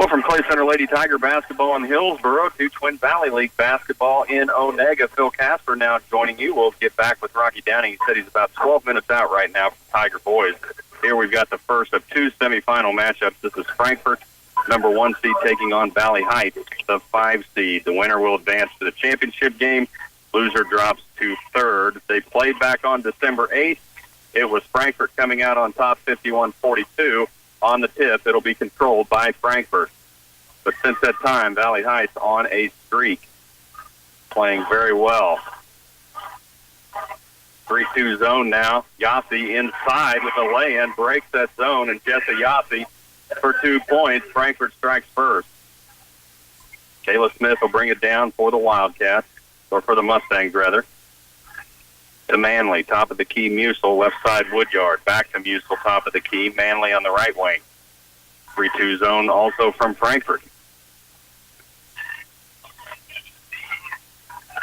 Well, from Clay Center Lady Tiger basketball in Hillsboro to Twin Valley League basketball in Onega, Phil Casper now joining you. We'll get back with Rocky Downing. He said he's about 12 minutes out right now from Tiger boys. Here we've got the first of two semifinal matchups. This is Frankfort, number 1 seed, taking on Valley Heights, the 5 seed. The winner will advance to the championship game. Loser drops to third. They played back on December 8th. It was Frankfort coming out on top 51-42. On the tip, it'll be controlled by Frankfort. But since that time, Valley Heights on a streak, playing very well. 3-2 zone now. Yossi inside with a lay-in, breaks that zone, and Jessa Yossi for 2 points. Frankfort strikes first. Kayla Smith will bring it down for the Wildcats, or for the Mustangs, rather. To Manley, top of the key, Musil, left side, Woodyard. Back to Musil, top of the key, Manley on the right wing. 3-2 zone also from Frankfort.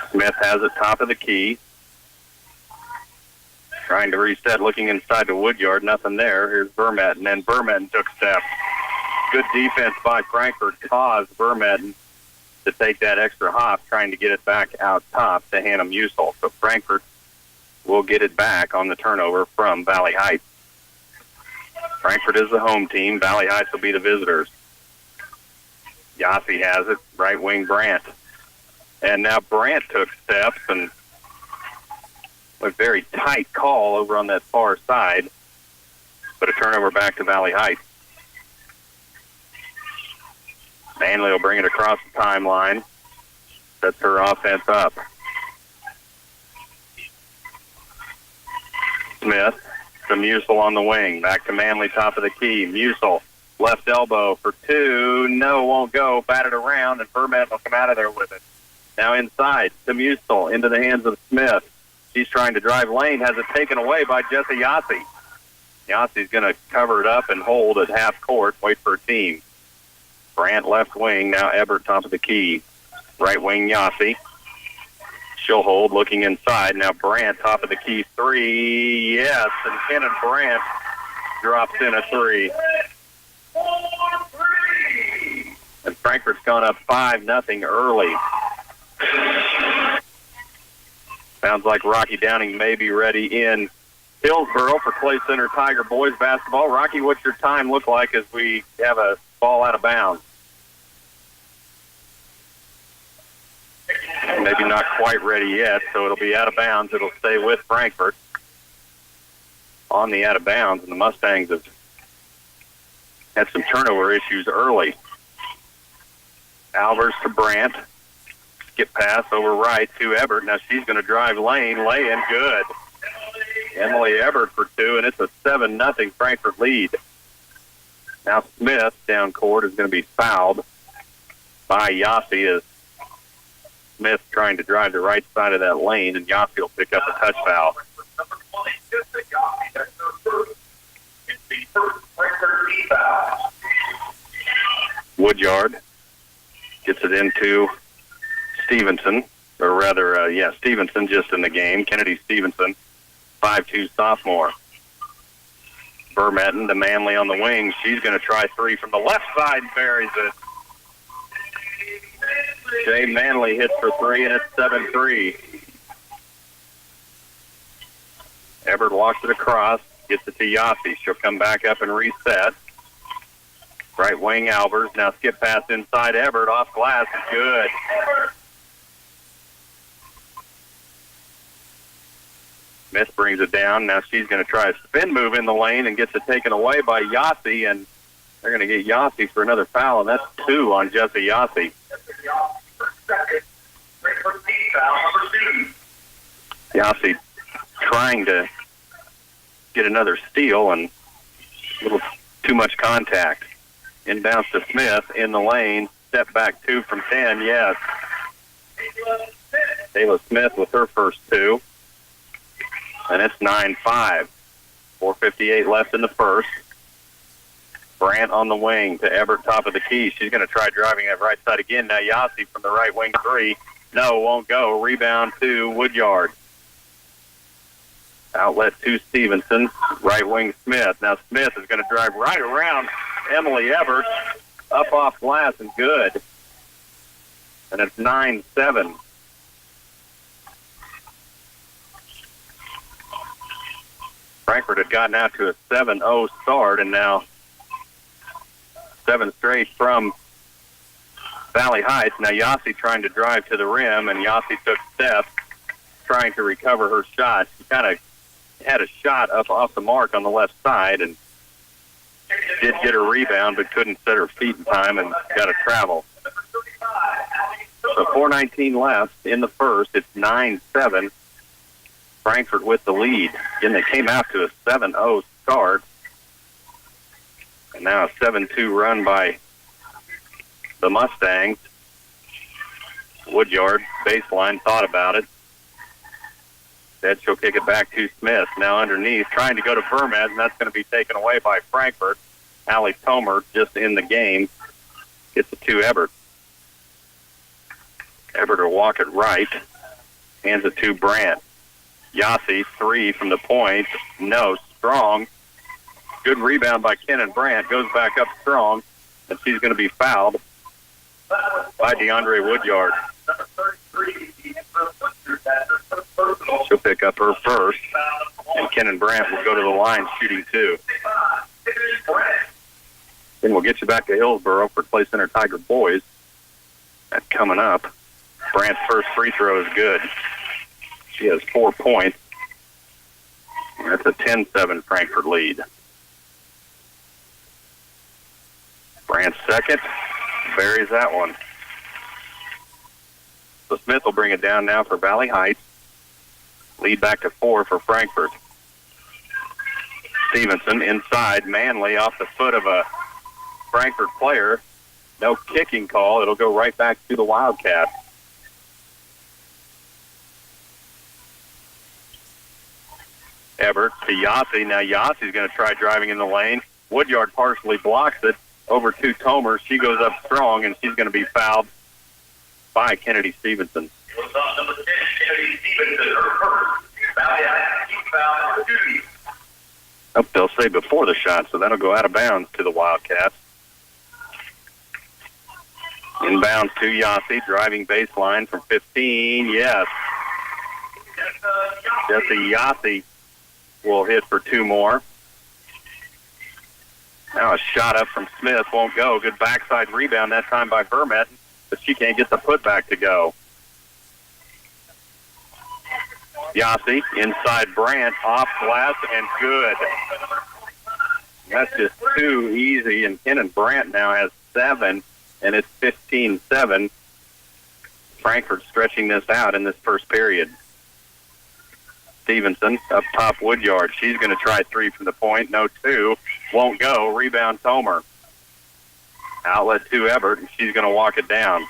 Smith has it top of the key. Trying to reset, looking inside to Woodyard, nothing there. Here's Vermetten, and Vermetten took steps. Good defense by Frankfort caused Vermetten to take that extra hop, trying to get it back out top to Hannah Musil. So Frankfort will get it back on the turnover from Valley Heights. Frankfort is the home team. Valley Heights will be the visitors. Yossi has it, right wing Brandt. And now Brandt took steps, and a very tight call over on that far side. But a turnover back to Valley Heights. Manley will bring it across the timeline. Sets her offense up. Smith to Musil on the wing. Back to Manley, top of the key. Musil, left elbow for 2. No, won't go. Batted around, and Vermetten will come out of there with it. Now inside to Musil, into the hands of Smith. She's trying to drive lane, has it taken away by Jessa Yossi. Yossi's going to cover it up and hold at half court, wait for a team. Brandt left wing, now Ebert top of the key. Right wing Yossi. She'll hold, looking inside. Now Brandt, top of the key, 3. Yes, and Kenan Brandt drops in a 3. And Frankfurt's gone up 5-0 early. Sounds like Rocky Downing may be ready in Hillsboro for Clay Center Tiger boys basketball. Rocky, what's your time look like as we have a ball out of bounds? Maybe not quite ready yet, so it'll be out of bounds. It'll stay with Frankfort on the out of bounds, and the Mustangs have had some turnover issues early. Albers to Brandt. Skip pass over right to Ebert. Now she's going to drive lane. Lay in good. Emily Ebert for 2, and it's a 7-0 Frankfort lead. Now Smith down court is going to be fouled by Yossi as Smith trying to drive the right side of that lane, and Yossi will pick up a touch foul. Woodyard gets it into Stevenson, or rather, Stevenson just in the game. Kennedy Stevenson, 5'2" sophomore. Vermetten to Manley on the wing. She's going to try 3 from the left side and buries it. Jay Manley hits for 3, and it's 7-3. Ebert walks it across, gets it to Yossi. She'll come back up and reset. Right wing Albers. Now skip pass inside Ebert. Off glass. Good. Smith brings it down. Now she's going to try a spin move in the lane and gets it taken away by Yossi, and they're going to get Yossi for another foul, and that's 2 on Jessa Yossi. Yossi trying to get another steal, and a little too much contact. Inbounds to Smith in the lane. Step back 2 from 10, yes. Kayla Smith with her first 2. And it's 9-5. 4:58 left in the first. Brandt on the wing to Ebert, top of the key. She's going to try driving that right side again. Now Yossi from the right wing 3. No, won't go. Rebound to Woodyard. Outlet to Stevenson. Right wing Smith. Now Smith is going to drive right around Emily Ebert up off glass and good. And it's 9-7. Frankfort had gotten out to a 7-0 start, and now 7 straight from Valley Heights. Now Yossi trying to drive to the rim, and Yossi took steps trying to recover her shot. She kind of had a shot up off the mark on the left side and did get a rebound, but couldn't set her feet in time and got to travel. So 4:19 left in the first. It's 9-7. Frankfort with the lead. Again, they came out to a 7-0 start. And now a 7-2 run by the Mustangs. Woodyard, baseline, thought about it. Instead, she'll kick it back to Smith. Now underneath, trying to go to Vermez, and that's going to be taken away by Frankfort. Allie Tomer, just in the game, gets it to Ebert. Ebert will walk it right. Hands it to Brandt. Yossi, 3 from the point. No, strong. Good rebound by Kenan Brandt. Goes back up strong, and she's going to be fouled by DeAndre Woodyard. She'll pick up her first, and Kenan Brandt will go to the line shooting 2. Then we'll get you back to Hillsboro for Clay Center Tiger boys. That's coming up. Brandt's first free throw is good. She has 4 points. That's a 10-7 Frankfort lead. Brandt's second. Buries that one. So Smith will bring it down now for Valley Heights. Lead back to 4 for Frankfort. Stevenson inside. Manley off the foot of a Frankfort player. No kicking call. It'll go right back to the Wildcats. Ebert to Yossi. Now Yossi's going to try driving in the lane. Woodyard partially blocks it. Over to Tomer. She goes up strong, and she's going to be fouled by Kennedy Stevenson. Oh, they'll say before the shot, so that'll go out of bounds to the Wildcats. Inbounds to Yossi, driving baseline from 15. Yes. Jesse Yossi will hit for 2 more. Now a shot up from Smith won't go. Good backside rebound that time by Vermette, but she can't get the putback to go. Yossi inside Brandt, off glass and good. That's just too easy, and Kenan Brandt now has 7, and it's 15-7. Frankfort stretching this out in this first period. Stevenson up top Woodyard. She's going to try 3 from the point. No, 2. Won't go. Rebound Tomer. Outlet to Ebert, and she's going to walk it down.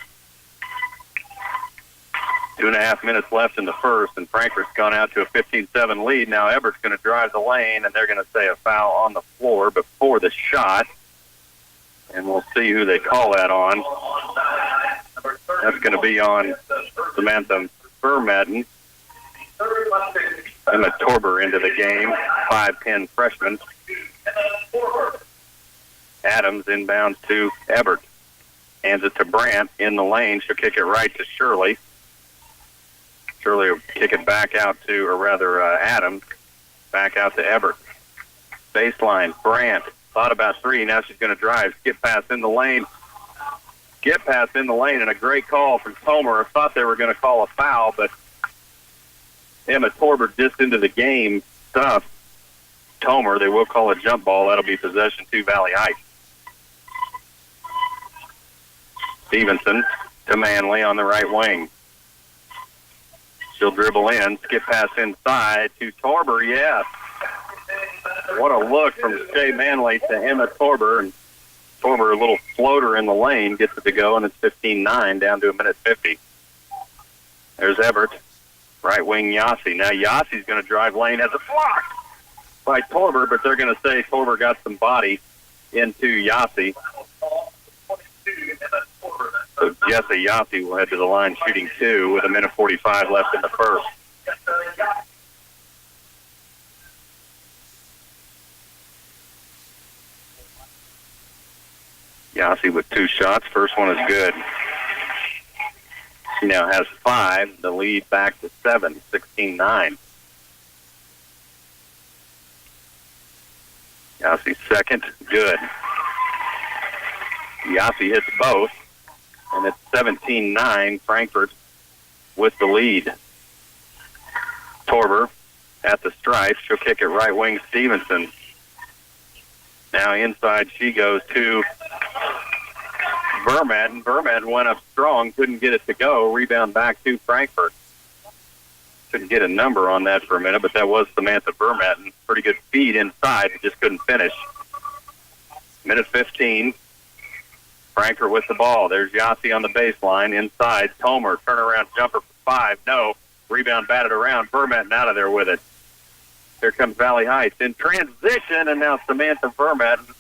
2.5 minutes left in the first, and Frankfort's gone out to a 15-7 lead. Now Ebert's going to drive the lane, and they're going to say a foul on the floor before the shot. And we'll see who they call that on. That's going to be on Samantha Vermette. Emma Torber into the game, 5'10" freshman. Adams inbounds to Ebert. Hands it to Brandt in the lane. She'll kick it right to Shirley. Shirley will kick it back out to, or rather Adams, back out to Ebert. Baseline, Brandt. Thought about 3. Now she's going to drive. Skip pass in the lane. Skip pass in the lane, and a great call from Tomer. I thought they were going to call a foul, but Emma Torber just into the game stuff. Tomer, they will call a jump ball. That'll be possession to Valley Heights. Stevenson to Manley on the right wing. She'll dribble in, skip pass inside to Torber, yes. What a look from Shay Manley to Emma Torber. And Torber, a little floater in the lane, gets it to go, and it's 15-9 down to 1:50. There's Ebert. Right wing Yossi. Now Yossi's going to drive lane, has a block by Torber, but they're going to say Torber got some body into Yossi. So Jesse Yossi will head to the line shooting 2 with 1:45 left in the first. Yossi with 2 shots. First one is good. She now has 5. The lead back to 7, 16-9. Yossi second, good. Yossi hits both, and it's 17-9. Frankfort with the lead. Torber at the stripe. She'll kick it right wing Stevenson. Now inside she goes to Vermatten. Vermatten went up strong, couldn't get it to go. Rebound back to Frankfort. Couldn't get a number on that for a minute, but that was Samantha Vermatten. Pretty good speed inside, but just couldn't finish. Minute 15. Frankfort with the ball. There's Yossi on the baseline. Inside, Tomer. Turnaround jumper for 5. No. Rebound batted around. Vermatten out of there with it. Here comes Valley Heights in transition, and now Samantha Vermatten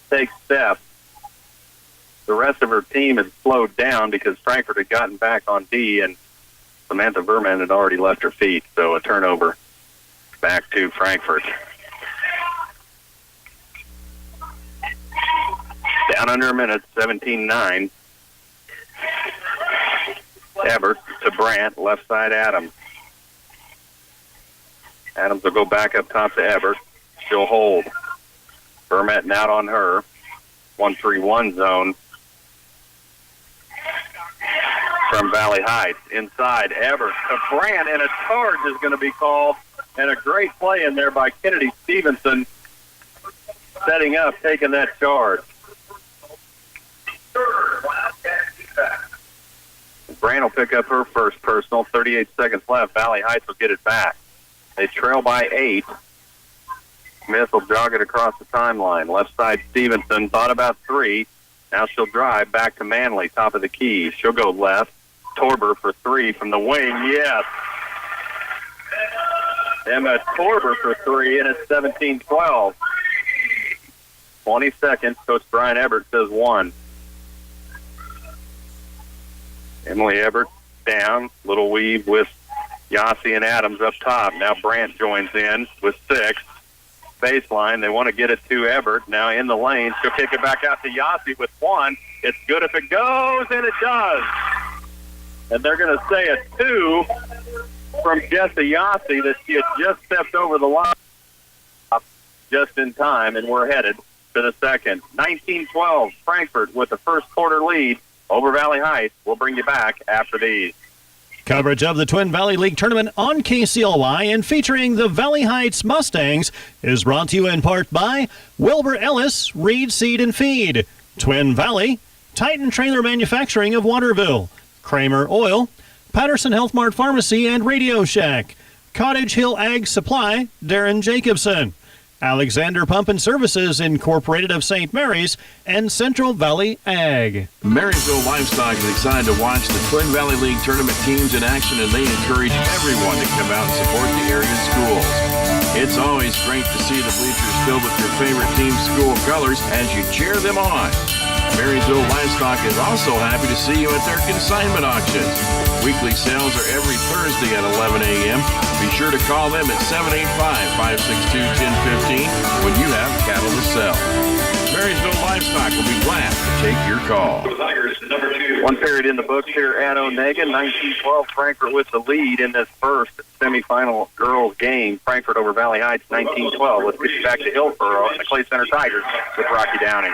takes steps. The rest of her team had slowed down because Frankfort had gotten back on D, and Samantha Vermatten had already left her feet. So a turnover back to Frankfort. Down under a minute, 17-9. Ebert to Brandt, left side Adams. Adams will go back up top to Ebert. She'll hold. Vermatten out on her. 1-3-1 zone from Valley Heights. Inside, Ebert to Brandt, and a charge is going to be called. And a great play in there by Kennedy Stevenson, setting up, taking that charge. Brandt will pick up her first personal. 38 seconds left. Valley Heights will get it back. They trail by 8. Smith will jog it across the timeline. Left side Stevenson thought about 3. Now she'll drive back to Manley, top of the key. She'll go left. Torber for 3 from the wing. Yes. Emma Torber for 3, and it's 17-12. 20 seconds. Coach Brian Ebert says 1. Emily Ebert down. Little weave with Yossi and Adams up top. Now Brandt joins in with 6. Baseline. They want to get it to Ebert. Now in the lane. She'll kick it back out to Yossi with 1. It's good if it goes, and it does. And they're going to say a 2 from Jessa Yossi that she had just stepped over the line just in time, and we're headed to the second. 19-12. Frankfort with the first quarter lead over Valley Heights. We'll bring you back after these. Coverage of the Twin Valley League Tournament on KCLY and featuring the Valley Heights Mustangs is brought to you in part by Wilbur Ellis, Reed Seed and Feed, Twin Valley, Titan Trailer Manufacturing of Waterville, Kramer Oil, Patterson Health Mart Pharmacy and Radio Shack, Cottage Hill Ag Supply, Darren Jacobson, Alexander Pump and Services Incorporated of St. Mary's, and Central Valley Ag. Marysville Livestock is excited to watch the Twin Valley League tournament teams in action, and they encourage everyone to come out and support the area schools. It's always great to see the bleachers filled with your favorite team's school colors as you cheer them on. Marysville Livestock is also happy to see you at their consignment auctions. Weekly sales are every Thursday at 11 a.m. Be sure to call them at 785-562-1015 when you have cattle to sell. Marysville Livestock will be glad to take your call. One period in the books here at Onega. 19-12. Frankfort with the lead in this first semifinal girls game. Frankfort over Valley Heights, 19-12. Let's get you back to Hillsboro and the Clay Center Tigers with Rocky Downing.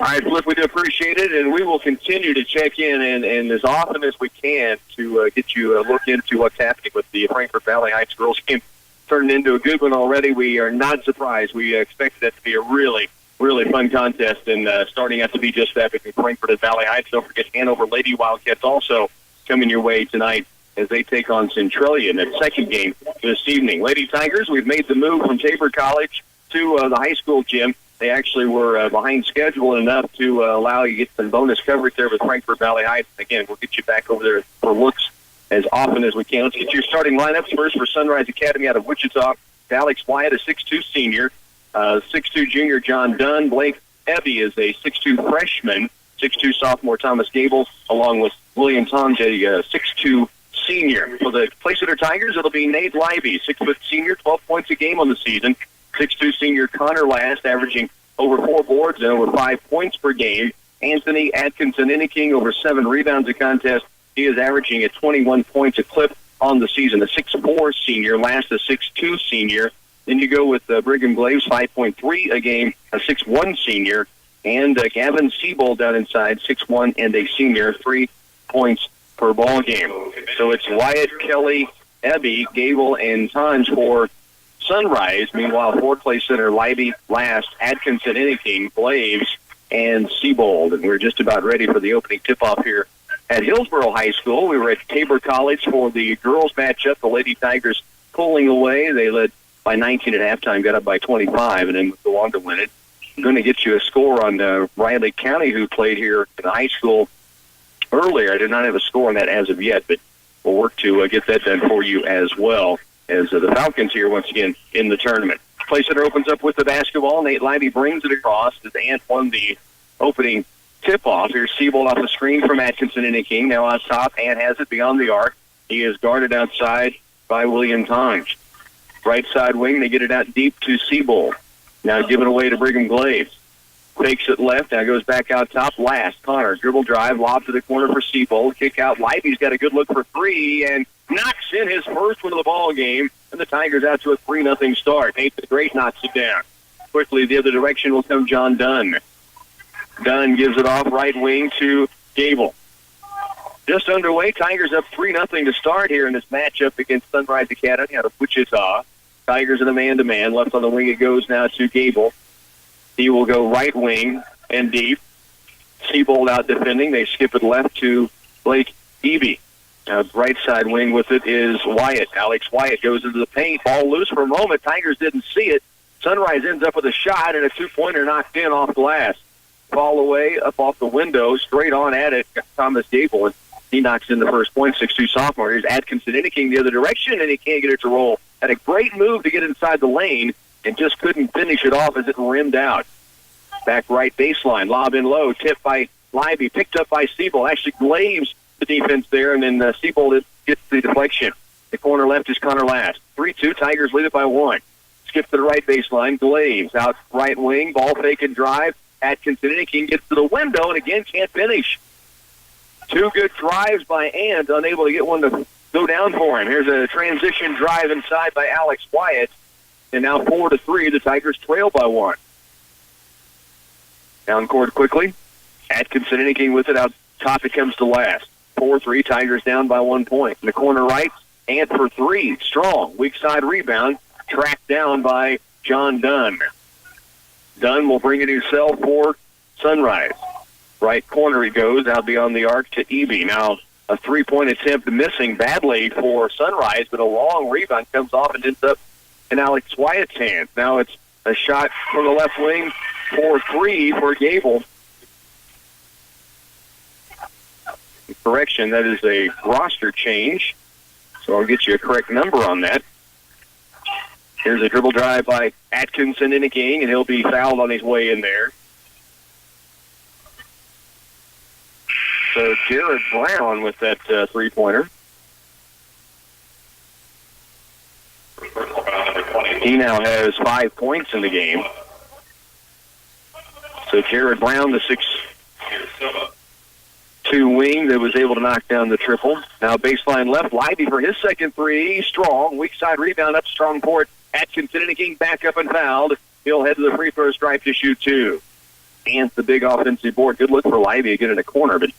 All right, Flip, we do appreciate it, and we will continue to check in and as often as we can to get you a look into what's happening with the Frankfort Valley Heights girls game. Turned into a good one already. We are not surprised. We expected that to be a really, really fun contest, and starting out to be just that between Frankfort and Valley Heights. Don't forget Hanover Lady Wildcats also coming your way tonight as they take on Centralia in the second game this evening. Lady Tigers, we've made the move from Tabor College to the high school gym. They actually were behind schedule enough to allow you to get some bonus coverage there with Frankfort Valley Heights. Again, we'll get you back over there for looks as often as we can. Let's get your starting lineups first for Sunrise Academy out of Wichita. Alex Wyatt, a 6'2 senior. 6'2 junior John Dunn. Blake Ebby is a 6'2 freshman. 6'2 sophomore Thomas Gable, along with William Tomge, a 6'2 senior. For the Place-Hitter Tigers, it'll be Nate Libey, 6' senior, 12 points a game on the season. 6'2 senior Connor Last, averaging over 4 boards and over 5 points per game. Anthony Atkinson-Inniking over 7 rebounds a contest. He is averaging at 21 points a clip on the season. A 6'4 senior, last a 6'2 senior. Then you go with Brigham Glaves, 5.3 a game, a 6'1 senior. And Gavin Siebold down inside, 6'1 and a senior, 3 points per ball game. So it's Wyatt, Kelly, Ebby, Gable, and Tons for Sunrise. Meanwhile, Ford Clay Center, Leiby last, Atkinson, Inniking, Glaves, and Siebold. And we're just about ready for the opening tip-off here at Hillsboro High School. We were at Tabor College for the girls matchup. The Lady Tigers pulling away. They led by 19 at halftime, got up by 25, and then go on to win it. I'm going to get you a score on Riley County, who played here in the high school earlier. I did not have a score on that as of yet, but we'll work to get that done for you as well, as the Falcons here once again in the tournament. Play Center opens up with the basketball. Nate Leiby brings it across as Ant won the opening tip-off. Here's Siebold off the screen from Atkinson-Inniking. Now on top, Ant has it beyond the arc. He is guarded outside by William Times. Right side wing, they get it out deep to Siebold. Now given away to Brigham Glaves. Fakes it left, now goes back out top. Last, Connor, dribble drive, lob to the corner for Siebold. Kick out, Leiby's got a good look for 3, and knocks in his first one of the ball game, and the Tigers out to a 3-0 start. Nate the Great knocks it down. Quickly the other direction will come John Dunn. Dunn gives it off right wing to Gable. Just underway, Tigers up 3-0 to start here in this matchup against Sunrise Academy out of Wichita. Tigers in a man-to-man. Left on the wing it goes now to Gable. He will go right wing and deep. Siebold out defending. They skip it left to Blake Eby. Right side wing with it is Wyatt. Alex Wyatt goes into the paint. Ball loose for a moment. Tigers didn't see it. Sunrise ends up with a shot and a 2-pointer knocked in off glass. Fall away, up off the window, straight on at it. Thomas Gable, and he knocks in the first point, 6'2 sophomore. Here's Atkinson-Inniking the other direction, and he can't get it to roll. Had a great move to get inside the lane and just couldn't finish it off as it rimmed out. Back right baseline, lob in low, tipped by Leiby, picked up by Siebold. Actually Glaves the defense there, and then Siebold gets the deflection. The corner left is Connor Last. 3-2, Tigers lead it by 1. Skip to the right baseline, Glaves out right wing, ball fake and drive. Atkinson-Inniking gets to the window and again can't finish. 2 good drives by Ant, unable to get one to go down for him. Here's a transition drive inside by Alex Wyatt. And now 4-3, the Tigers trail by 1. Down court quickly. Atkinson-Inniking with it out top. It comes to Last. 4-3, Tigers down by 1 point. In the corner right, Ant for 3. Strong. Weak side rebound. Tracked down by John Dunn. Dunn will bring it himself for Sunrise. Right corner he goes, out beyond the arc to Eby. Now a 3-point attempt missing badly for Sunrise, but a long rebound comes off and ends up in Alex Wyatt's hands. Now it's a shot from the left wing for 3 for Gable. Correction, that is a roster change, so I'll get you a correct number on that. Here's a dribble drive by Atkinson-Inniking, and he'll be fouled on his way in there. So Jared Brown with that 3-pointer. He now has 5 points in the game. So Jared Brown, the 6'2 wing that was able to knock down the triple. Now baseline left, Leiby for his second 3. Strong, weak side rebound up strong court. Atkinson-Inniking back up and fouled. He'll head to the free throw stripe to shoot 2. And the big offensive board. Good look for Leiby again in the corner, but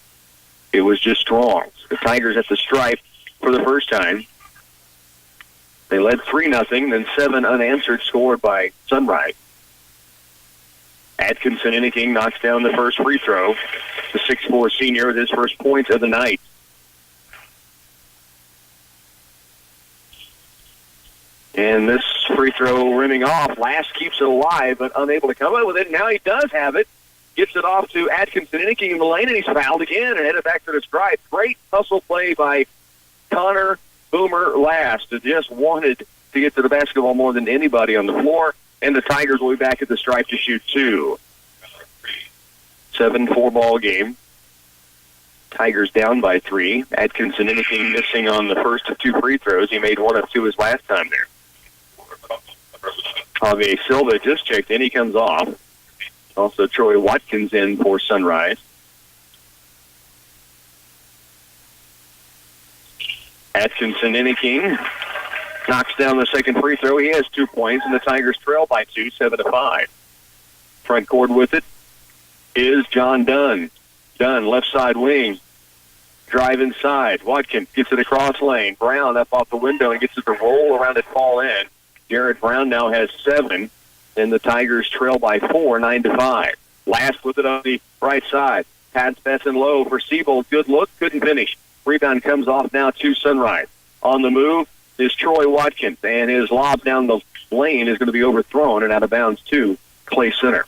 it was just strong. The Tigers at the stripe for the first time. They led 3-0, then 7 unanswered scored by Sunrise. Atkinson-Inniking knocks down the first free throw. The 6'4 senior with his first point of the night. And this free throw rimming off. Last keeps it alive, but unable to come up with it. Now he does have it. Gets it off to Atkinson-Inniking in the lane, and he's fouled again and headed back to the stripe. Great hustle play by Connor Boomer Last, who just wanted to get to the basketball more than anybody on the floor. And the Tigers will be back at the stripe to shoot 2. 7-4 ball game. Tigers down by 3. Atkinson-Inniking missing on the first of 2 free throws. He made 1 of 2 his last time there. Javier Silva just checked in. He comes off. Also, Troy Watkins in for Sunrise. Atkinson Inniking knocks down the second free throw. He has 2 points, and the Tigers trail by 2, 7-5. Front court with it is John Dunn. Dunn, left side wing. Drive inside. Watkins gets it across lane. Brown up off the window and gets it to roll around and fall in. Jared Brown now has 7, and the Tigers trail by 4, 9-5. Last with it on the right side. Pads Besson low for Siebold. Good look, couldn't finish. Rebound comes off now to Sunrise. On the move is Troy Watkins, and his lob down the lane is going to be overthrown and out of bounds to Clay Center.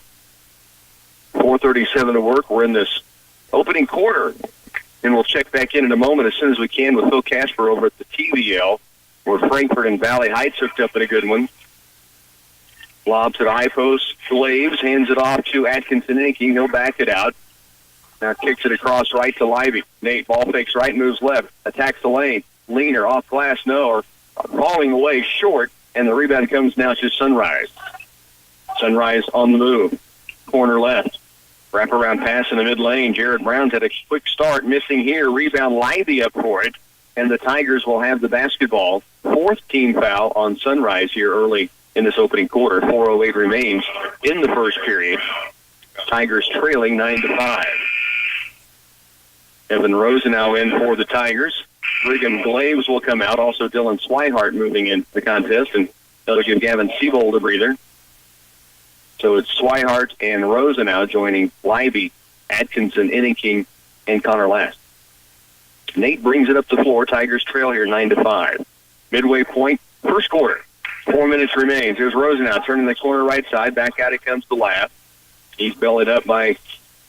4:37 to work. We're in this opening quarter, and we'll check back in a moment as soon as we can with Phil Casper over at the TVL, where Frankfort and Valley Heights hooked up in a good one. Lobs at high post. Glaves hands it off to Atkinson Inking. He'll back it out. Now kicks it across right to Livy. Nate ball fakes right, moves left, attacks the lane. Leaner off glass, no, or falling away short, and the rebound comes now to Sunrise. Sunrise on the move. Corner left. Wraparound pass in the mid lane. Jared Brown's had a quick start, missing here. Rebound Livy up for it, and the Tigers will have the basketball. 4th team foul on Sunrise here early in this opening quarter. 4:08 remains in the first period. Tigers trailing 9-5. Evan Rosenau in for the Tigers. Brigham Glaves will come out. Also Dylan Swihart moving in the contest, and that'll give Gavin Siebold a breather. So it's Swihart and Rosenau joining Livy, Atkinson, Inniking, and Connor Last. Nate brings it up the floor. Tigers trail here 9-5. Midway point, first quarter. 4 minutes remains. Here's Rosenau turning the corner right side. Back out it comes to Last. He's bellied up by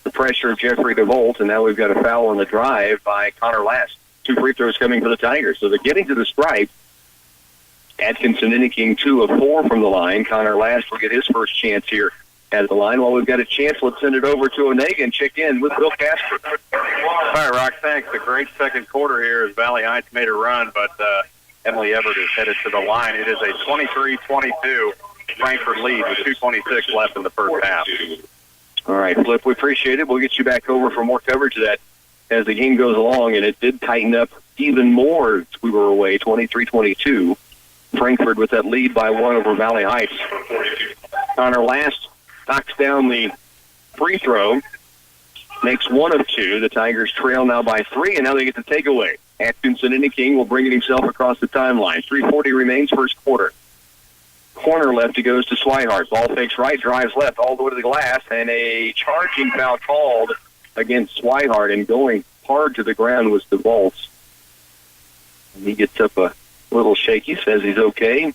the pressure of Jeffrey DeVolt, and now we've got a foul on the drive by Connor Last. 2 free throws coming for the Tigers. So they're getting to the stripe. Atkinson Inniking 2 of 4 from the line. Connor Last will get his first chance here at the line. While we've got a chance, let's send it over to Onega and check in with Bill Casper. All right, Rock, thanks. A great second quarter here as Valley Heights made a run, but Emily Everett is headed to the line. It is a 23-22 Frankfort lead with 2:26 left in the first half. All right, Flip, we appreciate it. We'll get you back over for more coverage of that as the game goes along, and it did tighten up even more as we were away, 23-22. Frankfort with that lead by 1 over Valley Heights. Connor Last knocks down the free throw, makes 1 of 2. The Tigers trail now by 3, and now they get the takeaway. Atkinson Inniking will bring it himself across the timeline. 3:40 remains first quarter. Corner left, he goes to Swihart. Ball fakes right, drives left, all the way to the glass, and a charging foul called against Swihart, and going hard to the ground was DeVault. He gets up a little shaky, says he's okay.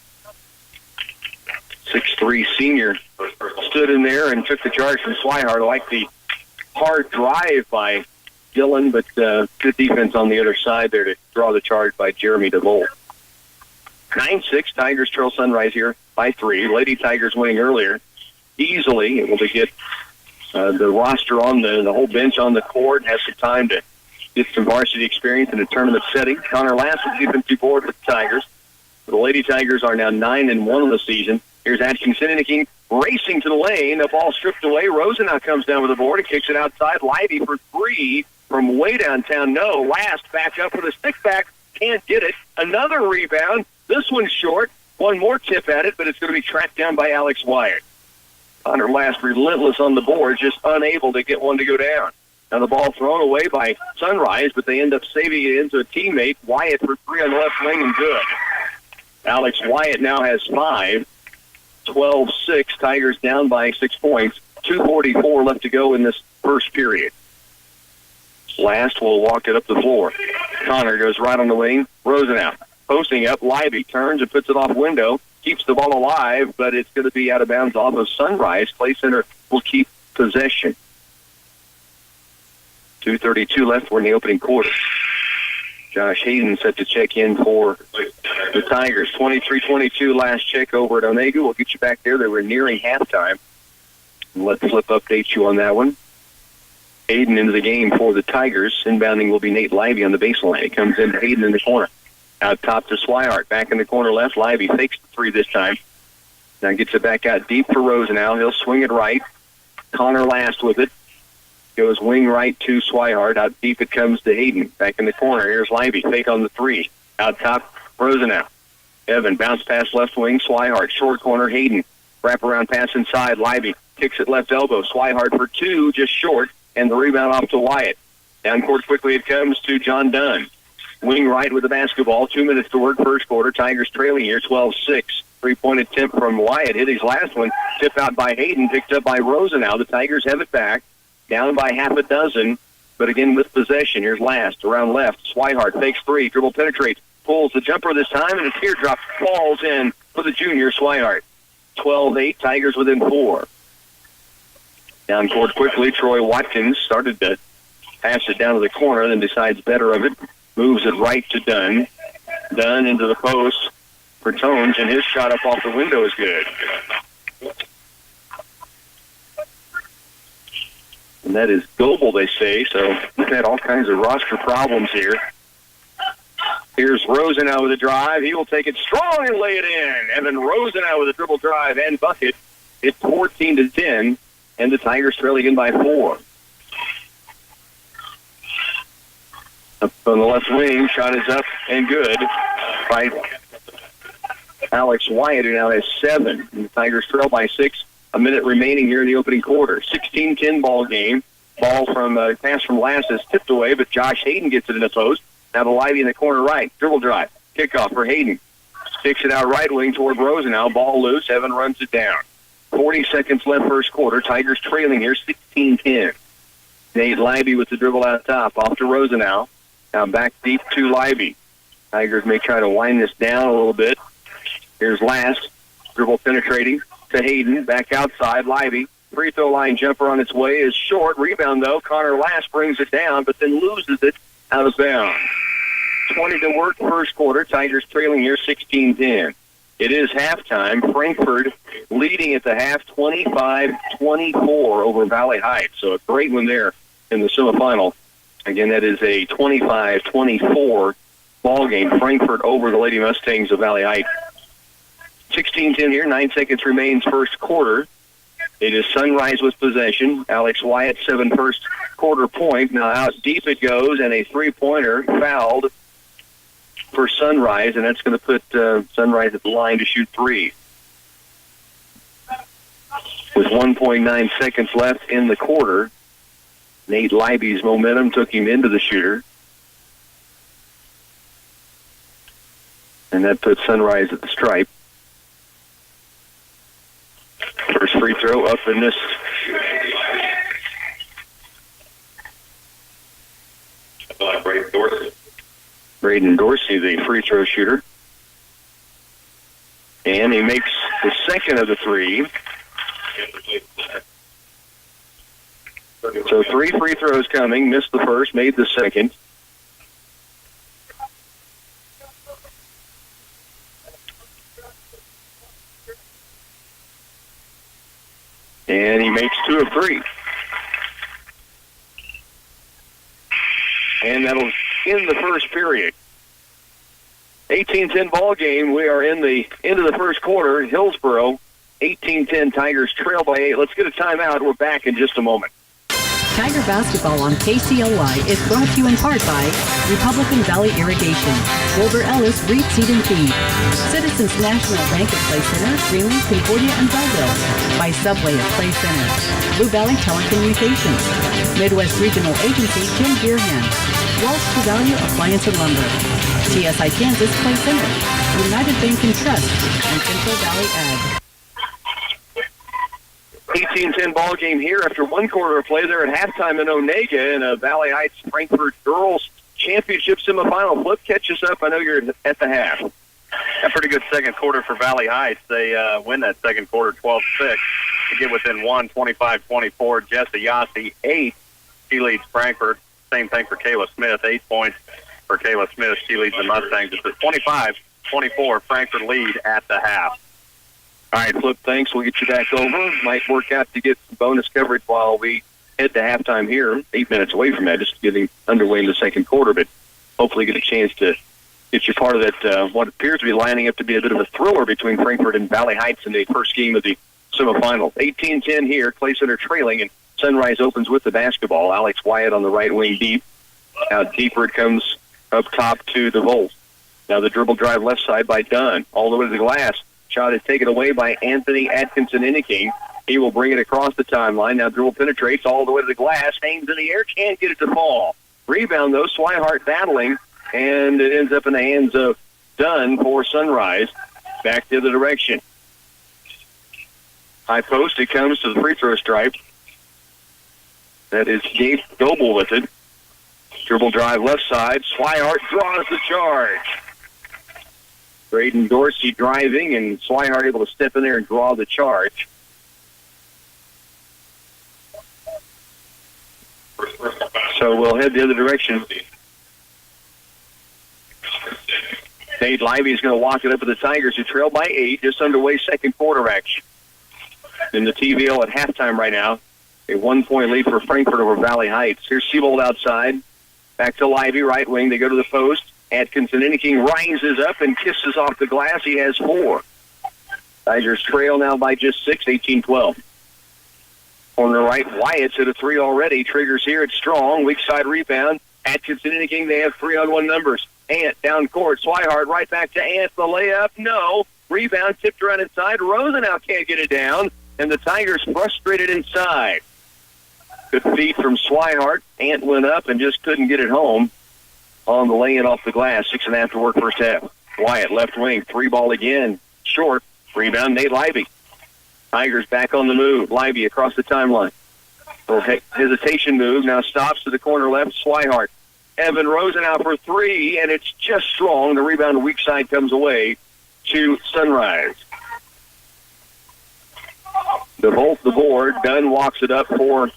6'3" senior stood in there and took the charge from Swihart. I like the hard drive by Dillon, but good defense on the other side there to draw the charge by Jeremy DeVolt. 9-6, Tigers trail Sunrise here by 3. Lady Tigers winning earlier, easily able to get the roster on the whole bench on the court, have some time to get some varsity experience in a tournament setting. Connor Last will defensive board with the Tigers. The Lady Tigers are now 9-1 on the season. Here's Atkinson Inniking racing to the lane. The ball stripped away. Rosenau comes down with the board and kicks it outside. Livy for 3 from way downtown. No, Last back up with a stick back. Can't get it. Another rebound. This one's short. One more tip at it, but it's going to be tracked down by Alex Wyatt. Connor Last relentless on the board, just unable to get one to go down. Now the ball thrown away by Sunrise, but they end up saving it into a teammate. Wyatt for 3 on the left wing and good. Alex Wyatt now has 5. 12-6. Tigers down by 6 points. 2:44 left to go in this first period. Last will walk it up the floor. Connor goes right on the wing. Rosenau posting up. Livy turns and puts it off window. Keeps the ball alive, but it's going to be out of bounds off of Sunrise. Clay Center will keep possession. 2:32 left. We're in the opening quarter. Josh Hayden set to check in for the Tigers. 23-22 last check over at Onega. We'll get you back there. They were nearing halftime. Let Flip update you on that one. Hayden into the game for the Tigers. Inbounding will be Nate Livy on the baseline. He comes in to Hayden in the corner. Out top to Swihart. Back in the corner left. Livy fakes the 3 this time. Now gets it back out deep for Rosenau. He'll swing it right. Connor last with it. Goes wing right to Swihart. Out deep it comes to Hayden. Back in the corner. Here's Libby. Fake on the 3. Out top, Rosenau. Evan, bounce pass left wing, Swihart. Short corner, Hayden. Wrap around pass inside, Libby. Kicks it left elbow. Swihart for 2, just short. And the rebound off to Wyatt. Down court quickly it comes to John Dunn. Wing right with the basketball. 2 minutes to work first quarter. Tigers trailing here 12-6. Three-point attempt from Wyatt. Hit his last one. Tip out by Hayden. Picked up by Rosenau. The Tigers have it back. Down by half a dozen. But again with possession. Here's last. Around left. Swihart fakes 3. Dribble penetrates. Pulls the jumper this time. And a teardrop falls in for the junior Swihart. 12-8. Tigers within 4. Down court quickly. Troy Watkins started to pass it down to the corner. Then decides better of it. Moves it right to Dunn. Dunn into the post for Tones, and his shot up off the window is good. And that is Goebel, they say, so we've had all kinds of roster problems here. Here's Rosenau with a drive. He will take it strong and lay it in. Evan Rosenau with a dribble drive and bucket. It's 14-10, and the Tigers trailing in by 4. Up on the left wing, shot is up and good by Alex Wyatt, who now has 7. And the Tigers trail by 6. A minute remaining here in the opening quarter. 16-10 ball game. Ball from pass from Last is tipped away, but Josh Hayden gets it in the post. Now to Lively in the corner right. Dribble drive. Kickoff for Hayden. Kicks it out right wing toward Rosenau. Ball loose. Evan runs it down. 40 seconds left first quarter. Tigers trailing here 16-10. Nate Lively with the dribble out top. Off to Rosenau. Now back deep to Libby. Tigers may try to wind this down a little bit. Here's Last. Dribble penetrating to Hayden. Back outside. Libby. Free throw line jumper on its way is short. Rebound, though. Connor Last brings it down, but then loses it out of bounds. 20 to work first quarter. Tigers trailing here 16-10. It is halftime. Frankfort leading at the half 25-24 over Valley Heights. So a great one there in the semifinal. Again, that is a 25-24 ball game. Frankfort over the Lady Mustangs of Valley Heights. 16-10 here. 9 seconds remains first quarter. It is Sunrise with possession. Alex Wyatt, 7 first quarter point. Now out deep it goes, and a three-pointer fouled for Sunrise, and that's going to put Sunrise at the line to shoot 3. With 1.9 seconds left in the quarter, Nate Libby's momentum took him into the shooter. And that puts Sunrise at the stripe. First free throw up in this. Braden Dorsey, the free throw shooter. And he makes the second of the 3. So 3 free throws coming. Missed the first, made the second. And he makes 2 of 3. And that'll end the first period. 18-10 ball game. We are in the end of the first quarter. Hillsboro, 18-10. Tigers trail by 8. Let's get a timeout. We're back in just a moment. Tiger Basketball on KCLY is brought to you in part by Republican Valley Irrigation, Wilbur Ellis Reed Seed and Feed, Citizens National Bank at Play Center, Greenland, Concordia, and Belleville, by Subway at Play Center, Blue Valley Telecommunications, Midwest Regional Agency Jim Gearham, Walsh to Value Appliance and Lumber, TSI Kansas Play Center, United Bank and Trust, and Central Valley Ag. 18-10 ball game here after 1 quarter of play there at halftime in Onega in a Valley Heights Frankfort Girls Championship semifinal. Flip, catch us up. I know you're at the half. A pretty good second quarter for Valley Heights. They win that second quarter 12-6 to get within 1, 25-24. Jessa Yossi, 8. She leads Frankfort. Same thing for Kayla Smith, 8 points for Kayla Smith. She leads the Mustangs. It's a 25-24 Frankfort lead at the half. All right, Flip, thanks. We'll get you back over. Might work out to get some bonus coverage while we head to halftime here. 8 minutes away from that, just getting underway in the second quarter, but hopefully get a chance to get you part of that, what appears to be lining up to be a bit of a thriller between Frankfort and Valley Heights in the first game of the semifinals. 18-10 here. Clay Center trailing, and Sunrise opens with the basketball. Alex Wyatt on the right wing deep. Now deeper it comes up top to the Volt. Now the dribble drive left side by Dunn. All the way to the glass. Shot is taken away by Anthony Atkinson-Inniking. He will bring it across the timeline. Now dribble penetrates all the way to the glass. Hangs in the air. Can't get it to fall. Rebound, though. Swihart battling. And it ends up in the hands of Dunn for Sunrise. Back the other direction. High post. It comes to the free throw stripe. That is Gabe Goebel with it. Dribble drive left side. Swihart draws the charge. Braden Dorsey driving, and Swihart able to step in there and draw the charge. So we'll head the other direction. Nate Lively is going to walk it up with the Tigers, who trail by 8, just underway second quarter action. In the TVO at halftime right now, a 1-point lead for Frankfort over Valley Heights. Here's Siebold outside. Back to Lively, right wing. They go to the post. Atkinson-Inniking rises up and kisses off the glass. He has 4. Tigers trail now by just 6, 18-12. Corner right, Wyatt's at a 3 already. Triggers here, it's strong. Weak side rebound. Atkinson-Inniking, they have 3-on-1 numbers. Ant down court. Swihart right back to Ant. The layup, no. Rebound tipped around inside. Rosenau can't get it down. And the Tigers frustrated inside. Good feed from Swihart. Ant went up and just couldn't get it home on the lay-in off the glass. 6.5 to work first half. Wyatt left wing. 3 ball again. Short. Rebound, Nate Lively. Tigers back on the move. Lively across the timeline. Little hesitation move. Now stops to the corner left. Swihart. Evan Rosenau for 3, and it's just strong. The rebound weak side comes away to Sunrise. The Volt, the board. Dunn walks it up for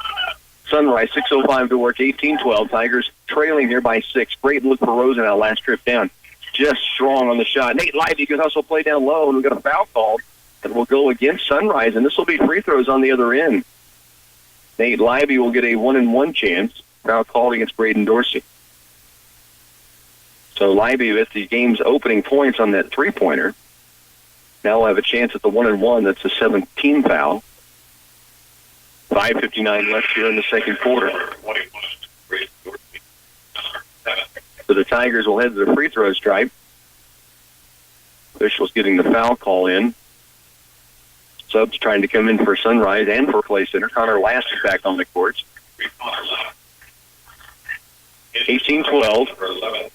Sunrise. 6:05 to work. 18-12. Tigers trailing here by 6. Great look for Rosenau last trip down. Just strong on the shot. Nate Lively can also play down low, and we've got a foul called that will go against Sunrise, and this will be free throws on the other end. Nate Lively will get a 1-and-1 chance. Foul called against Braden Dorsey. So Lively with the game's opening points on that three-pointer. Now we'll have a chance at the 1-and-1. That's a 17 foul. 5:59 left here in the second quarter. So the Tigers will head to the free throw stripe. Officials getting the foul call in. Subs trying to come in for Sunrise and for Clay Center. Connor Last is back on the court. 18-12.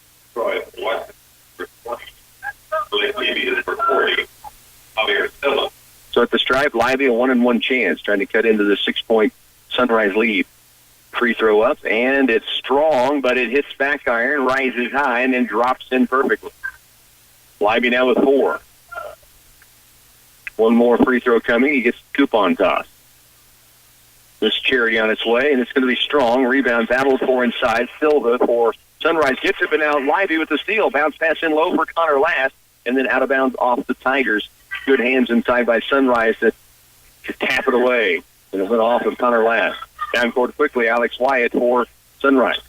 So at the stripe, Lively a 1-and-1 chance, trying to cut into the 6-point Sunrise lead. Free throw up, and it's strong, but it hits back iron, rises high, and then drops in perfectly. Lively now with 4. One more free throw coming. He gets the coupon toss. This Charity on its way, and it's going to be strong. Rebound battled for inside. Silva for Sunrise gets it, but now Lively with the steal. Bounce pass in low for Connor Last, and then out of bounds off the Tigers. Good hands inside by Sunrise to tap it away. And it went off of Connor Last. Down court quickly, Alex Wyatt for Sunrise.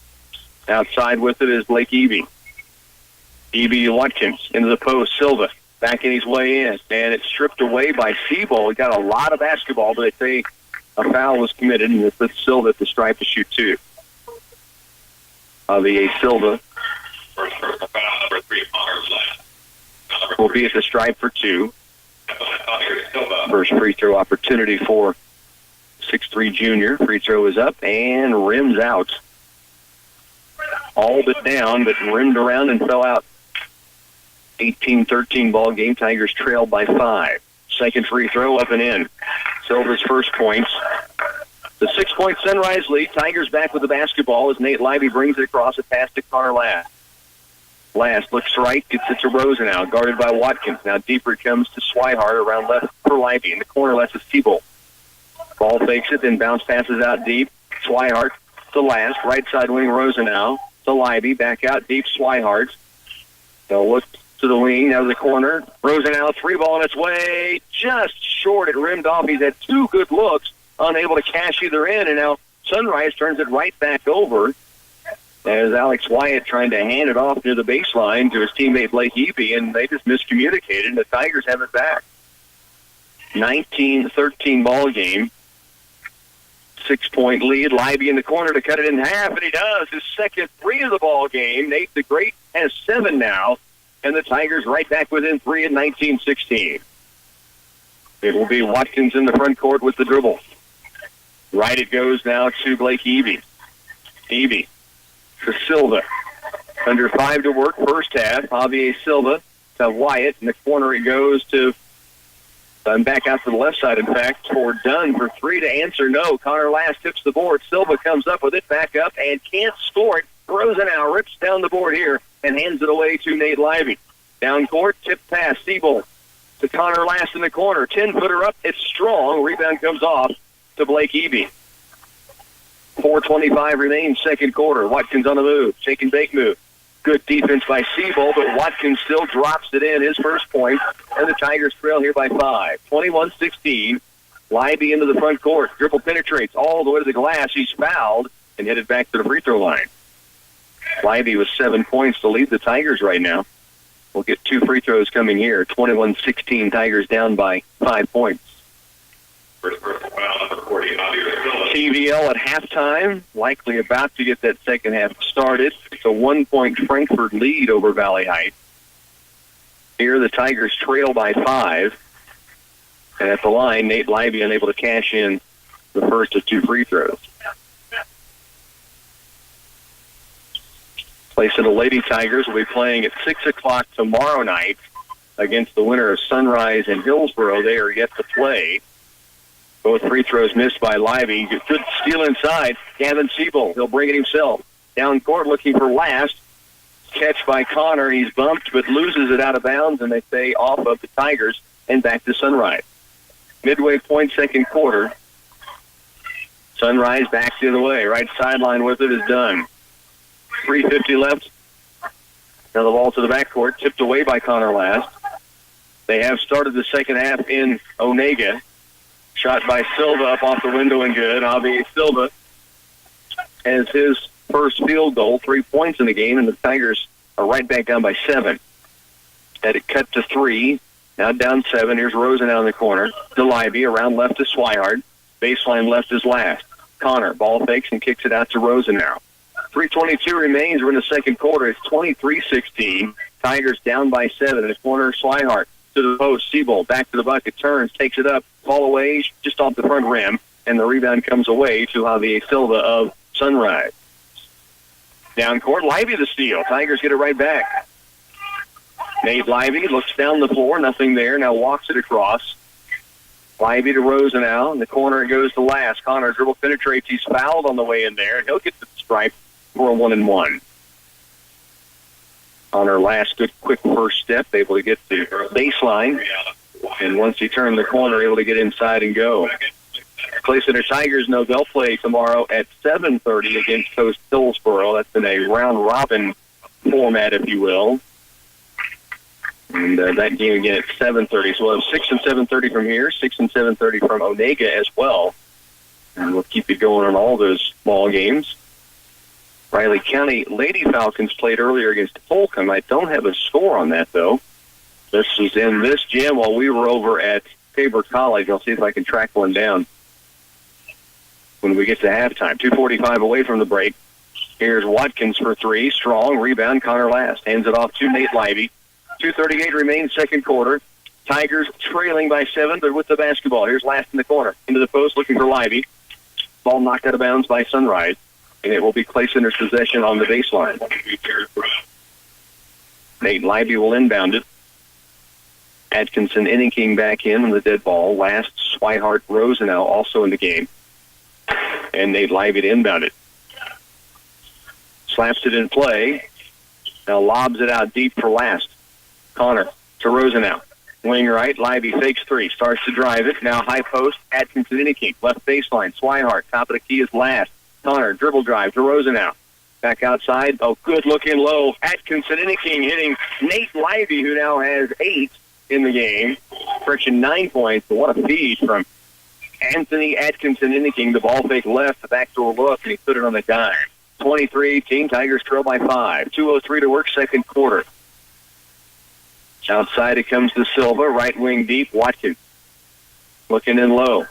Outside with it is Blake Eby. Eby Watkins into the post. Silva backing his way in, and it's stripped away by Siebold. He got a lot of basketball, but they say a foul was committed, and it puts Silva at the stripe to shoot 2. Javier Silva First personal foul, number 3, Connor Last. will be at the stripe for 2. First free throw opportunity for 6'3" junior. Free throw is up and rims out. All but down, but rimmed around and fell out. 18-13 ball game. Tigers trail by 5. Second free throw up and in. Silva's first points. The 6-point Sunrise lead. Tigers back with the basketball as Nate Lively brings it across a pass to Connor Last. Last looks right, gets it to Rosenau, guarded by Watkins. Now deeper it comes to Swihart around left for Lively. In the corner left is Siebold. Ball fakes it, then bounce passes out deep. Swihart to Last, right side wing Rosenau to Lively, back out deep Swihart. They'll look to the wing, out of the corner. Rosenau, 3 ball on its way, just short. It rimmed off. He's had 2 good looks, unable to cash either in, and now Sunrise turns it right back over. As Alex Wyatt trying to hand it off near the baseline to his teammate Blake Eby, and they just miscommunicated, and the Tigers have it back. 19-13 ball game. 6-point lead. Libby in the corner to cut it in half, and he does. His second three of the ball game. Nate the Great has 7 now, and the Tigers right back within 3 at 19-16. It will be Watkins in the front court with the dribble. Right it goes now to Blake Eby. Eby to Silva. Under 5 to work first half. Javier Silva to Wyatt. In the corner it goes to back out to the left side, in fact, for Dunn for 3 to answer no. Connor Last tips the board. Silva comes up with it, back up, and can't score it. Rosenau rips down the board here and hands it away to Nate Libby. Down court, tip pass, Siebold to Connor Last in the corner. 10-footer up, it's strong. Rebound comes off to Blake Eby. 4:25 remains, second quarter. Watkins on the move, shake and bake move. Good defense by Siebold, but Watkins still drops it in, his first point, and the Tigers trail here by 5. 21-16. Libby into the front court. Dribble penetrates all the way to the glass. He's fouled and headed back to the free throw line. Libby with 7 points to lead the Tigers right now. We'll get 2 free throws coming here. 21-16, Tigers down by 5 points. TVL at halftime, likely about to get that second half started. It's a 1-point Frankfort lead over Valley Heights. Here the Tigers trail by 5. And at the line, Nate Libby unable to cash in the first of 2 free throws. Place of the Lady Tigers will be playing at 6 o'clock tomorrow night against the winner of Sunrise and Hillsboro. They are yet to play. Both free throws missed by Libby. Good steal inside. Gavin Siebold, he'll bring it himself. Down court looking for Last. Catch by Connor. He's bumped but loses it out of bounds, and they stay off of the Tigers and back to Sunrise. Midway point, second quarter. Sunrise back the other way. Right sideline with it is done. 3:50 left. Now the ball to the backcourt, tipped away by Connor Last. They have started the second half in Onega. Shot by Silva up off the window and good. Javier Silva has his first field goal, 3 points in the game, and the Tigers are right back down by 7. Had it cut to 3, now down 7. Here's Rosenau in the corner. To Libby, around left to Swihart. Baseline left is Last. Connor, ball fakes and kicks it out to Rosenau. 3:22 remains. We're in the second quarter. It's 23-16. Tigers down by 7. In the corner, Swihart to the post. Siebold back to the bucket, turns, takes it up, ball away just off the front rim, and the rebound comes away to Javier Silva of Sunrise. Down court, Libby the steal. Tigers get it right back. Nate Libby looks down the floor, nothing there, now walks it across. Libby to Rosenau. In the corner it goes to Last. Connor dribble penetrates. He's fouled on the way in there, and he'll get the stripe for a 1-and-1. Connor Last, good quick first step, able to get the baseline. And once he turned the corner, able to get inside and go. Clay Center Tigers know they'll play tomorrow at 7:30 against Coast Hillsboro. That's in a round-robin format, if you will. And that game again at 7:30. So we'll have 6 and 7:30 from here, 6 and 7:30 from Onega as well. And we'll keep it going on all those ball games. Riley County Lady Falcons played earlier against Holcomb. I don't have a score on that, though. This was in this gym while we were over at Tabor College. I'll see if I can track one down when we get to halftime. 2:45 away from the break. Here's Watkins for 3. Strong. Rebound, Connor Last. Hands it off to Nate Libby. 2:38 remains, second quarter. Tigers trailing by 7. They're with the basketball. Here's Last in the corner. Into the post looking for Libby. Ball knocked out of bounds by Sunrise. And it will be Clay Center's possession on the baseline. Nate Libby will inbound it. Atkinson, Inning back in on the dead ball. Last, Swihart, Rosenau also in the game. And Nate Libby to inbound it. Slaps it in play. Now lobs it out deep for Last. Connor to Rosenau. Wing right, Libby fakes 3. Starts to drive it. Now high post, Atkinson, Inning. Left baseline, Swihart. Top of the key is Last. Connor, dribble drive to Rosenau. Back outside. Oh, good looking low. Atkinson, Inning hitting Nate Libby, who now has 8 in the game. Friction 9 points. But what a feed from Anthony Atkinson, Inning. The ball fake left, the backdoor look, and he put it on the dime. 23-18. Tigers trail by 5. 2:03 to work, second quarter. Outside it comes to Silva. Right wing deep, Watkins. looking in low.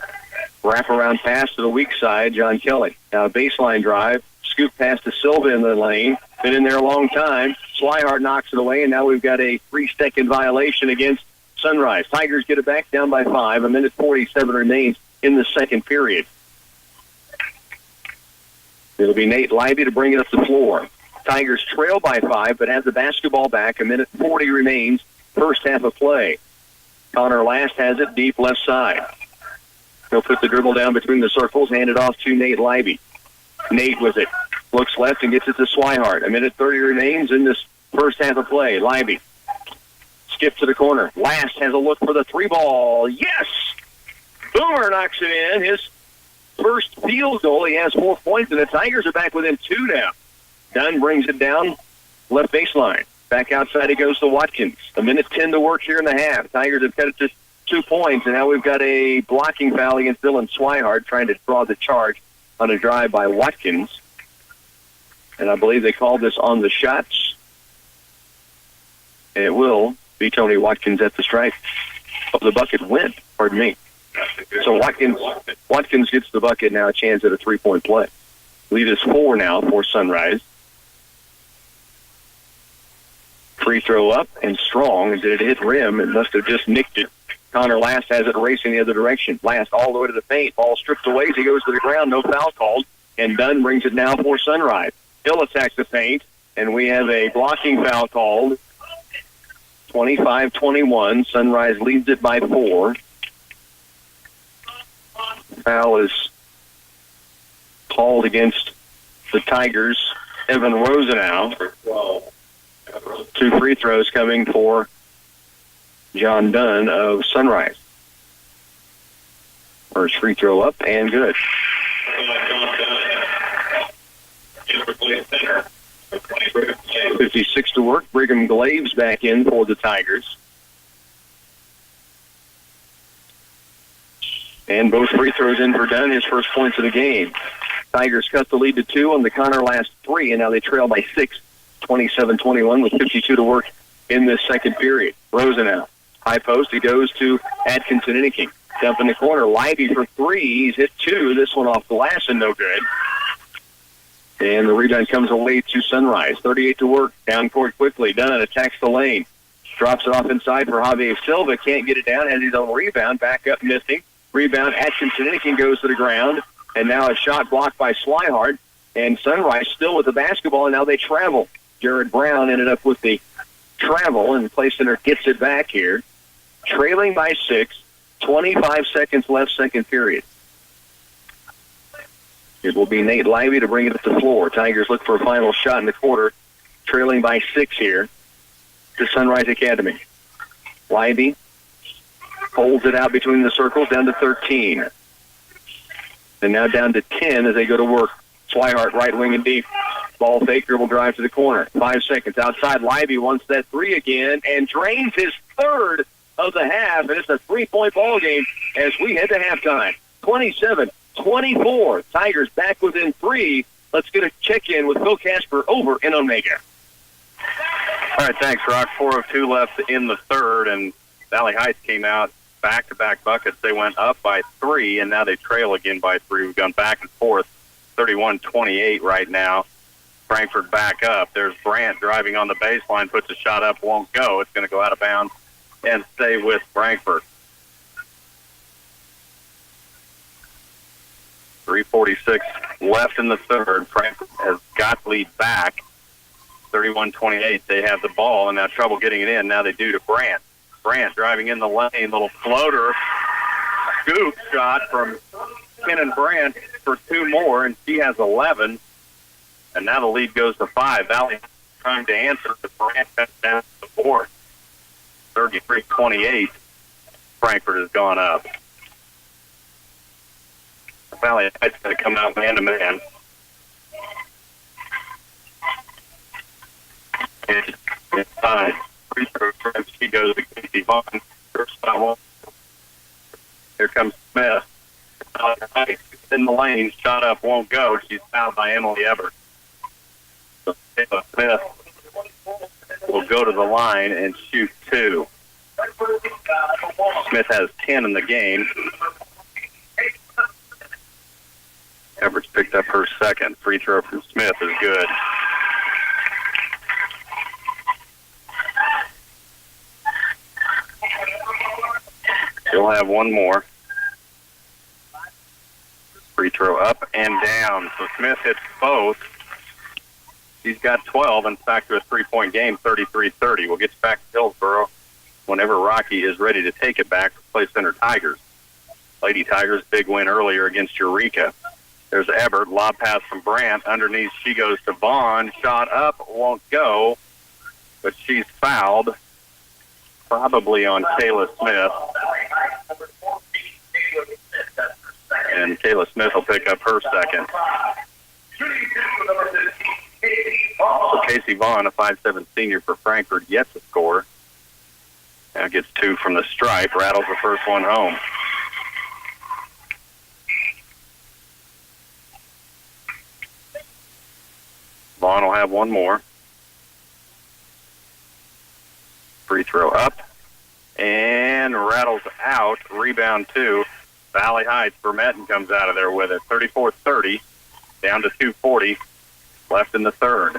Wraparound pass to the weak side, John Kelly. Now a baseline drive. Scoop pass to Silva in the lane. Been in there a long time. Swihart knocks it away, and now we've got a 3-second violation against Sunrise. Tigers get it back down by 5. 1:47 remains in the second period. It'll be Nate Libby to bring it up the floor. Tigers trail by 5, but have the basketball back. 1:40 remains, first half of play. Connor Last has it deep left side. He'll put the dribble down between the circles, hand it off to Nate Libby. Nate with it. Looks left and gets it to Swihart. 1:30 remains in this first half of play. Libby. Skip to the corner. Last has a look for the 3 ball. Yes! Boomer knocks it in. His first field goal. He has 4 points, and the Tigers are back within 2 now. Dunn brings it down left baseline. Back outside he goes to Watkins. 1:10 to work here in the half. Tigers have cut it to 2 points, and now we've got a blocking foul against Dylan Swihart trying to draw the charge on a drive by Watkins. And I believe they called this on the shots. And it will be Tony Watkins at the strike. Oh, the bucket went. Pardon me. So Watkins gets the bucket, now a chance at a 3-point play. Lead is 4 now for Sunrise. Free throw up and strong. Did it hit rim? It must have just nicked it. Connor Last has it racing the other direction. Last all the way to the paint. Ball stripped away as he goes to the ground. No foul called. And Dunn brings it now for Sunrise. Hill attacks the paint. And we have a blocking foul called. 25-21. Sunrise leads it by 4. Foul is called against the Tigers. Evan Rosenau. 2 free throws coming for John Dunn of Sunrise. First free throw up and good. 56 to work. Brigham Glaves back in for the Tigers. And both free throws in for Dunn, his first points of the game. Tigers cut the lead to 2 on the Connor Last 3, and now they trail by 6, 27-21 with 52 to work in this second period. Rosenau. High post, he goes to Atkinson Inniking. Dump in the corner, Libby for 3. He's hit 2. This one off the glass and no good. And the rebound comes away to Sunrise. 38 to work. Down court quickly. Dunn attacks the lane. Drops it off inside for Javier Silva. Can't get it down. Has his own rebound. Back up missing. Rebound. Atkinson Inniking goes to the ground. And now a shot blocked by Swihart. And Sunrise still with the basketball. And now they travel. Jared Brown ended up with the travel. And Play Center gets it back here. Trailing by 6. 25 seconds left, second period. It will be Nate Lively to bring it up the floor. Tigers look for a final shot in the quarter, trailing by 6 here to Sunrise Academy. Lively holds it out between the circles, down to 13. And now down to 10 as they go to work. Swihart right wing and deep. Ball fake, dribble drive to the corner. 5 seconds outside. Lively wants that 3 again and drains his third of the half, and it's a 3-point ball game as we head to halftime. 27-24. Tigers back within 3. Let's get a check-in with Phil Casper over in Omega. All right, thanks, Rock. 4:02 left in the third, and Valley Heights came out back-to-back buckets. They went up by 3, and now they trail again by 3. We've gone back and forth. 31-28 right now. Frankfort back up. There's Brandt driving on the baseline, puts a shot up, won't go. It's going to go out of bounds and stay with Frankfort. 3:46 left in the third. Frankfort has got the lead back. 31-28. They have the ball and now trouble getting it in. Now they do to Brandt. Brandt driving in the lane. Little floater. Scoop shot from Kenan Brandt for 2 more, and she has 11. And now the lead goes to 5. Valley trying to answer, but Brandt cuts down to the 4. 33-28. Frankfort has gone up. Valley Heights going to come out man-to-man. And inside. Free throw from she goes to Casey Vaughn. Here comes Smith. In the lane, shot up, won't go. She's fouled by Emily Ebert. So Smith will go to the line and shoot 2. Smith has 10 in the game. Everett's picked up her second. Free throw from Smith is good. She'll have one more. Free throw up and down. So Smith hits both. She's got 12 and it's back to a three-point game, 33-30. We'll get back to Hillsboro whenever Rocky is ready to take it back to play Center Tigers. Lady Tigers, big win earlier against Eureka. There's Ebert, lob pass from Brandt. Underneath, she goes to Vaughn. Shot up, won't go, but she's fouled, probably on Kayla Smith. And Kayla Smith will pick up her second. So Casey Vaughn, a 5'7" senior for Frankfort, yet to score. Now gets two from the stripe, rattles the first one home. Vaughn will have one more. Free throw up and rattles out. Rebound two. Valley Heights. Vermetten comes out of there with it. 34-30, down to 2:40 left in the third.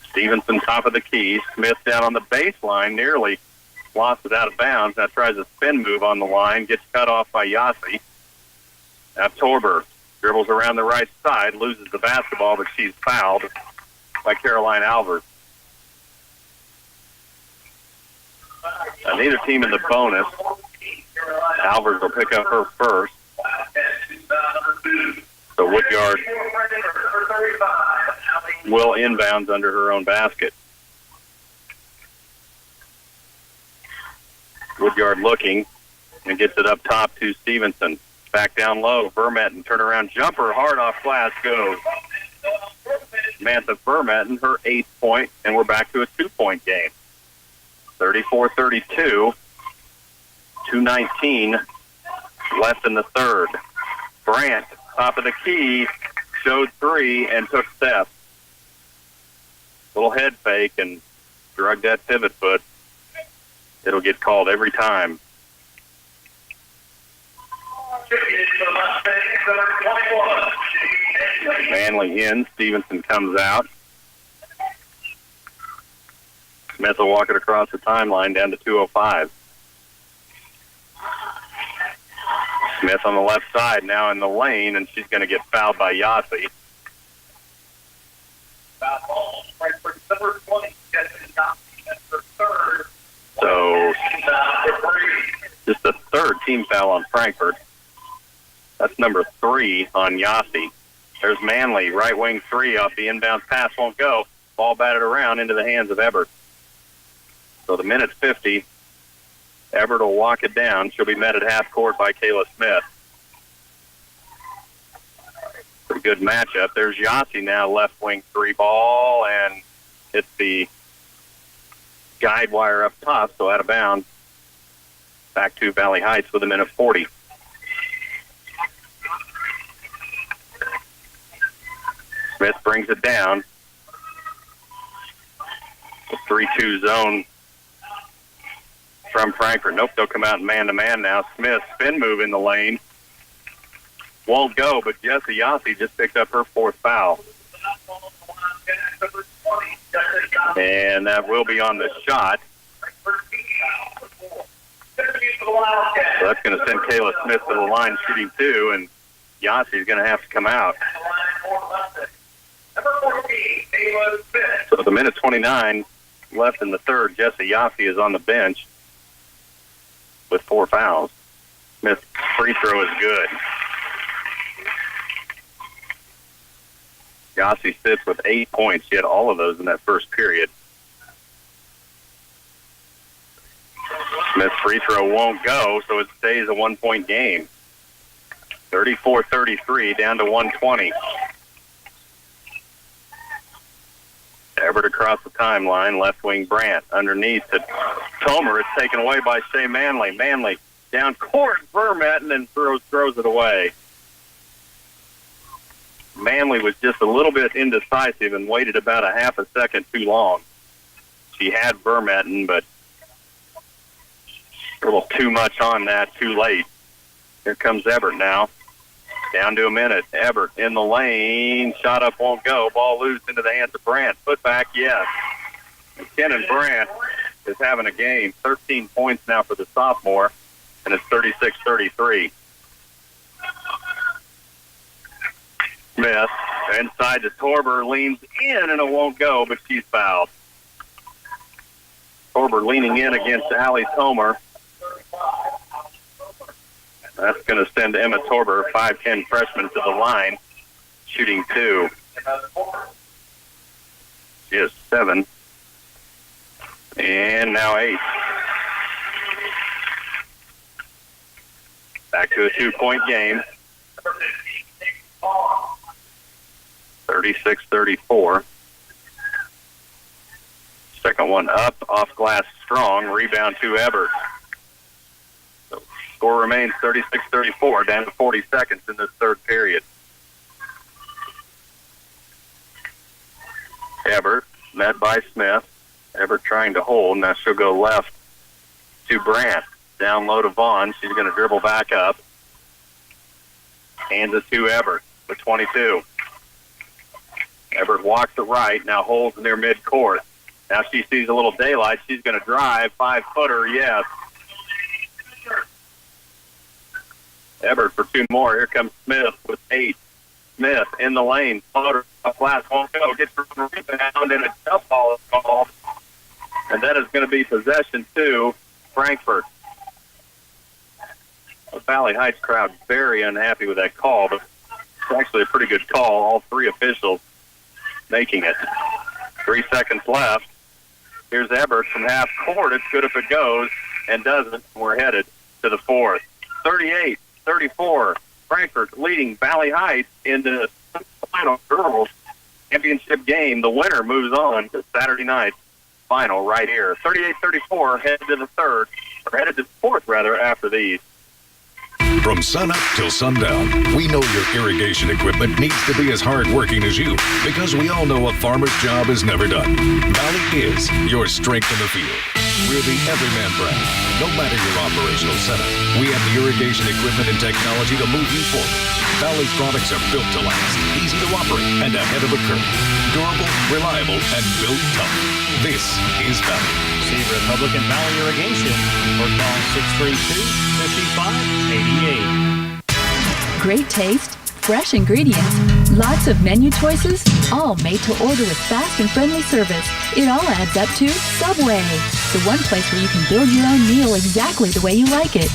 Stevenson top of the key. Smith down on the baseline, nearly lost it out of bounds. Now tries a spin move on the line, gets cut off by Yossi. Now Torber dribbles around the right side, loses the basketball, but she's fouled by Caroline Albers. Neither team in the bonus. Albers will pick up her first. So Woodyard will inbounds under her own basket. Woodyard looking and gets it up top to Stevenson. Back down low, Vermetten, turnaround jumper, hard off glass, goes. Samantha Vermetten, her 8th point, and we're back to a 2-point game. 34-32, 2:19 left in the third. Brandt, top of the key, showed three and took steps. Little head fake and drug that pivot foot. It'll get called every time. Manley in. Stevenson comes out. Smith will walk it across the timeline down to 2:05. Smith on the left side now in the lane, and she's going to get fouled by Yossi. So just the third team foul on Frankfort. That's number 3 on Yossi. There's Manley, right wing 3 off the inbound pass, won't go. Ball batted around into the hands of Ebert. So the minute's 50. Ebert will walk it down. She'll be met at half court by Kayla Smith. Pretty good matchup. There's Yossi now, left wing 3 ball, and hits the guide wire up top, so out of bounds. Back to Valley Heights with a minute 40. Smith brings it down. The 3-2 zone from Frankfort. Nope, they'll come out man-to-man now. Smith, spin move in the lane. Won't go, but Jessie Yossi just picked up her 4th foul. And that will be on the shot. So that's going to send Kayla Smith to the line shooting 2, and Yossi's going to have to come out. So the minute 29 left in the third. Jessie Yossi is on the bench with 4 fouls. Smith's free throw is good. Yossi sits with 8 points. She had all of those in that first period. Smith's free throw won't go, so it stays a 1-point game. 34-33, down to 120. Ebert across the timeline, left wing Brandt. Underneath to Tomer. It's taken away by Shea Manley. Manley down court, Vermetten, and throws it away. Manley was just a little bit indecisive and waited about a half a second too long. She had Vermetten, but a little too much on that, too late. Here comes Ebert now. Down to a minute. Ebert in the lane. Shot up won't go. Ball loose into the hands of Brandt. Put back, yes. And Kenan Brandt is having a game. 13 points now for the sophomore, and it's 36-33. Smith inside to Torber, leans in, and it won't go, but she's fouled. Torber leaning in against Allie Tomer. That's going to send Emma Torber, 5'10" freshman, to the line, shooting 2. She has 7. And now 8. Back to a 2-point game. 36-34. Second one up, off glass strong. Rebound to Ebert. So score remains 36-34, down to 40 seconds in this third period. Ebert, met by Smith. Ebert trying to hold. Now she'll go left to Brandt. Down low to Vaughn. She's going to dribble back up. Hands it to Ebert with 22. Ebert walks to right. Now holds near midcourt. Now she sees a little daylight. She's going to drive. 5-footer, yes. Ebert for 2 more. Here comes Smith with 8. Smith in the lane. Floater up glass won't go. Gets her rebound and a jump ball is called. And that is going to be possession to Frankfort. The Valley Heights crowd very unhappy with that call, but it's actually a pretty good call. All 3 officials making it. 3 seconds left. Here's Ebert from half court. It's good if it goes, and doesn't. We're headed to the 4th. 38-34. Frankfort leading Valley Heights in the final girls championship game. The winner moves on to Saturday night final right here. 38-34, headed to the 3rd, or headed to the 4th, rather, after these. From sunup till sundown, we know your irrigation equipment needs to be as hard-working as you, because we all know a farmer's job is never done. Valley is your strength in the field. We're the everyman brand. No matter your operational setup, we have the irrigation equipment and technology to move you forward. Valley's products are built to last, easy to operate, and ahead of a curve. Durable, reliable, and built tough. This is Valley. See Republican Valley Irrigation or call 632-5588. Great taste, fresh ingredients, lots of menu choices, all made to order with fast and friendly service. It all adds up to Subway, the one place where you can build your own meal exactly the way you like it.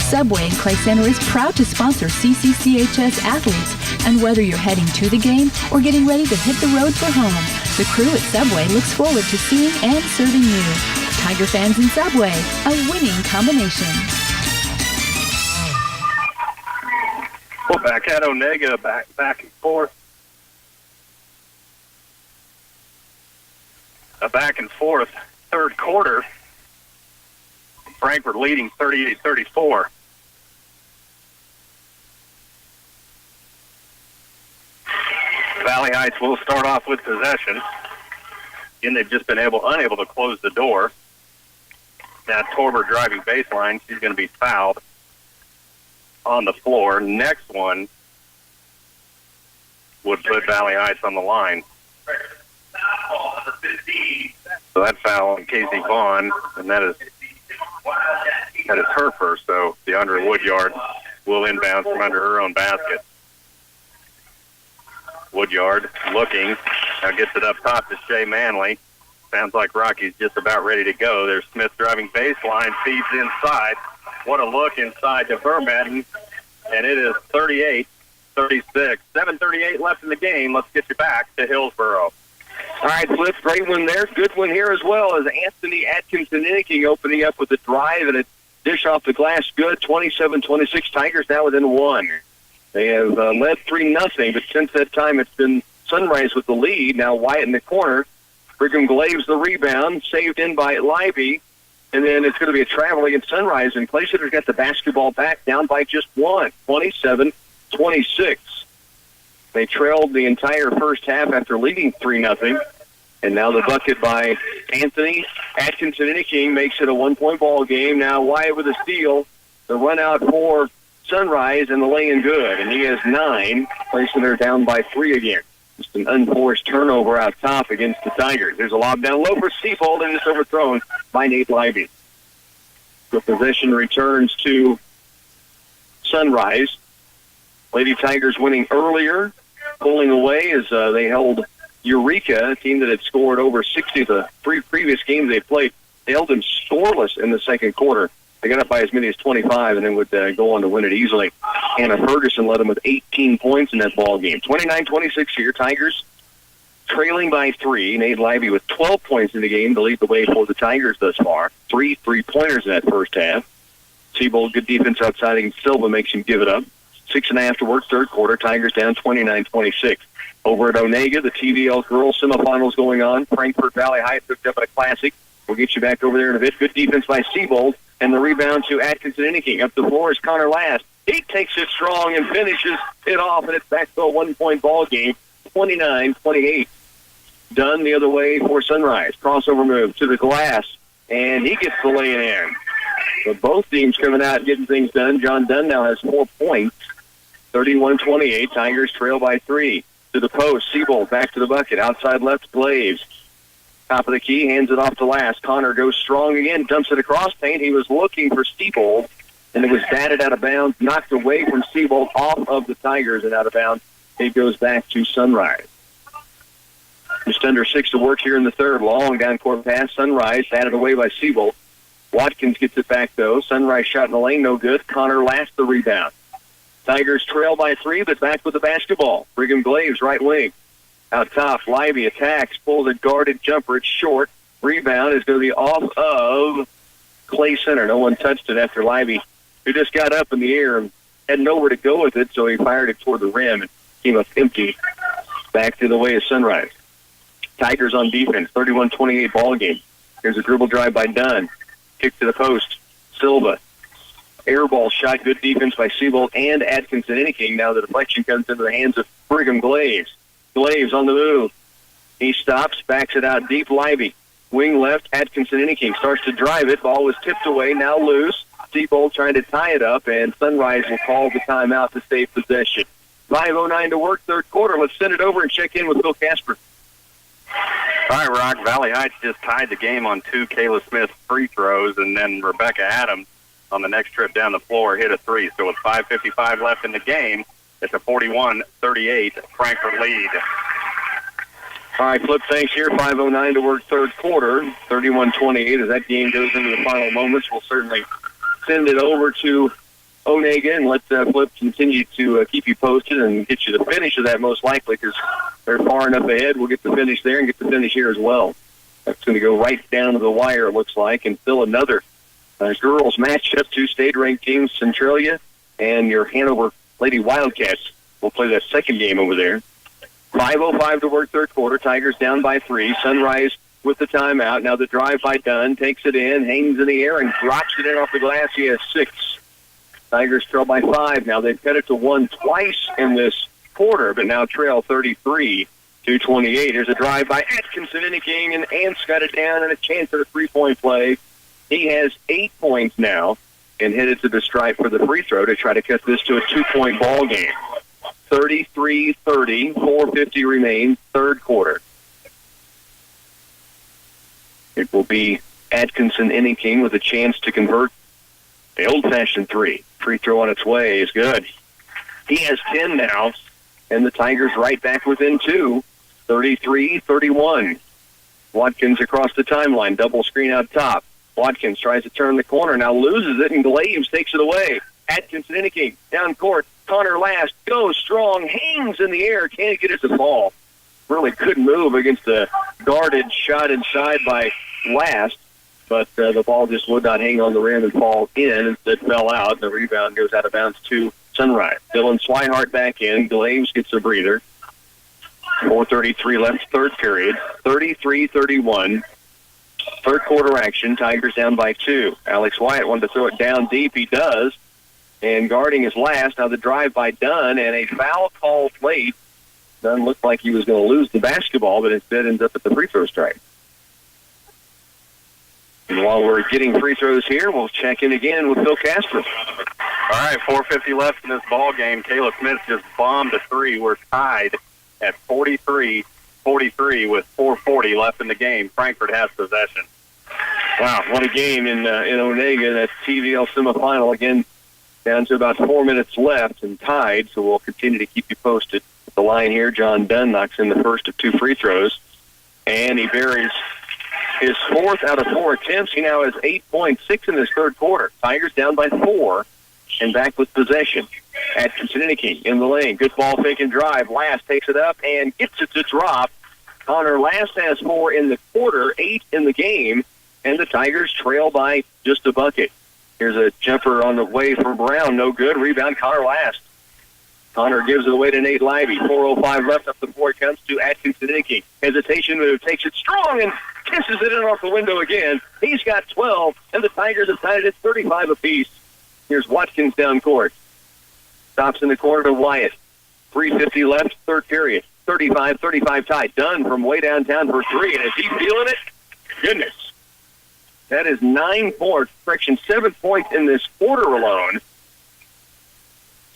Subway in Clay Center is proud to sponsor CCCHS athletes, and whether you're heading to the game or getting ready to hit the road for home, the crew at Subway looks forward to seeing and serving you. Tiger fans in Subway, a winning combination. Well, back at Onega, back and forth. A back and forth third quarter. Frankfort leading 38-34. Valley Heights will start off with possession. Again, they've just been unable to close the door. Now Torber driving baseline. She's going to be fouled on the floor. Next one would put Valley Heights on the line. So that foul on Casey Vaughn, and that is her first. So DeAndre Woodyard will inbound from under her own basket. Woodyard looking. Now gets it up top to Shea Manley. Sounds like Rocky's just about ready to go. There's Smith driving baseline, feeds inside. What a look inside to Vermetten. And it is 38-36. 7:38 left in the game. Let's get you back to Hillsboro. All right, Flip, great one there. Good one here as well as Anthony Atkinson-Inniking opening up with a drive and a dish off the glass. Good, 27-26. Tigers now within 1. They have led 3-0, but since that time it's been Sunrise with the lead. Now Wyatt in the corner. Brigham Glaves the rebound, saved in by Livy. And then it's going to be a travel against Sunrise. And Clay Center's got the basketball back down by just 1, 27-26. They trailed the entire first half after leading 3-0. And now the bucket by Anthony Atkinson-Inniking makes it a 1-point ball game. Now Wyatt with a steal. The run out for Sunrise, and the lay-in good, and he has 9, placing her down by 3 again. Just an unforced turnover out top against the Tigers. There's a lob down low for Seafold, and it's overthrown by Nate Lively. The possession returns to Sunrise. Lady Tigers winning earlier, pulling away as they held Eureka, a team that had scored over 60 the 3 previous games they played. They held them scoreless in the second quarter. They got up by as many as 25 and then would go on to win it easily. Hannah Ferguson led them with 18 points in that ball game. 29-26 here. Tigers trailing by 3. Nate Lively with 12 points in the game to lead the way for the Tigers thus far. 3 3-pointers in that first half. Seabold, good defense outside against Silva, makes him give it up. 6.5 to work, third quarter. Tigers down 29-26. Over at Onega, the TVL girls semifinals going on. Frankfort Valley High picked up at a classic. We'll get you back over there in a bit. Good defense by Seabold. And the rebound to Atkinson Inniking. Up the floor is Connor Last. He takes it strong and finishes it off, and it's back to a 1-point ball game, 29-28. Dunn the other way for Sunrise. Crossover move to the glass, and he gets the lay-in in. So both teams coming out getting things done. John Dunn now has 4 points, 31-28. Tigers trail by 3. To the post, Seabold back to the bucket. Outside left, Glaves. Top of the key, hands it off to Last. Connor goes strong again, dumps it across paint. He was looking for Seabold, and it was batted out of bounds, knocked away from Seabold off of the Tigers and out of bounds. It goes back to Sunrise. Just under 6 to work here in the third. Long down court pass. Sunrise batted away by Seabold. Watkins gets it back, though. Sunrise shot in the lane, no good. Connor Last the rebound. Tigers trail by 3, but back with the basketball. Brigham Glaves, right wing. Out top, Lively attacks, pulls a guarded jumper. It's short. Rebound is going to be off of Clay Center. No one touched it after Lively, who just got up in the air and had nowhere to go with it, so he fired it toward the rim and came up empty. Back to the way of Sunrise. Tigers on defense, 31-28 ball game. Here's a dribble drive by Dunn. Kick to the post. Silva. Air ball shot, good defense by Seabold and Atkinson Inniking. Now the deflection comes into the hands of Brigham Glaves. Glaves on the move. He stops, backs it out deep. Lively. Wing left, Atkinson Inniking starts to drive it. Ball was tipped away, now loose. Seabold trying to tie it up, and Sunrise will call the timeout to save possession. 5:09 to work, third quarter. Let's send it over and check in with Bill Casper. All right, Rock. Valley Heights just tied the game on 2 Kayla Smith free throws, and then Rebecca Adams on the next trip down the floor hit a 3. So with 5:55 left in the game, it's a 41-38 Frankfort lead. All right, Flip, thanks here. 5:09 to work, third quarter. 31-28 as that game goes into the final moments. We'll certainly send it over to Onega and let Flip continue to keep you posted and get you the finish of that most likely because they're far enough ahead. We'll get the finish there and get the finish here as well. That's going to go right down to the wire, it looks like, and still another girls matchup. 2 state-ranked teams, Centralia and your Hanover Lady Wildcats will play that second game over there. 5:05 to work, third quarter. Tigers down by 3. Sunrise with the timeout. Now the drive by Dunn. Takes it in, hangs in the air, and drops it in off the glass. He has 6. Tigers trail by 5. Now they've cut it to 1 twice in this quarter, but now trail 33-28. Here's a drive by Atkinson Inniking, and Ants got it down and a chance at a 3-point play. He has 8 points now and headed to the stripe for the free throw to try to cut this to a 2-point ball game. 33-30, 4:50 remains, third quarter. It will be Atkinson Inniking with a chance to convert the old-fashioned 3. Free throw on its way is good. He has 10 now, and the Tigers right back within 2, 33-31. Watkins across the timeline, double screen out top. Watkins tries to turn the corner, now loses it, and Glaves takes it away. Atkinson Inniking, down court. Connor Last goes strong, hangs in the air, can't get it to fall. Really couldn't move against the guarded shot inside by Last, but the ball just would not hang on the rim and fall in. Instead fell out. The rebound goes out of bounds to Sunrise. Dylan Swihart back in. Glaves gets a breather. 4:33 left, third period. 33-31. Third quarter action. Tigers down by 2. Alex Wyatt wanted to throw it down deep. He does. And guarding is Last. Now the drive by Dunn and a foul called late. Dunn looked like he was going to lose the basketball, but instead ends up at the free throw stripe. And while we're getting free throws here, we'll check in again with Bill Casper. All right, 4:50 left in this ball game. Kayla Smith just bombed a three. We're tied at 43-43 with 4:40 left in the game. Frankfort has possession. Wow, what a game in Onega, that TVL semifinal. Again, down to about 4 minutes left and tied, so we'll continue to keep you posted. The line here, John Dunn knocks in the first of 2 free throws, and he buries his 4th out of 4 attempts. He now has 8.6 in this third quarter. Tigers down by 4 and back with possession. Atkinson in the lane. Good ball fake and drive. Last takes it up and gets it to drop. Connor Last has 4 in the quarter, 8 in the game, and the Tigers trail by just a bucket. Here's a jumper on the way from Brown. No good. Rebound, Connor Last. Connor gives it away to Nate Lively. 4:05 left up the floor. Comes to Atkinson. Hesitation move. Takes it strong and kisses it in off the window again. He's got 12, and the Tigers have tied it at 35 apiece. Here's Watkins down court. Stops in the corner to Wyatt. 3:50 left, third period. 35-35 tie. Dunn from way downtown for 3, and is he feeling it? Goodness. That is 7 points in this quarter alone.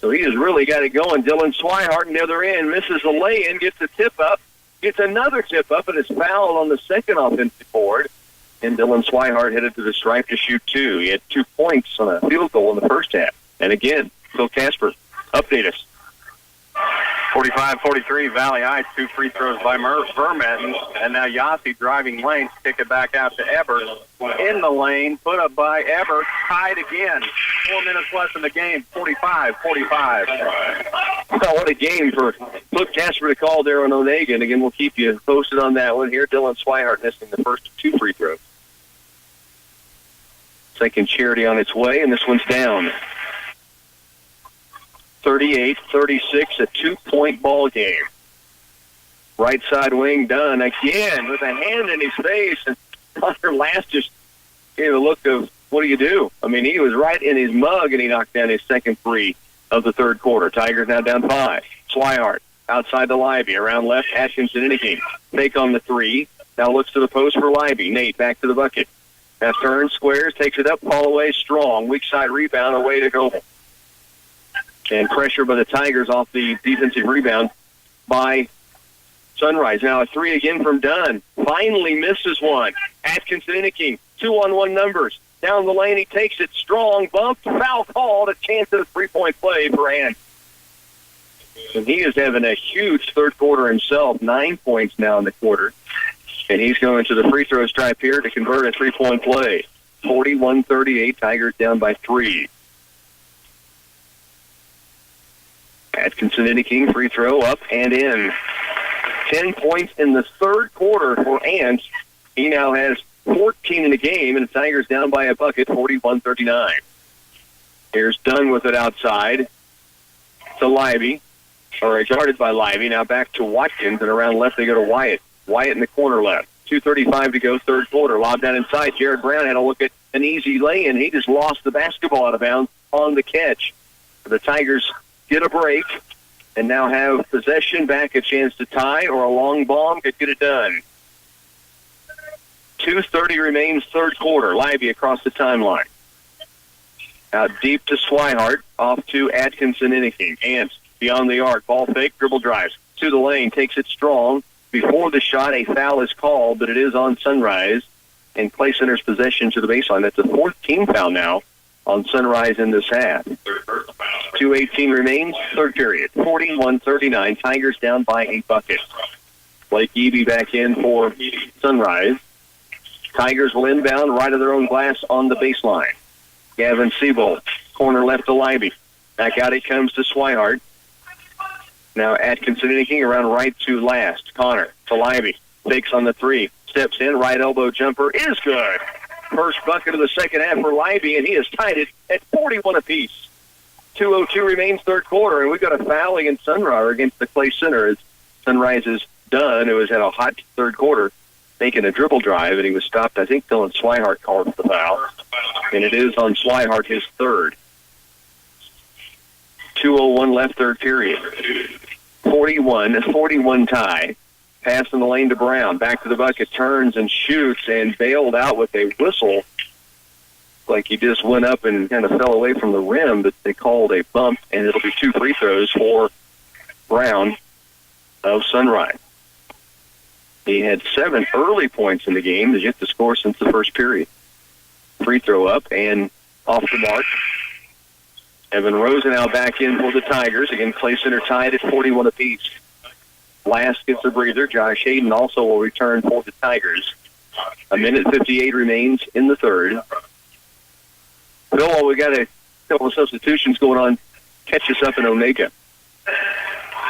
So he has really got it going. Dylan Swihart on the other end misses a lay-in, gets a tip-up, gets another tip-up, and is fouled on the second offensive board. And Dylan Swihart headed to the stripe to shoot 2. He had 2 points on a field goal in the first half. And again, Phil Casper, update us. 45-43, Valley Heights, 2 free throws by Vermetten, and now Yossi driving lane, kick it back out to Ebert. In the lane, put up by Ebert, tied again. 4 minutes left in the game, 45-45. Well, what a game for Flip Casper to call there on Onega. And again, we'll keep you posted on that one here. Dylan Swihart missing the first of 2 free throws. Second Charity on its way, and this one's down. 38-36, a 2-point ball game. Right side wing done again with a hand in his face, and Connor Last just gave a look of, what do you do? I mean, he was right in his mug, and he knocked down his second free of the third quarter. Tigers now down 5. Swihart outside the Lively, around left, Atkinson fake on the 3. Now looks to the post for Lively. Nate back to the bucket. Now turns, squares, takes it up, fall away, strong. Weak side rebound, away to go. And pressure by the Tigers off the defensive rebound by Sunrise. Now a 3 again from Dunn. Finally misses one. Atkinson 2-on-1 numbers. Down the lane, he takes it strong. Bumped, foul called, a chance at a 3-point play for Ant. And he is having a huge third quarter himself. 9 points now in the quarter. And he's going to the free throw stripe here to convert a 3-point play. 41-38, Tigers down by 3. Atkinson free throw up and in. 10 points in the third quarter for Ants. He now has 14 in the game, and the Tigers down by a bucket, 41-39. Here's Dunn with it outside to Lively, or guarded by Lively. Now back to Watkins, and around left they go to Wyatt. Wyatt in the corner left. 2:35 to go, third quarter. Lob down inside. Jared Brown had a look at an easy lay-in. He just lost the basketball out of bounds on the catch. The Tigers get a break and now have possession, back, a chance to tie, or a long bomb could get it done. 2:30 remains third quarter. Lively across the timeline. Out deep to Swihart, off to Atkinson Ants beyond the arc. Ball fake, dribble drives to the lane, takes it strong. Before the shot, a foul is called, but it is on Sunrise. And Clay Center's possession to the baseline. That's a 4th team foul now on Sunrise in this half. 2:18 remains, third period. 41-39, Tigers down by a bucket. Blake Eby back in for Sunrise. Tigers will inbound right of their own glass on the baseline. Gavin Siebold, corner left to Lively. Back out it comes to Swihart. Now Atkinson around right to Last. Connor to Lively. Fakes on the 3. Steps in, right elbow jumper is good. First bucket of the second half for Lively, and he has tied it at 41 apiece. 2:02 remains third quarter, and we've got a foul against Sunrise against the Clay Center as Sunrise is done. It was had a hot third quarter, making a dribble drive, and he was stopped. I think Dylan Swihart called the foul, and it is on Swihart, his third. 2:01 left, third period. 41 tie. Pass in the lane to Brown. Back to the bucket. Turns and shoots and bailed out with a whistle. like he just went up and kind of fell away from the rim, but they called a bump, and it'll be 2 free throws for Brown of Sunrise. He had 7 early points in the game, has yet to score since the first period. Free throw up and off the mark. Evan Rosenau back in for the Tigers. Again, Clay Center tied at 41 apiece. Last gets a breather. Josh Hayden also will return for the Tigers. 1:58 remains in the third. Bill, we got a couple of substitutions going on. Catch us up in Onega.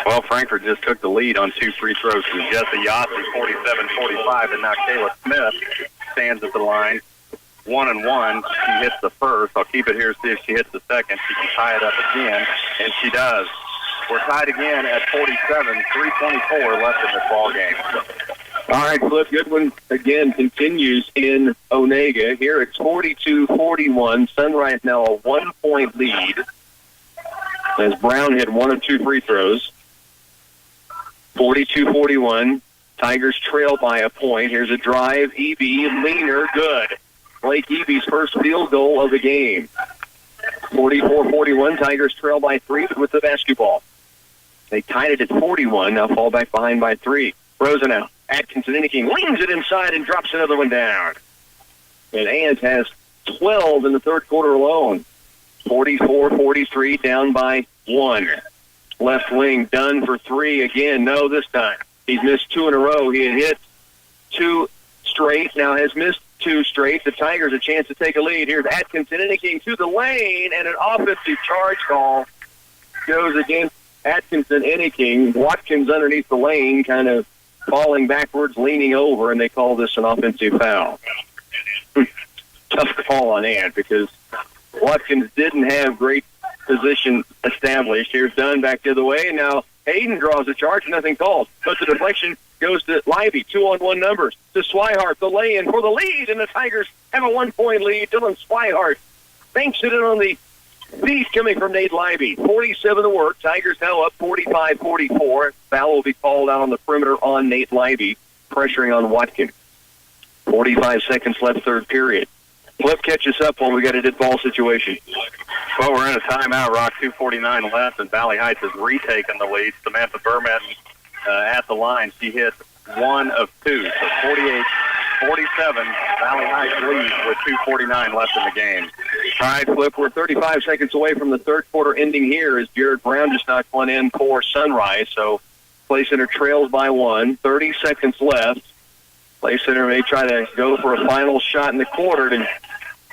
Well, Frankfort just took the lead on 2 free throws from Jesse Yossi, 47-45, and now Kayla Smith stands at the line. 1-1. She hits the first. I'll keep it here, see if she hits the second. She can tie it up again, and she does. We're tied again at 47, 3:24 left in this ball game. All right, Cliff Goodwin again continues in Onega. Here it's 42-41. Sunrise now a 1-point lead as Brown hit 1 of 2 free throws. 42-41. Tigers trail by a point. Here's a drive. Eby, leaner, good. Blake Eby's first field goal of the game. 44-41. Tigers trail by 3 with the basketball. They tied it at 41. Now fall back behind by 3. Rosenau. Atkinson Inniking leans it inside and drops another one down. And Ant has 12 in the third quarter alone. 44-43, down by 1. Left wing, Dunn for 3 again. No, this time. He's missed 2 in a row. He had hit 2 straight, now has missed 2 straight. The Tigers a chance to take a lead. Here's Atkinson Inniking to the lane, and an offensive charge call goes against Atkinson Inniking. Watkins underneath the lane, kind of falling backwards, leaning over, and they call this an offensive foul. Tough call on Ant because Watkins didn't have great position established. Here's Dunn back the other way, and now Hayden draws a charge, nothing called. But the deflection goes to Libby, 2-on-1 numbers. To Swihart, the lay-in for the lead, and the Tigers have a 1-point lead. Dylan Swihart banks it in on the feed coming from Nate Libby. 47 to work. Tigers now up 45-44. Foul will be called out on the perimeter on Nate Libby, pressuring on Watkins. 45 seconds left, third period. Flip catches up while we got a dead ball situation. Well, we're in a timeout, Rock. 2:49 left, and Valley Heights has retaken the lead. Samantha Berman at the line. She hit 1 of 2. So 48-47, Valley Heights leads with 2:49 left in the game. All right, Flip, we're 35 seconds away from the third quarter ending here as Jared Brown just knocked one in for Sunrise. So Clay Center trails by 1. 30 seconds left. Clay Center may try to go for a final shot in the quarter to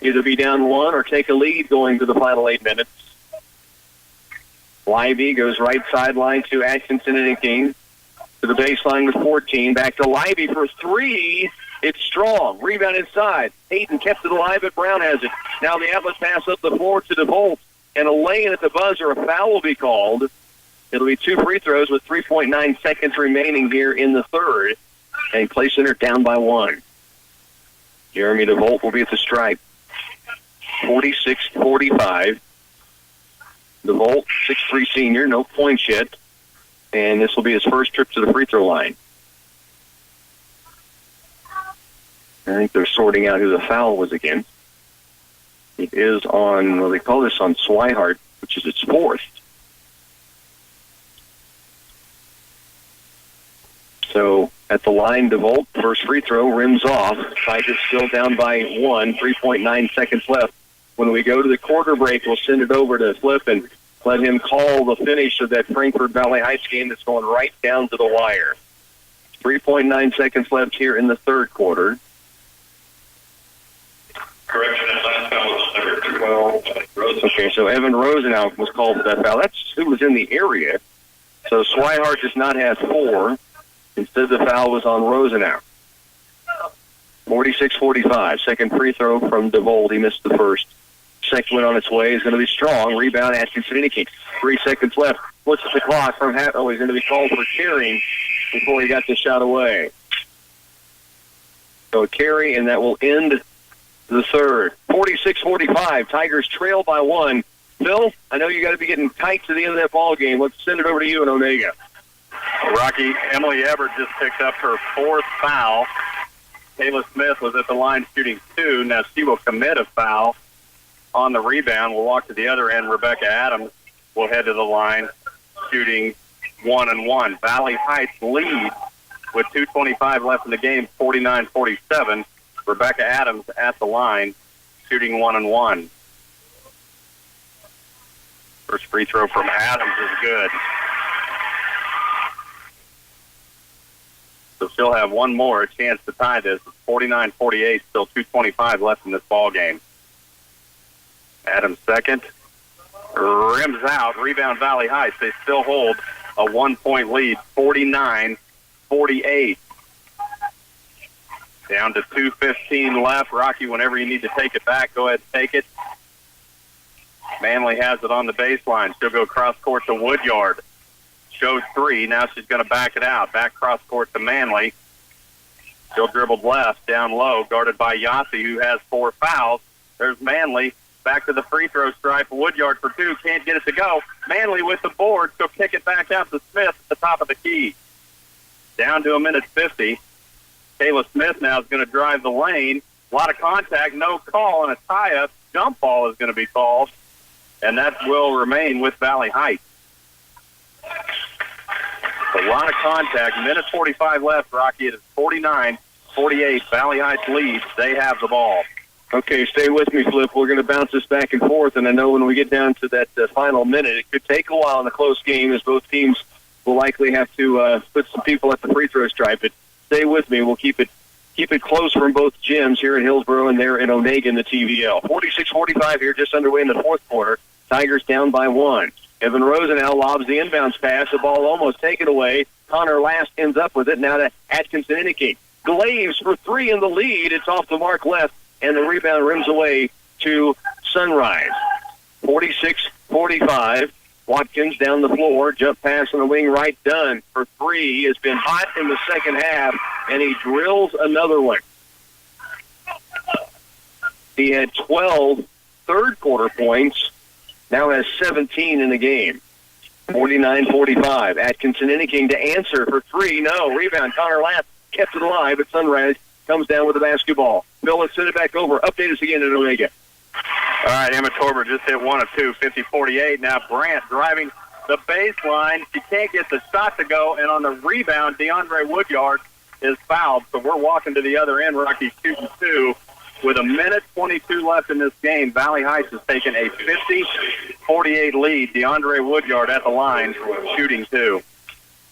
either be down 1 or take a lead going to the final 8 minutes. Libby goes right sideline to Atkinson Inniking. To the baseline with 14. Back to Libby for 3. It's strong. Rebound inside. Hayden kept it alive, but Brown has it. Now the outlet pass up the floor to DeVolt. And a lay-in at the buzzer. A foul will be called. It'll be 2 free throws with 3.9 seconds remaining here in the third. And Clay Center down by 1. Jeremy DeVolt will be at the stripe. 46-45. DeVolt, 6'3" senior, no points yet. And this will be his first trip to the free throw line. I think they're sorting out who the foul was against. It is on, well, they call this on Swihart, which is its 4th. So at the line, DeVolt, first free throw, rims off. Tigers still down by 1, 3.9 seconds left. When we go to the quarter break, we'll send it over to Flip and let him call the finish of that Frankfort Valley Heights game that's going right down to the wire. 3.9 seconds left here in the third quarter. Correction, that last foul was number 12. Okay, so Evan Rosenau was called for that foul. That's who was in the area. So Swihart does not have 4. Instead, the foul was on Rosenau. 46-45. Second free throw from DeVolt. He missed the first. Second one on its way is going to be strong. Rebound, Atkinson Inniking. 3 seconds left. Looks at the clock from he's going to be called for carrying before he got the shot away. So a carry, and that will end the third. 46-45. Tigers trail by 1. Phil, I know you got to be getting tight to the end of that ball game. Let's send it over to you in Onega. Rocky, Emily Everett just picked up her 4th foul. Kayla Smith was at the line shooting 2. Now she will commit a foul on the rebound. We'll walk to the other end. Rebecca Adams will head to the line, shooting 1-1. Valley Heights lead with 2:25 left in the game, 49-47. Rebecca Adams at the line, shooting 1-1. First free throw from Adams is good. So she'll have one more, a chance to tie this. It's 49-48, still 2:25 left in this ball game. Adams second. Rims out. Rebound Valley Heights. They still hold a 1-point lead, 49-48. Down to 2:15 left. Rocky, whenever you need to take it back, go ahead and take it. Manley has it on the baseline. She'll go cross court to Woodyard. Showed three. Now she's going to back it out. Back cross court to Manley. She'll dribble left, down low, guarded by Yossi, who has 4 fouls. There's Manley. Back to the free throw stripe. Woodyard for 2. Can't get it to go. Manley with the board. She'll kick it back out to Smith at the top of the key. Down to a minute 50. Kayla Smith now is going to drive the lane. A lot of contact, no call, and a tie-up. Jump ball is going to be called, and that will remain with Valley Heights. A lot of contact. Minute 45 left, Rocky. It is 49-48. Valley Heights leads. They have the ball. Okay, stay with me, Flip. We're going to bounce this back and forth, and I know when we get down to that final minute, it could take a while in a close game as both teams will likely have to put some people at the free throw stripe. But stay with me. We'll keep it close from both gyms here in Hillsboro and there in Onega in the TVL. 46-45 here, just underway in the fourth quarter. Tigers down by 1. Evan Rosenau lobs the inbounds pass. The ball almost taken away. Connor Last ends up with it. Now to Atkinson Inniking. Glaves for 3 in the lead. It's off the mark left, and the rebound rims away to Sunrise. 46-45. Watkins down the floor. Jump pass on the wing right, done for 3. He has been hot in the second half, and he drills another one. He had 12 third-quarter points. Now has 17 in the game. 49-45. Atkinson Inniking to answer for 3. No. Rebound. Connor Last kept it alive, but Sunrise comes down with the basketball. Bill, let's send it back over. Update us again at Omega. All right, Emma Torber just hit 1 of 2, 50-48. Now Brandt driving the baseline. She can't get the shot to go, and on the rebound, DeAndre Woodyard is fouled. So we're walking to the other end. Rocky shooting 2. With a minute 22 left in this game, Valley Heights has taken a 50-48 lead. DeAndre Woodyard at the line, shooting 2.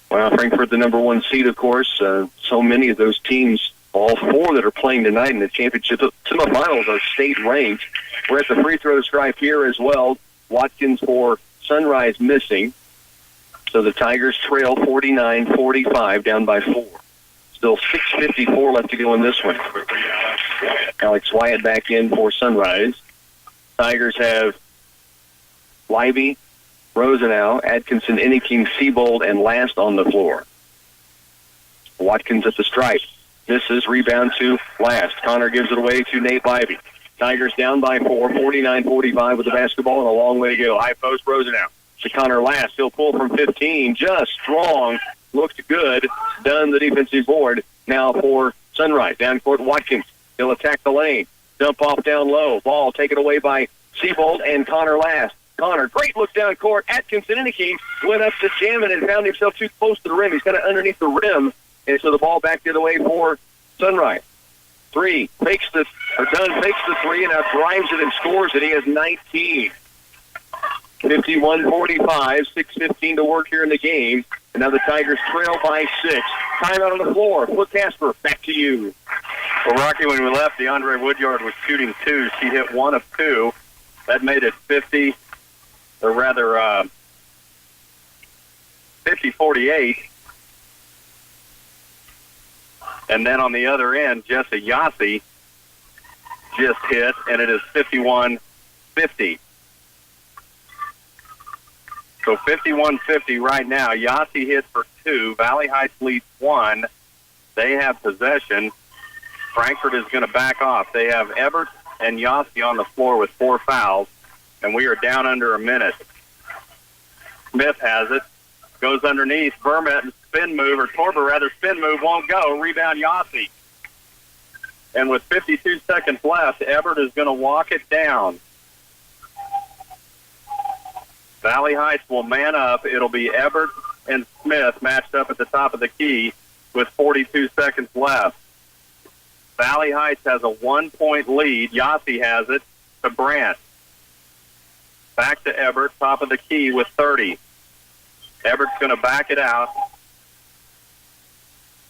Well, Frankfort, the number 1 seed, of course. So many of those teams, all 4 that are playing tonight in the championship semifinals, are state-ranked. We're at the free throw stripe here as well. Watkins for Sunrise missing. So the Tigers trail 49-45, down by 4. Still 6:54 left to go in this one. Alex Wyatt back in for Sunrise. Tigers have Libby, Rosenau, Atkinson, Inniking, Siebold, and Last on the floor. Watkins at the stripe. Misses, rebound to Last. Connor gives it away to Nate Libby. Tigers down by 4, 49-45 with the basketball and a long way to go. High post, Rosenau. To Connor Last. He'll pull from 15. Just strong. Looked good. Done the defensive board. Now for Sunrise. Down court, Watkins. He'll attack the lane. Dump off down low. Ball taken away by Siebold and Connor Last. Connor, great look down court. Atkinson Inniking went up to jam it and found himself too close to the rim. He's got it underneath the rim. And so the ball back the other way for Sunrise. 3. Fakes the 3 and now drives it and scores it. He has 19. 51-45, 6:15 to work here in the game. And now the Tigers trail by 6. Timeout on the floor. Flip Casper, back to you. Well, Rocky, when we left, DeAndre Woodyard was shooting 2. She hit 1 of 2. That made it 50-48. And then on the other end, Jessa Yossi just hit, and it is 51-50. So 51-50 right now. Yossi hit for 2. Valley Heights leads 1. They have possession. Frankfort is going to back off. They have Ebert and Yossi on the floor with 4 fouls, and we are down under a minute. Smith has it. Goes underneath. Vermette spin move, or Torber rather, spin move won't go. Rebound Yossi. And with 52 seconds left, Ebert is going to walk it down. Valley Heights will man up. It'll be Everett and Smith matched up at the top of the key with 42 seconds left. Valley Heights has a 1-point lead. Yossi has it to Brandt. Back to Everett, top of the key with 30. Everett's going to back it out.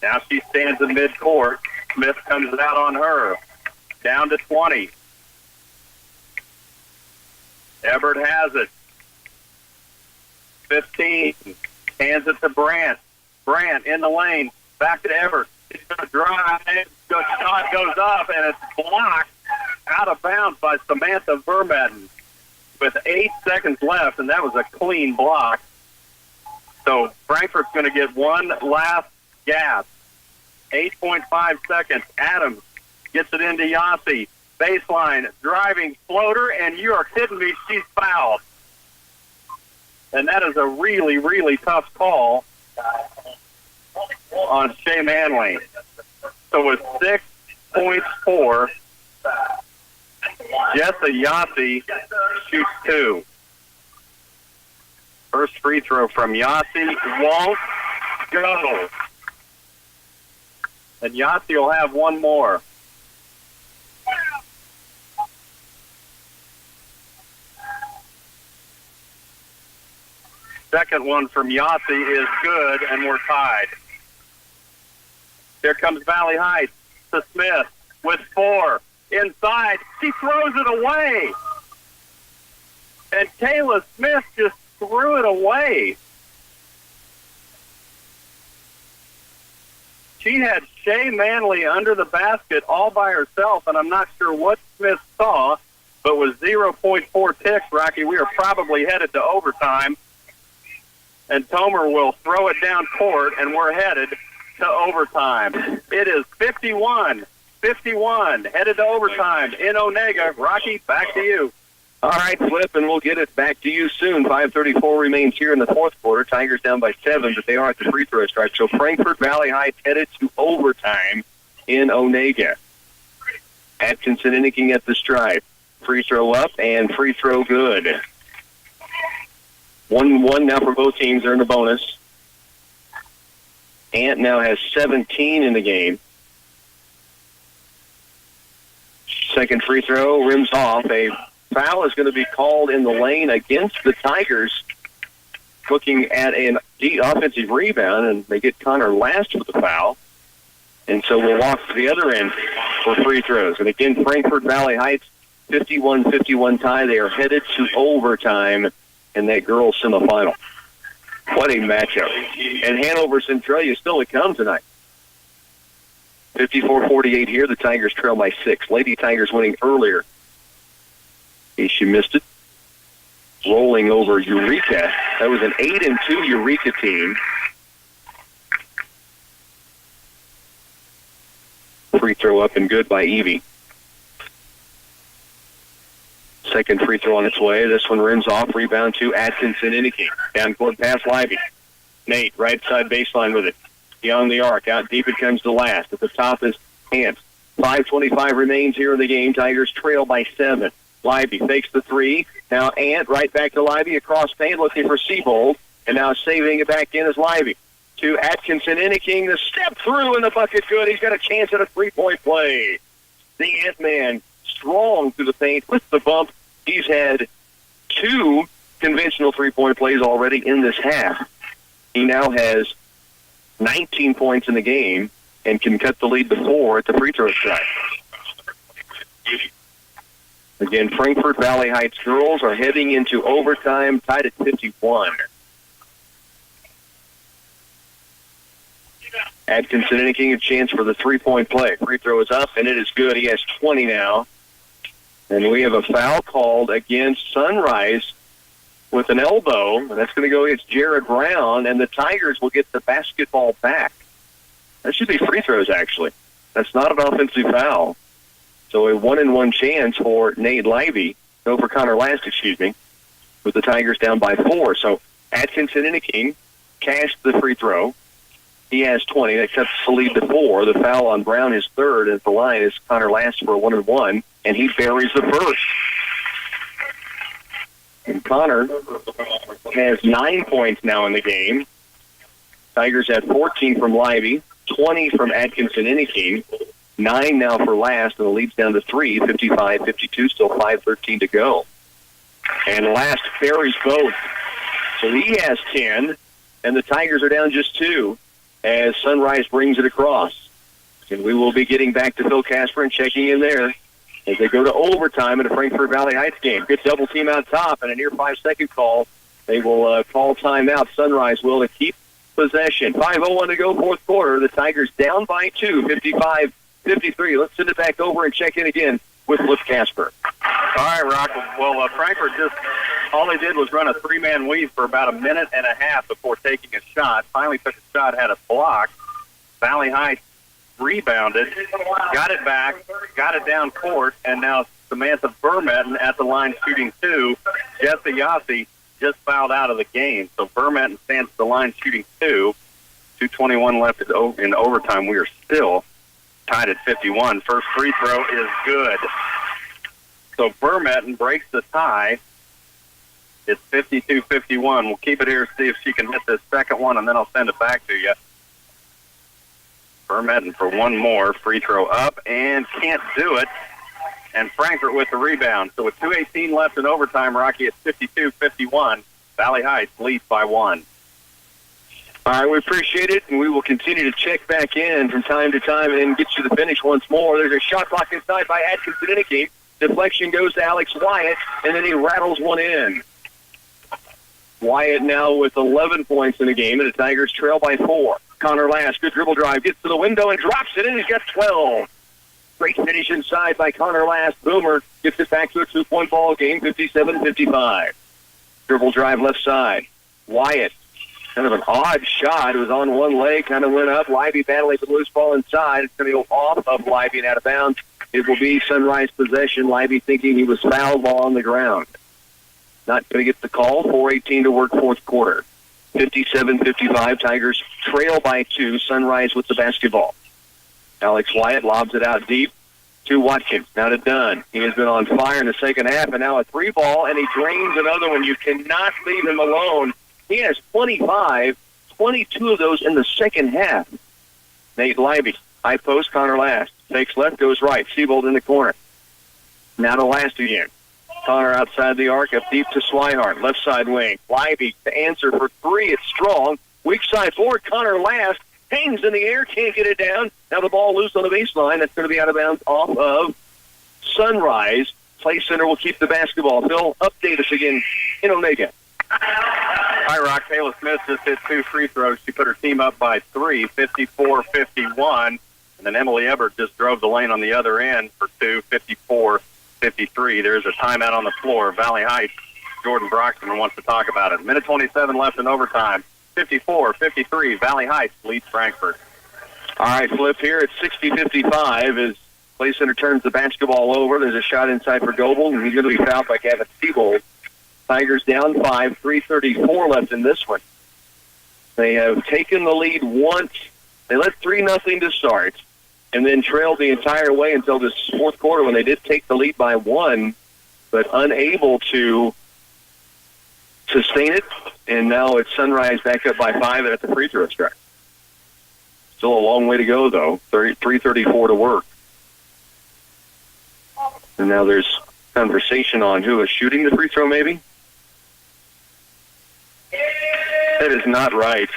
Now she stands in midcourt. Smith comes out on her. Down to 20. Everett has it. 15. Hands it to Brandt. Brandt in the lane. Back to Everett. He's going to drive. The shot goes up, and it's blocked out of bounds by Samantha Vermetten with 8 seconds left, and that was a clean block. So Frankfort's going to get one last gas. 8.5 seconds. Adams gets it into Yossi. Baseline, driving floater, and you are kidding me, she's fouled. And that is a really, really tough call on Shea Manley. So with 6 points for Jessa Yossi shoots 2. First free throw from Yossi won't go. And Yossi will have one more. Second one from Yossi is good, and we're tied. Here comes Valley Heights to Smith with 4. Inside, she throws it away. And Kayla Smith just threw it away. She had Shea Manley under the basket all by herself, and I'm not sure what Smith saw, but with 0.4 ticks, Rocky, we are probably headed to overtime. And Tomer will throw it down court, and we're headed to overtime. It is 51-51, headed to overtime in Onega. Rocky, back to you. All right, Flip, and we'll get it back to you soon. 5:34 remains here in the fourth quarter. Tigers down by 7, but they are at the free throw stripe. So Frankfort Valley Heights headed to overtime in Onega. Atkinson Inniking at the stripe. Free throw up and free throw good. 1-1 now for both teams. They're in the bonus. Ant now has 17 in the game. Second free throw rims off. A foul is going to be called in the lane against the Tigers. Looking at an offensive rebound, and they get Connor last with the foul. And so we'll walk to the other end for free throws. And again, Frankfort Valley Heights, 51-51 tie. They are headed to overtime in that girls' semifinal. What a matchup. And Hanover Centralia still to come tonight. 54-48 here. The Tigers trail by 6. Lady Tigers winning earlier. She missed it. Rolling over Eureka. That was an 8-2 Eureka team. Free throw up and good by Evie. Second free throw on its way. This one rims off. Rebound to Atkinson Inniking. Down court pass Lively. Nate, right side baseline with it. Beyond the arc. Out deep it comes to last. At the top is Ant. 5:25 remains here in the game. Tigers trail by 7. Lively fakes the 3. Now Ant right back to Lively across paint looking for Seabold. And now saving it back in is Lively. To Atkinson Inniking. The step through in the bucket good. He's got a chance at a 3-point play. The Ant-Man strong through the paint with the bump. He's had 2 conventional 3-point plays already in this half. He now has 19 points in the game and can cut the lead to 4 at the free throw stripe. Again, Frankfort Valley Heights girls are heading into overtime, tied at 51. Atkinson Inniking a chance for the 3-point play. Free throw is up, and it is good. He has 20 now. And we have a foul called against Sunrise with an elbow. And that's going to go against Jared Brown, and the Tigers will get the basketball back. That should be free throws, actually. That's not an offensive foul. So a 1-and-1 chance for Nate Lively. No, for Connor Last, with the Tigers down by 4. So Atkinson Inniking cashed the free throw. He has 20. That cuts the lead to 4. The foul on Brown is third, and at the line is Connor Last for a 1-and-1, and he buries the first. And Connor has 9 points now in the game. Tigers had 14 from Livy, 20 from Atkinson Inniking, 9 now for Last, and the lead's down to 3, 55-52, still 5:13 to go. And Last ferries both. So he has 10, and the Tigers are down just 2 as Sunrise brings it across. And we will be getting back to Phil Casper and checking in there as they go to overtime in a Frankfort Valley Heights game. Good double team out top and a near 5-second call. They will call timeout. Sunrise will to keep possession. 5:01 to go, fourth quarter. The Tigers down by 2, 55-53. Let's send it back over and check in again with Flip Casper. All right, Rock. Well, Frankfort all they did was run a 3-man weave for about a minute and a half before taking a shot. Finally took a shot, had a block. Valley Heights rebounded, got it back, got it down court, and now Samantha Burmetten at the line shooting 2. Jessica Yossi just fouled out of the game. So Burmetten stands at the line shooting 2. 2:21 left in overtime. We are still tied at 51. First free throw is good. So Burmetten breaks the tie. It's 52-51. We'll keep it here, see if she can hit this second one, and then I'll send it back to you. Burmetten for one more. Free throw up and can't do it. And Frankfort with the rebound. So with 2:18 left in overtime, Rocky, it's 52-51. Valley Heights leads by 1. All right, we appreciate it, and we will continue to check back in from time to time and get you the finish once more. There's a shot clock inside by Atkinson Inniking. Deflection goes to Alex Wyatt, and then he rattles one in. Wyatt now with 11 points in the game, and the Tigers trail by 4. Connor Last, good dribble drive, gets to the window and drops it in. He's got 12. Great finish inside by Connor Last. Boomer gets it back to a 2-point ball game, 57-55. Dribble drive left side. Wyatt, kind of an odd shot. It was on one leg, kind of went up. Livy battling for the loose ball inside. It's going to go off of Livy and out of bounds. It will be Sunrise possession. Livy thinking he was fouled while on the ground. Not going to get the call. 4:18 to work, fourth quarter. 57-55. Tigers trail by 2. Sunrise with the basketball. Alex Wyatt lobs it out deep to Watkins. Now to Dunn. He has been on fire in the second half, and now a 3-ball, and he drains another one. You cannot leave him alone. He has 25, 22 of those in the second half. Nate Livy, high post, Connor Last. Takes left, goes right. Siebold in the corner. Now to Last again. Connor outside the arc, up deep to Swihart. Left side wing. Livy to answer for 3. It's strong. Weak side forward. Connor Last hangs in the air, can't get it down. Now the ball loose on the baseline. That's going to be out of bounds off of Sunrise. Play Center will keep the basketball. Phil, update us again in Omega. Hi, Rock. Kayla Smith just hit 2 free throws. She put her team up by 3, 54-51. And then Emily Ebert just drove the lane on the other end for 2, 54-53. There's a timeout on the floor. Valley Heights, Jordan Broxton wants to talk about it. Minute 27 left in overtime. 54-53. Valley Heights leads Frankfort. All right, Flip here at 60-55 as Play Center turns the basketball over. There's a shot inside for Goebel, and he's going to be fouled by Gavin Siebold. Tigers down 5, 3:34 left in this one. They have taken the lead once. They led 3-0 to start, and then trailed the entire way until this fourth quarter when they did take the lead by 1, but unable to sustain it. And now it's Sunrise back up by 5 and at the free throw strike. Still a long way to go, though. 3:34 to work. And now there's conversation on who is shooting the free throw, maybe? That is not right.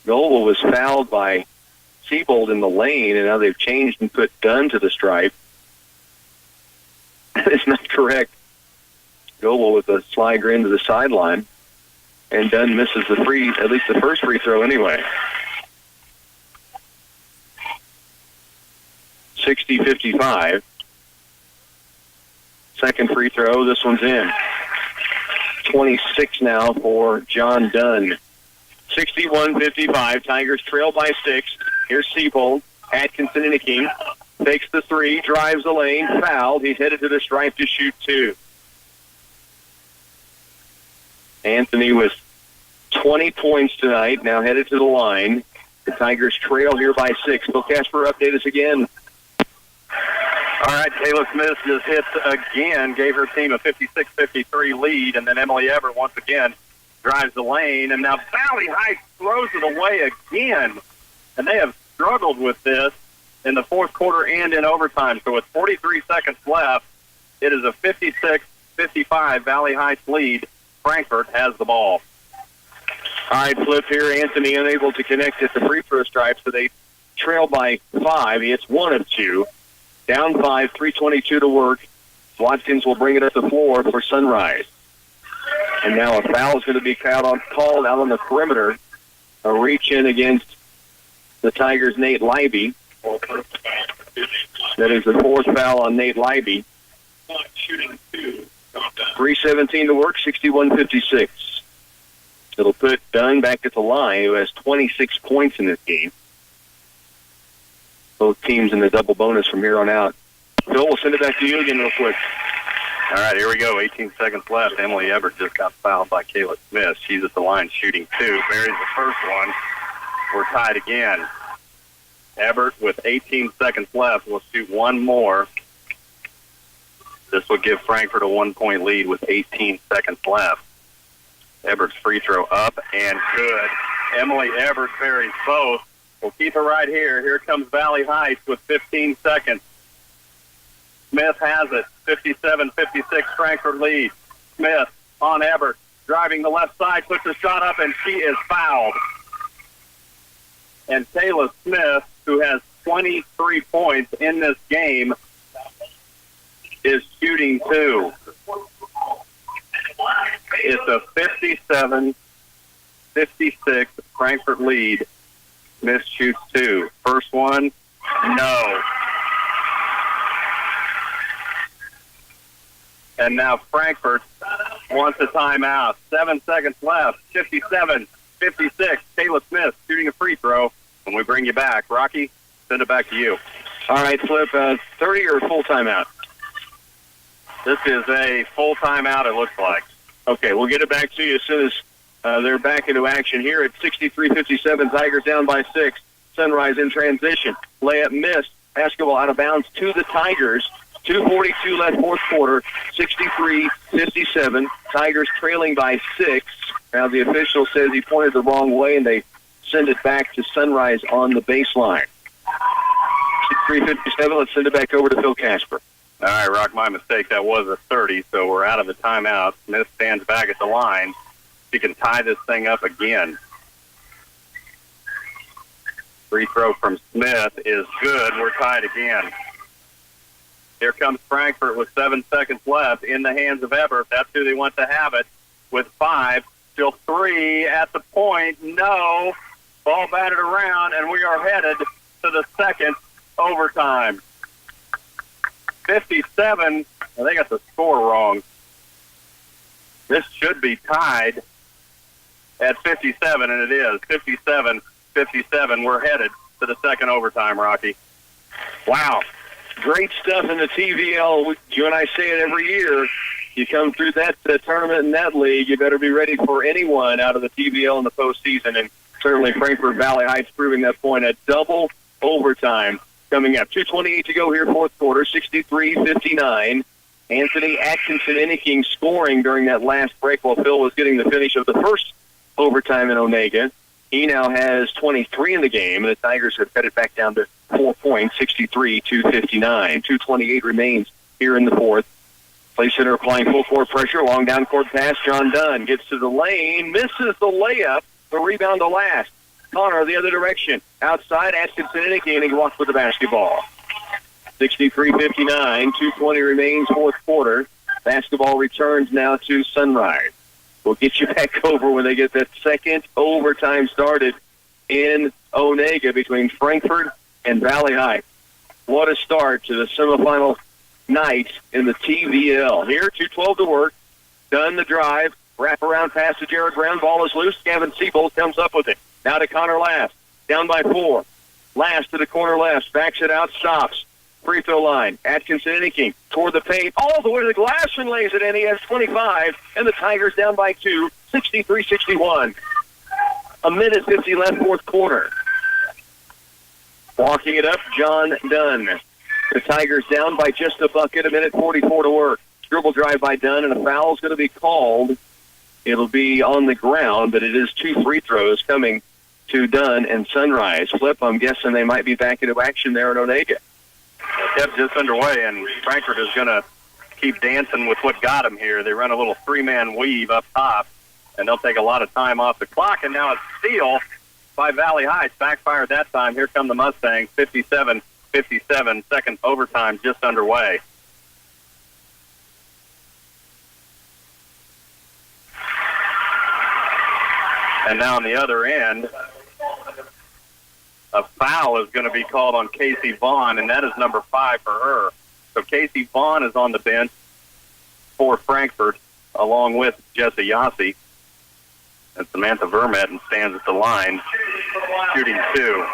Goebel was fouled by Siebold in the lane, and now they've changed and put Dunn to the stripe. That is not correct. Goebel with a slide grin to the sideline, and Dunn misses at least the first free throw anyway. 60-55. Second free throw, this one's in. 26 now for John Dunn. 61-55. Tigers trail by 6. Here's Siebold. Atkinson Inniking takes the 3, drives the lane, fouled. He's headed to the stripe to shoot 2. Anthony with 20 points tonight, now headed to the line. The Tigers trail here by 6. Phil Casper, update us again. All right, Kayla Smith just hit again, gave her team a 56-53 lead, and then Emily Everett once again drives the lane, and now Valley Heights throws it away again, and they have struggled with this in the fourth quarter and in overtime. So with 43 seconds left, it is a 56-55 Valley Heights lead. Frankfort has the ball. All right, flip here. Anthony unable to connect at the free throw stripe, so they trail by 5. He hits 1 of 2. Down 5, 3:22 to work. Watkins will bring it up the floor for Sunrise. And now a foul is going to be called out on the perimeter. A reach in against the Tigers' Nate Leiby. That is the 4th foul on Nate Leiby. 3:17 to work, 61-56. It'll put Dunn back at the line, who has 26 points in this game. Both teams in the double bonus from here on out. Phil, we'll send it back to you again real quick. All right, here we go. 18 seconds left. Emily Everett just got fouled by Kayla Smith. She's at the line shooting 2. Buries the first one. We're tied again. Everett, with 18 seconds left, will shoot one more. This will give Frankfort a 1-point lead with 18 seconds left. Everett's free throw up and good. Emily Everett buries both. We'll keep it right here. Here comes Valley Heights with 15 seconds. Smith has it. 57-56 Frankfort lead. Smith on Everett. Driving the left side, puts a shot up, and she is fouled. And Kayla Smith, who has 23 points in this game, is shooting 2. It's a 57-56 Frankfort lead. Smith shoots 2. First one, no. And now Frankfort wants a timeout. 7 seconds left. 57-56. Kayla Smith shooting a free throw. When we bring you back, Rocky, send it back to you. All right, Flip, 30 or full timeout? This is a full timeout, it looks like. Okay, we'll get it back to you as soon as they're back into action here at 63-57. Tigers down by 6. Sunrise in transition. Layup missed. Basketball out of bounds to the Tigers. 2:42 left fourth quarter. 63-57. Tigers trailing by 6. Now the official says he pointed the wrong way, and they send it back to Sunrise on the baseline. 63-57. Let's send it back over to Phil Casper. All right, Rock, my mistake. That was a 30, so we're out of the timeout. Smith stands back at the line. She can tie this thing up again. Free throw from Smith is good. We're tied again. Here comes Frankfort with 7 seconds left in the hands of Everett. That's who they want to have it with 5. Still 3 at the point. No. Ball batted around, and we are headed to the second overtime. 57. Well, they got the score wrong. This should be tied at 57, and it is. 57-57. We're headed to the second overtime, Rocky. Wow. Great stuff in the TVL. You and I say it every year. You come through that tournament in that league, you better be ready for anyone out of the TVL in the postseason, and certainly Frankfort Valley Heights proving that point. A double overtime coming up. 2:28 to go here, fourth quarter, 63-59. Anthony Atkinson-Enneking scoring during that last break while Phil was getting the finish of the first overtime in Onega. He now has 23 in the game, and the Tigers have cut it back down to 4 points, 63-59. 2:28 remains here in the fourth. Play center applying full court pressure. Long down court pass. John Dunn gets to the lane, misses the layup. The rebound to last. Connor the other direction. Outside, Atkinson-Enneking, and he walks with the basketball. 63-59. 2:20 remains fourth quarter. Basketball returns now to Sunrise. We'll get you back over when they get that second overtime started in Onega between Frankfort and Valley Heights. What a start to the semifinal night in the TVL. Here, 2:12 to work. Done the drive. Wrap around pass to Jared Brown. Ball is loose. Gavin Siebold comes up with it. Now to Connor Last. Down by 4. Last to the corner left. Backs it out. Stops. Free throw line. Atkinson-Enneking toward the paint. All the way to the glass and lays it in. He has 25. And the Tigers down by 2. 63-61. A minute 50 left fourth quarter. Walking it up, John Dunn. The Tigers down by just a bucket, a minute 44 to work. Dribble drive by Dunn, and a foul is going to be called. It'll be on the ground, but it is 2 free throws coming to Dunn and Sunrise. Flip, I'm guessing they might be back into action there in Onega. Yep, just underway, and Frankfort is going to keep dancing with what got them here. They run a little 3-man weave up top, and they'll take a lot of time off the clock, and now a steal by Valley Heights. Backfired that time. Here come the Mustangs, 57-57, second overtime just underway. And now on the other end, a foul is going to be called on Casey Vaughn, and that is number 5 for her. So Casey Vaughn is on the bench for Frankfort, along with Jessa Yossi. And Samantha Vermetten stands at the line, shooting 2.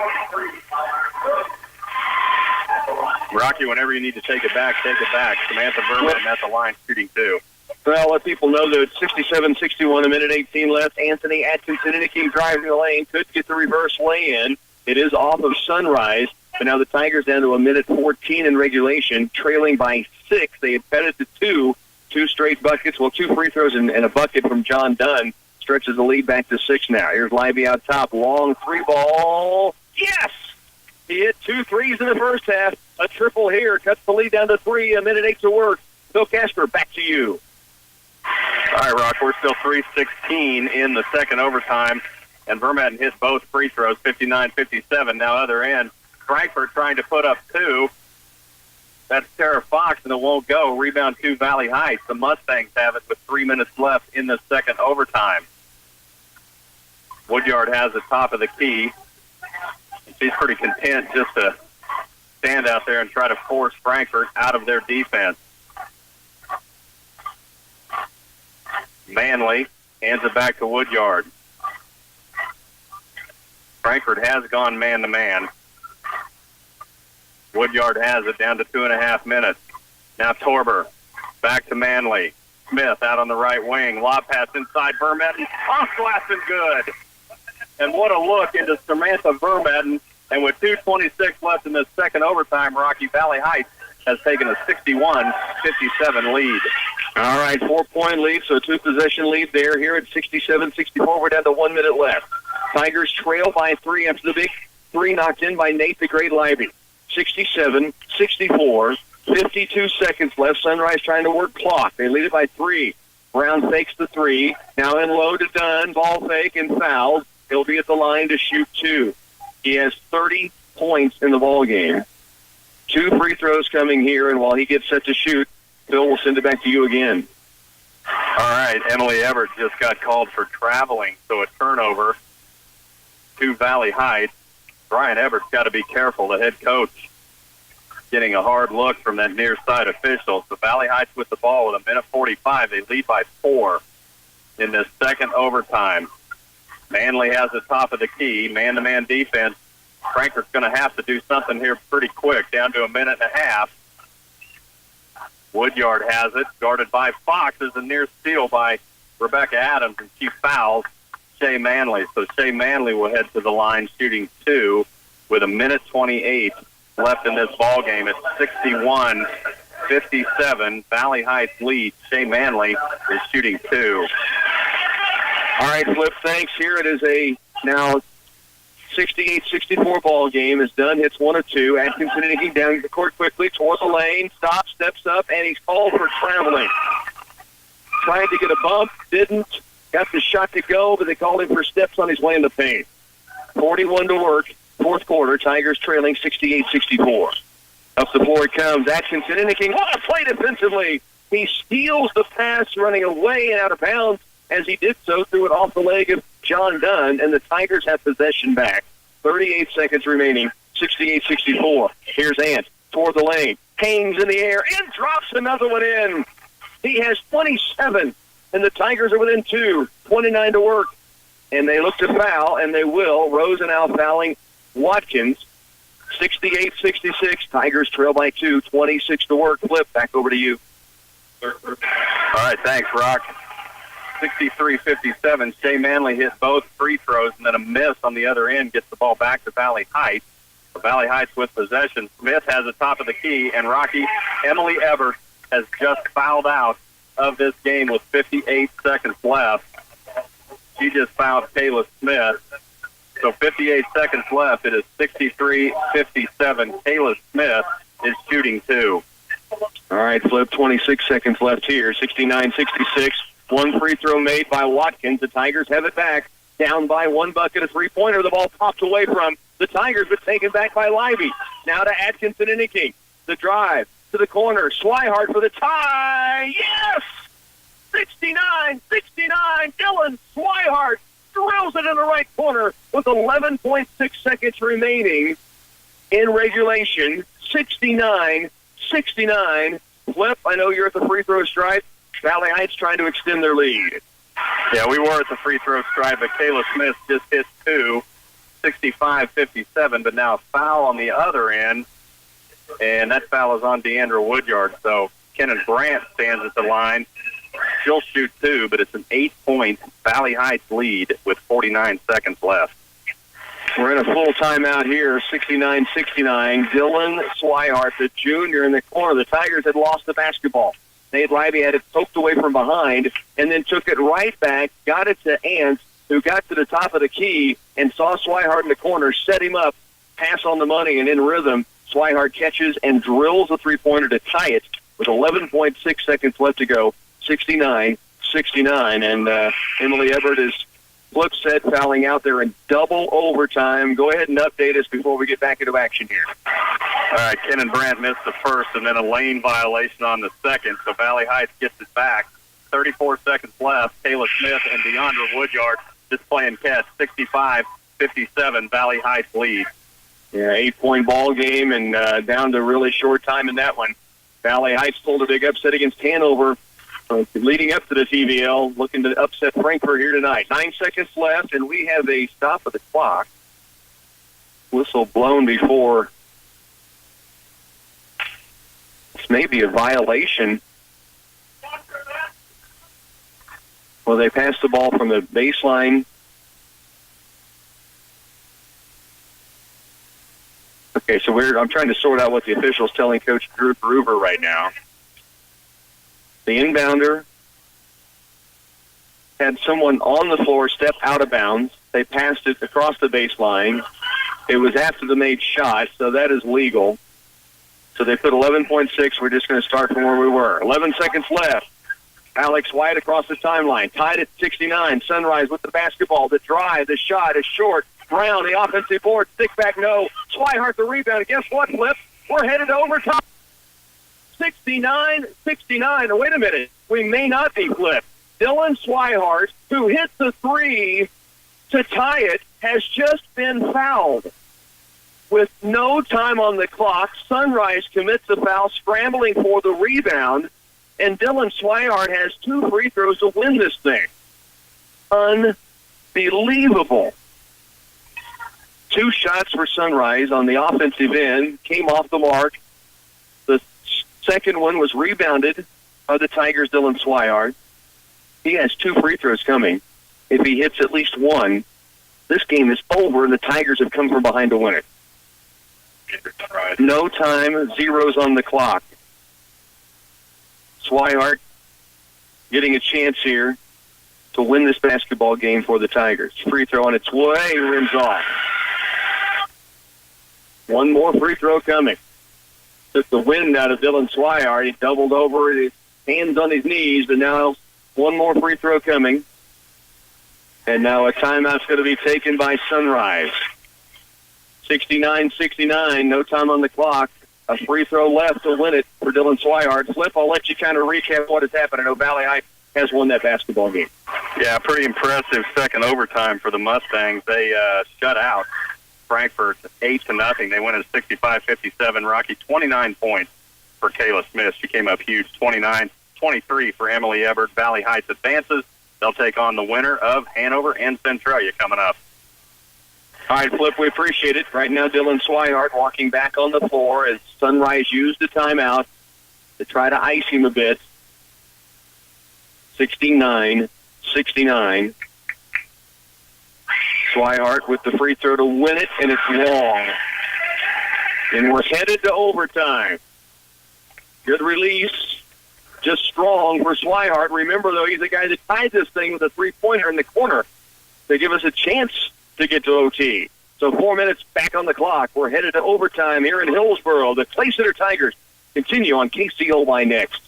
Rocky, whenever you need to take it back, take it back. Samantha Vermetten at the line, shooting 2. Well, let people know that it's 67-61, a minute 18 left. Anthony Atkinson driving the lane, could get the reverse lay-in. It is off of Sunrise, but now the Tigers down to a minute 14 in regulation, trailing by 6. They had cut it to 2 straight buckets. Well, 2 free throws and a bucket from John Dunn stretches the lead back to 6 now. Here's Libby out top, long 3 ball. Yes! He hit 2 threes in the first half. A triple here, cuts the lead down to 3, a minute 8 to work. Phil Casper, back to you. All right, Rock, we're still 3:16 in the second overtime, and Vermetten hit both free throws, 59-57. Now other end, Frankfort trying to put up 2. That's Tara Fox, and it won't go. Rebound to Valley Heights. The Mustangs have it with 3 minutes left in the second overtime. Woodyard has the top of the key. She's pretty content just to stand out there and try to force Frankfort out of their defense. Manley hands it back to Woodyard. Frankfort has gone man-to-man. Woodyard has it down to 2.5 minutes. Now Torber back to Manley. Smith out on the right wing. Lob pass inside Vermetten. Off glass and good. And what a look into Samantha Vermetten. And with 2:26 left in the second overtime, Rocky Valley Heights has taken a 61-57 lead. All right, 4-point lead, so 2-possession lead there. Here at 67-64, we're down to 1 minute left. Tigers trail by 3 after the big 3 knocked in by Nate the Great Libby. 67-64, 52 seconds left. Sunrise trying to work clock. They lead it by 3. Brown fakes the 3. Now in low to Dunn. Ball fake and fouled. He'll be at the line to shoot 2. He has 30 points in the ball game. 2 free throws coming here, and while he gets set to shoot, Phil will send it back to you again. All right, Emily Everett just got called for traveling, so a turnover to Valley Heights. Brian Everett's got to be careful, the head coach, getting a hard look from that near side official. So Valley Heights with the ball with a minute 45. They lead by 4 in this second overtime. Manley has the top of the key, man-to-man defense. Frankfurt's going to have to do something here pretty quick, down to a minute and a half. Woodyard has it, guarded by Fox. There's a near steal by Rebecca Adams, and she fouls Shea Manley. So Shea Manley will head to the line shooting 2 with a minute 28 left in this ball game. It's 61-57. Valley Heights lead. Shea Manley is shooting 2. All right, Flip, thanks. Here it is a now 68-64 ball game. As Dunn hits 1 of 2. Atkinson inking down the court quickly toward the lane. Stops, steps up, and he's called for traveling. Tried to get a bump, didn't. Got the shot to go, but they called him for steps on his way in the paint. 41 to work, fourth quarter. Tigers trailing 68-64. Up the floor it comes. Atkinson inking. What a play defensively. He steals the pass, running away and out of bounds. As he did so, threw it off the leg of John Dunn, and the Tigers have possession back. 38 seconds remaining, 68-64. Here's Ant toward the lane, hangs in the air, and drops another one in. He has 27, and the Tigers are within 2, 29 to work. And they look to foul, and they will. Rosenau fouling Watkins. 68-66. Tigers trail by 2, 26 to work. Flip, back over to you. All right, thanks, Rock. 63-57. Shea Manley hit both free throws, and then a miss on the other end gets the ball back to Valley Heights. Valley Heights with possession. Smith has the top of the key, and Emily Ebert has just fouled out of this game with 58 seconds left. She just fouled Kayla Smith. So 58 seconds left. It is 63-57. Kayla Smith is shooting 2. All right, Flip, 26 seconds left here. 69-66. One free throw made by Watkins. The Tigers have it back. Down by 1 bucket, a three-pointer. The ball popped away from the Tigers, but taken back by Livy. Now to Atkinson and Icky. The drive to the corner. Swihart for the tie. Yes! 69-69. Dylan Swihart drills it in the right corner with 11.6 seconds remaining in regulation. 69-69. Flip, I know you're at the free throw stripe. Valley Heights trying to extend their lead. Yeah, we were at the free throw stripe, but Kayla Smith just hit 2. 65-57, but now a foul on the other end, and that foul is on Deandra Woodyard. So Kenan Brandt stands at the line. She'll shoot 2, but it's an 8-point Valley Heights lead with 49 seconds left. We're in a full timeout here, 69-69. Dylan Swihart, the junior, in the corner. The Tigers had lost the basketball. Nate Livy had it poked away from behind and then took it right back, got it to Ant, who got to the top of the key and saw Swihart in the corner, set him up, pass on the money, and in rhythm, Swihart catches and drills a three-pointer to tie it with 11.6 seconds left to go, 69-69. And Emily Everett is, Flip said, fouling out there in double overtime. Go ahead and update us before we get back into action here. All right, Kenan Brandt missed the first and then a lane violation on the second, so Valley Heights gets it back. 34 seconds left. Kayla Smith and Deandra Woodyard just playing catch. 65-57, Valley Heights lead. Yeah, 8-point ball game and down to really short time in that one. Valley Heights pulled a big upset against Hanover leading up to the TVL, looking to upset Frankfort here tonight. 9 seconds left, and we have a stop of the clock. Whistle blown before. This may be a violation. Well, they passed the ball from the baseline. Okay, so I'm trying to sort out what the official's telling Coach Drew Gruber right now. The inbounder had someone on the floor step out of bounds. They passed it across the baseline. It was after the made shot, so that is legal. So they put 11.6. We're just going to start from where we were. 11 seconds left. Alex White across the timeline. Tied at 69. Sunrise with the basketball. The drive, the shot is short. Brown, the offensive board. Stick back, no. Swihart the rebound. And guess what, Flip? We're headed to overtime. 69-69. Oh, wait a minute. We may not be, Flip. Dylan Swihart, who hit the three to tie it, has just been fouled. With no time on the clock, Sunrise commits a foul, scrambling for the rebound, and Dylan Swihart has 2 free throws to win this thing. Unbelievable. 2 shots for Sunrise on the offensive end, came off the mark. The second one was rebounded by the Tigers' Dylan Swihart. He has 2 free throws coming. If he hits at least one, this game is over, and the Tigers have come from behind to win it. No time, zeros on the clock. Swihart getting a chance here to win this basketball game for the Tigers. Free throw on its way, rims off. One more free throw coming. Took the wind out of Dylan Swihart. He doubled over, his hands on his knees, but now one more free throw coming. And now a timeout's going to be taken by Sunrise. 69-69, no time on the clock. A free throw left to win it for Dylan Swihart. Flip, I'll let you kind of recap what has happened. I know Valley Heights has won that basketball game. Yeah, pretty impressive second overtime for the Mustangs. They shut out Frankfort 8-0. They win at 65-57. Rocky, 29 points for Kayla Smith. She came up huge, 29-23 for Emily Ebert. Valley Heights advances. They'll take on the winner of Hanover and Centralia coming up. All right, Flip, we appreciate it. Right now, Dylan Swihart walking back on the floor as Sunrise used the timeout to try to ice him a bit. 69-69. Swihart with the free throw to win it, and it's long. And we're headed to overtime. Good release. Just strong for Swihart. Remember, though, he's the guy that tied this thing with a three-pointer in the corner to give us a chance to get to OT. So 4 minutes back on the clock. We're headed to overtime here in Hillsboro. The Clay Center Tigers continue on KCLY next.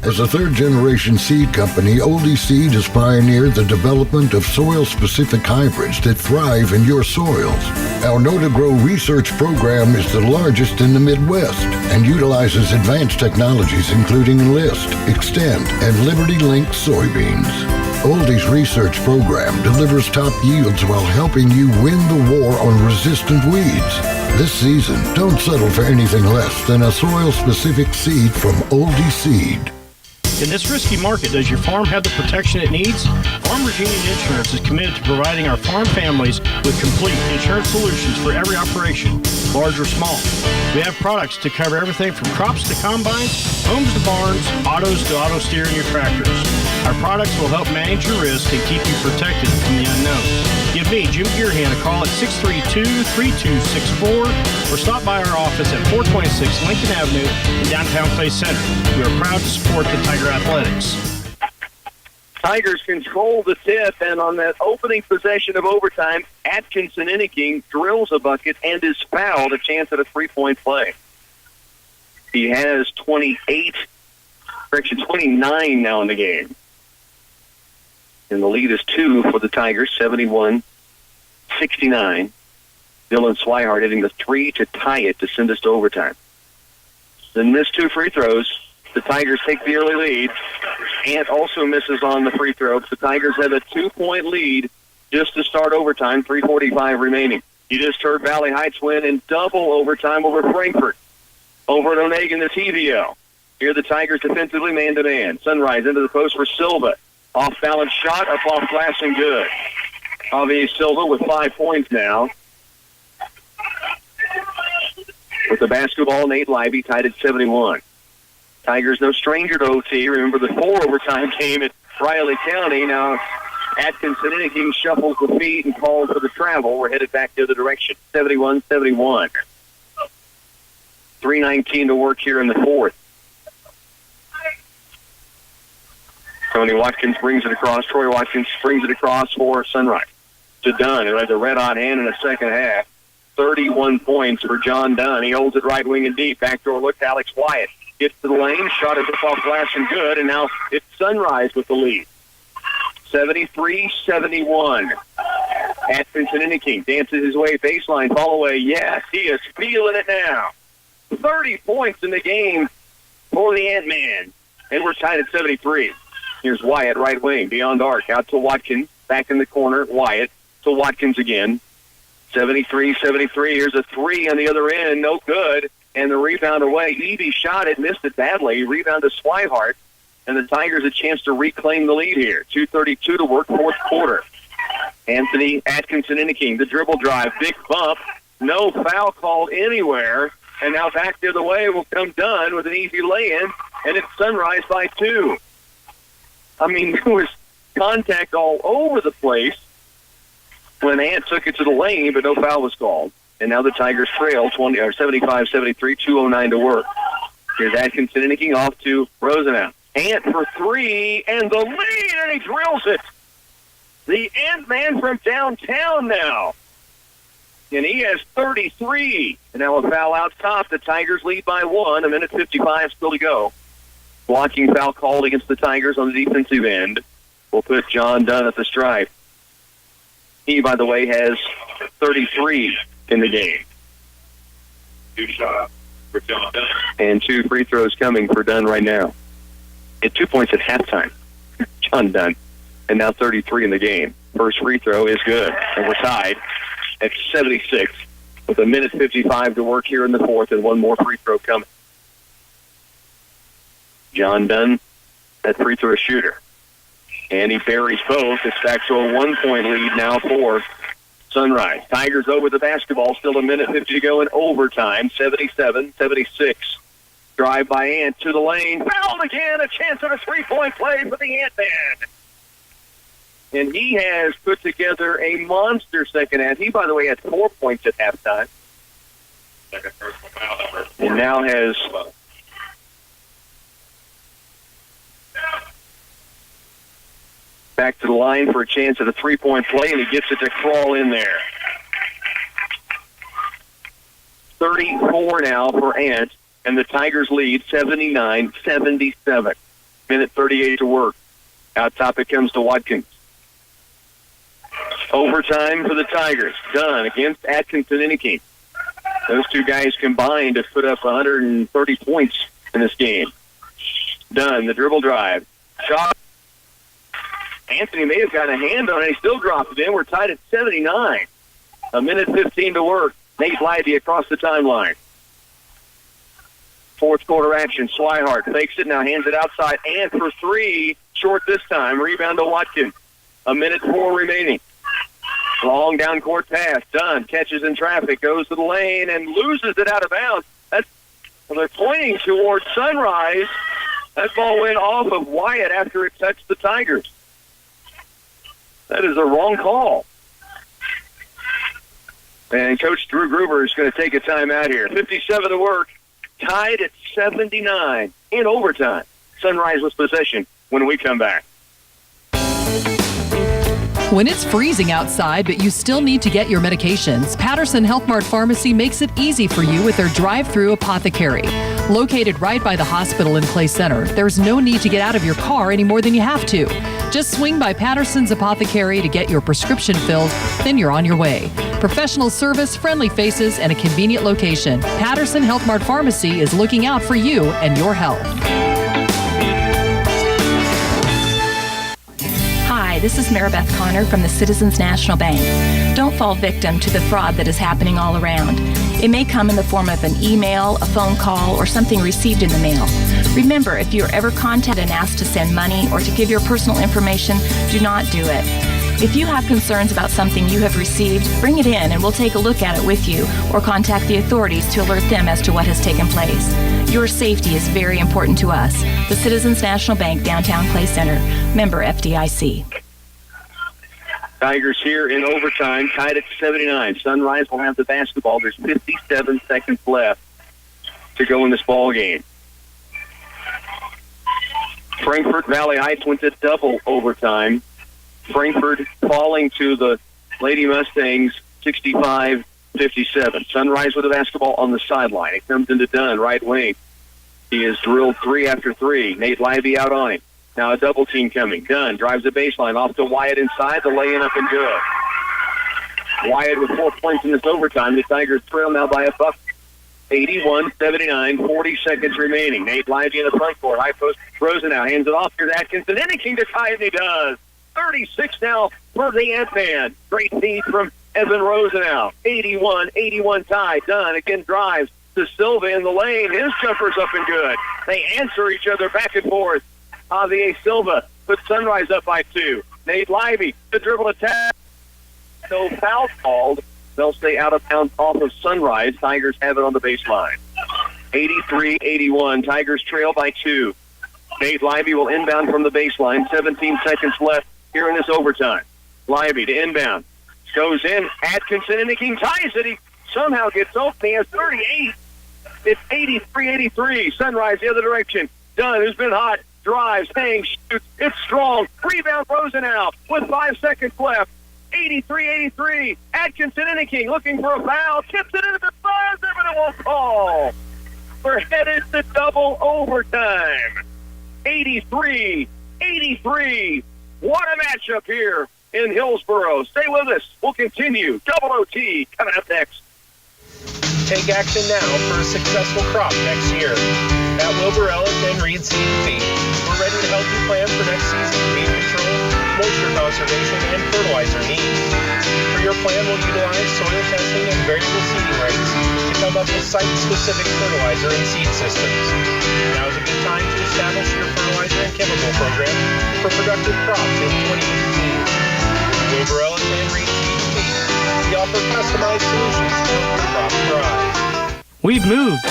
As a third-generation seed company, Oldie Seed has pioneered the development of soil-specific hybrids that thrive in your soils. Our Know to Grow research program is the largest in the Midwest and utilizes advanced technologies including Enlist, Extend, and Liberty Link soybeans. Oldie's research program delivers top yields while helping you win the war on resistant weeds. This season, don't settle for anything less than a soil-specific seed from Oldie Seed. In this risky market, does your farm have the protection it needs? Farmers Union Insurance is committed to providing our farm families with complete insurance solutions for every operation, large or small. We have products to cover everything from crops to combines, homes to barns, autos to auto steer and your tractors. Our products will help manage your risk and keep you protected from the unknown. Give me, Jim Gearhan, a call at 632-3264 or stop by our office at 426 Lincoln Avenue in downtown Clay Center. We are proud to support the Tiger Athletics. Tigers control the tip, and on that opening possession of overtime, Atkinson Inniking drills a bucket and is fouled, a chance at a three-point play. He has 29 now in the game. And the lead is 2 for the Tigers, 71-69. Dylan Swihart hitting the 3 to tie it to send us to overtime. Then missed 2 free throws. The Tigers take the early lead. Ant also misses on the free throw. The Tigers have a 2-point lead just to start overtime, 3:45 remaining. You just heard Valley Heights win in double overtime over Frankfort. Over at Onegan, the TVO. Here the Tigers defensively man-to-man. Sunrise into the post for Silva. Off-balance shot, up off glass and good. Javier Silva with 5 points now. With the basketball, Nate Libby tied at 71. Tigers no stranger to OT. Remember the 4 overtime game at Riley County. Now Atkinson Inniking shuffles the feet and calls for the travel. We're headed back the other direction. 71-71. 3:19 to work here in the fourth. Tony Watkins brings it across. Troy Watkins brings it across for Sunrise. To Dunn, who has a red-hot hand in the second half. 31 points for John Dunn. He holds it right wing and deep. Backdoor look to Alex Wyatt. Gets to the lane. Shot is up off glass and good. And now it's Sunrise with the lead. 73-71. Atkinson Inniking dances his way baseline. Fall away. Yes, he is feeling it now. 30 points in the game for the Ant-Man. And we're tied at 73. Here's Wyatt, right wing, beyond arc. Out to Watkins, back in the corner. Wyatt to Watkins again. 73-73. Here's a 3 on the other end. No good. And the rebound away. Evie shot it, missed it badly. Rebound to Swihart. And the Tigers a chance to reclaim the lead here. 2:32 to work, fourth quarter. Anthony Atkinson Inniking, the dribble drive. Big bump. No foul called anywhere. And now back the other way will come Dunn with an easy lay-in. And it's Sunrise by 2. I mean, there was contact all over the place when Ant took it to the lane, but no foul was called. And now the Tigers trail 75-73, 2:09 to work. Here's Atkinson Inniking off to Rosenau. Ant for 3, and the lead, and he drills it. The Ant-Man from downtown now. And he has 33. And now a foul out top. The Tigers lead by 1. 1:55 still to go. Blocking foul called against the Tigers on the defensive end. We'll put John Dunn at the stripe. He, by the way, has 33 in the game. 2 shots for John Dunn. And 2 free throws coming for Dunn right now. At 2 points at halftime. John Dunn. And now 33 in the game. First free throw is good. And we're tied at 76 with 1:55 to work here in the fourth and 1 more free throw coming. John Dunn, that free throw shooter. And he buries both. It's back to a 1-point lead now for Sunrise. Tigers over the basketball. Still 1:50 to go in overtime. 77-76. Drive by Ant to the lane. Fouled again. A chance at a 3-point play for the Ant-Man. And he has put together a monster second half. He, by the way, had 4 points at halftime. and now has back to the line for a chance at a three-point play, and he gets it to crawl in there. 34 now for Ant, and the Tigers lead 79-77. Minute 38 to work. Out top it comes to Watkins. Overtime for the Tigers. Dunn against Atkinson Inniking. Those two guys combined have put up 130 points in this game. Dunn, the dribble drive. Shot. Anthony may have got a hand on it. He still dropped it in. We're tied at 79. A minute 15 to work. Nate Lively across the timeline. Fourth quarter action. Swihart fakes it, now hands it outside. And for three, short this time. Rebound to Watkins. A minute 4 remaining. Long down court pass. Dunn catches in traffic, goes to the lane, and loses it out of bounds. They're pointing towards Sunrise. That ball went off of Wyatt after it touched the Tigers. That is a wrong call. And Coach Drew Gruber is going to take a timeout here. 57 to work. Tied at 79 in overtime. Sunrise with possession when we come back. When it's freezing outside, but you still need to get your medications, Patterson Health Mart Pharmacy makes it easy for you with their drive-through apothecary. Located right by the hospital in Clay Center, there's no need to get out of your car any more than you have to. Just swing by Patterson's Apothecary to get your prescription filled, then you're on your way. Professional service, friendly faces, and a convenient location. Patterson Health Mart Pharmacy is looking out for you and your health. Hi, this is Maribeth Connor from the Citizens National Bank. Don't fall victim to the fraud that is happening all around. It may come in the form of an email, a phone call, or something received in the mail. Remember, if you're ever contacted and asked to send money or to give your personal information, do not do it. If you have concerns about something you have received, bring it in and we'll take a look at it with you or contact the authorities to alert them as to what has taken place. Your safety is very important to us. The Citizens National Bank, downtown Clay Center. Member FDIC. Tigers here in overtime, tied at 79. Sunrise will have the basketball. There's 57 seconds left to go in this ball game. Frankfort Valley Heights went to double overtime. Frankfort falling to the Lady Mustangs 65-57. Sunrise with the basketball on the sideline. It comes into Dunn, right wing. He has drilled 3 after 3. Nate Lively out on him. Now a double team coming. Dunn drives the baseline off to Wyatt inside. The lay-in up and good. Wyatt with 4 points in this overtime. The Tigers trail now by a buck. 81-79, 40 seconds remaining. Nate Lively in the front court. High post. Rosenau hands it off here to Atkinson. Inniking to tie, and he does. 36 now for the Ant-Man. Great feed from Evan Rosenau. 81-81 tie. Dunn again drives to Silva in the lane. His jumper's up and good. They answer each other back and forth. Javier Silva puts Sunrise up by 2. Nate Lively, the dribble attack. No foul called. They'll stay out of bounds off of Sunrise. Tigers have it on the baseline. 83-81. Tigers trail by 2. Nate Lively will inbound from the baseline. 17 seconds left here in this overtime. Lively to inbound. Goes in. Atkinson and the King ties it. He somehow gets open. He has 38. It's 83-83. Sunrise the other direction. Dunn, who's been hot, drives, hangs, shoots. It's strong. Rebound Rosenau with 5 seconds left. 83-83. Atkinson and the King looking for a foul. Tips it into the buzzer, but it won't call. We're headed to double overtime. 83-83. What a matchup here in Hillsboro. Stay with us. We'll continue. Double OT coming up next. Take action now for a successful crop next year. At Wilbur Ellis and Reed Seed and Feed, we're ready to help you plan for next season's weed control, moisture conservation, and fertilizer needs. For your plan, we'll utilize soil testing and variable seeding rates to come up with site-specific fertilizer and seed systems. Now is a good time to establish your fertilizer and chemical program for productive crops in 2018. Wilbur Ellis and Reed Seed and Feed, we offer customized solutions to help your crop thrive. We've moved.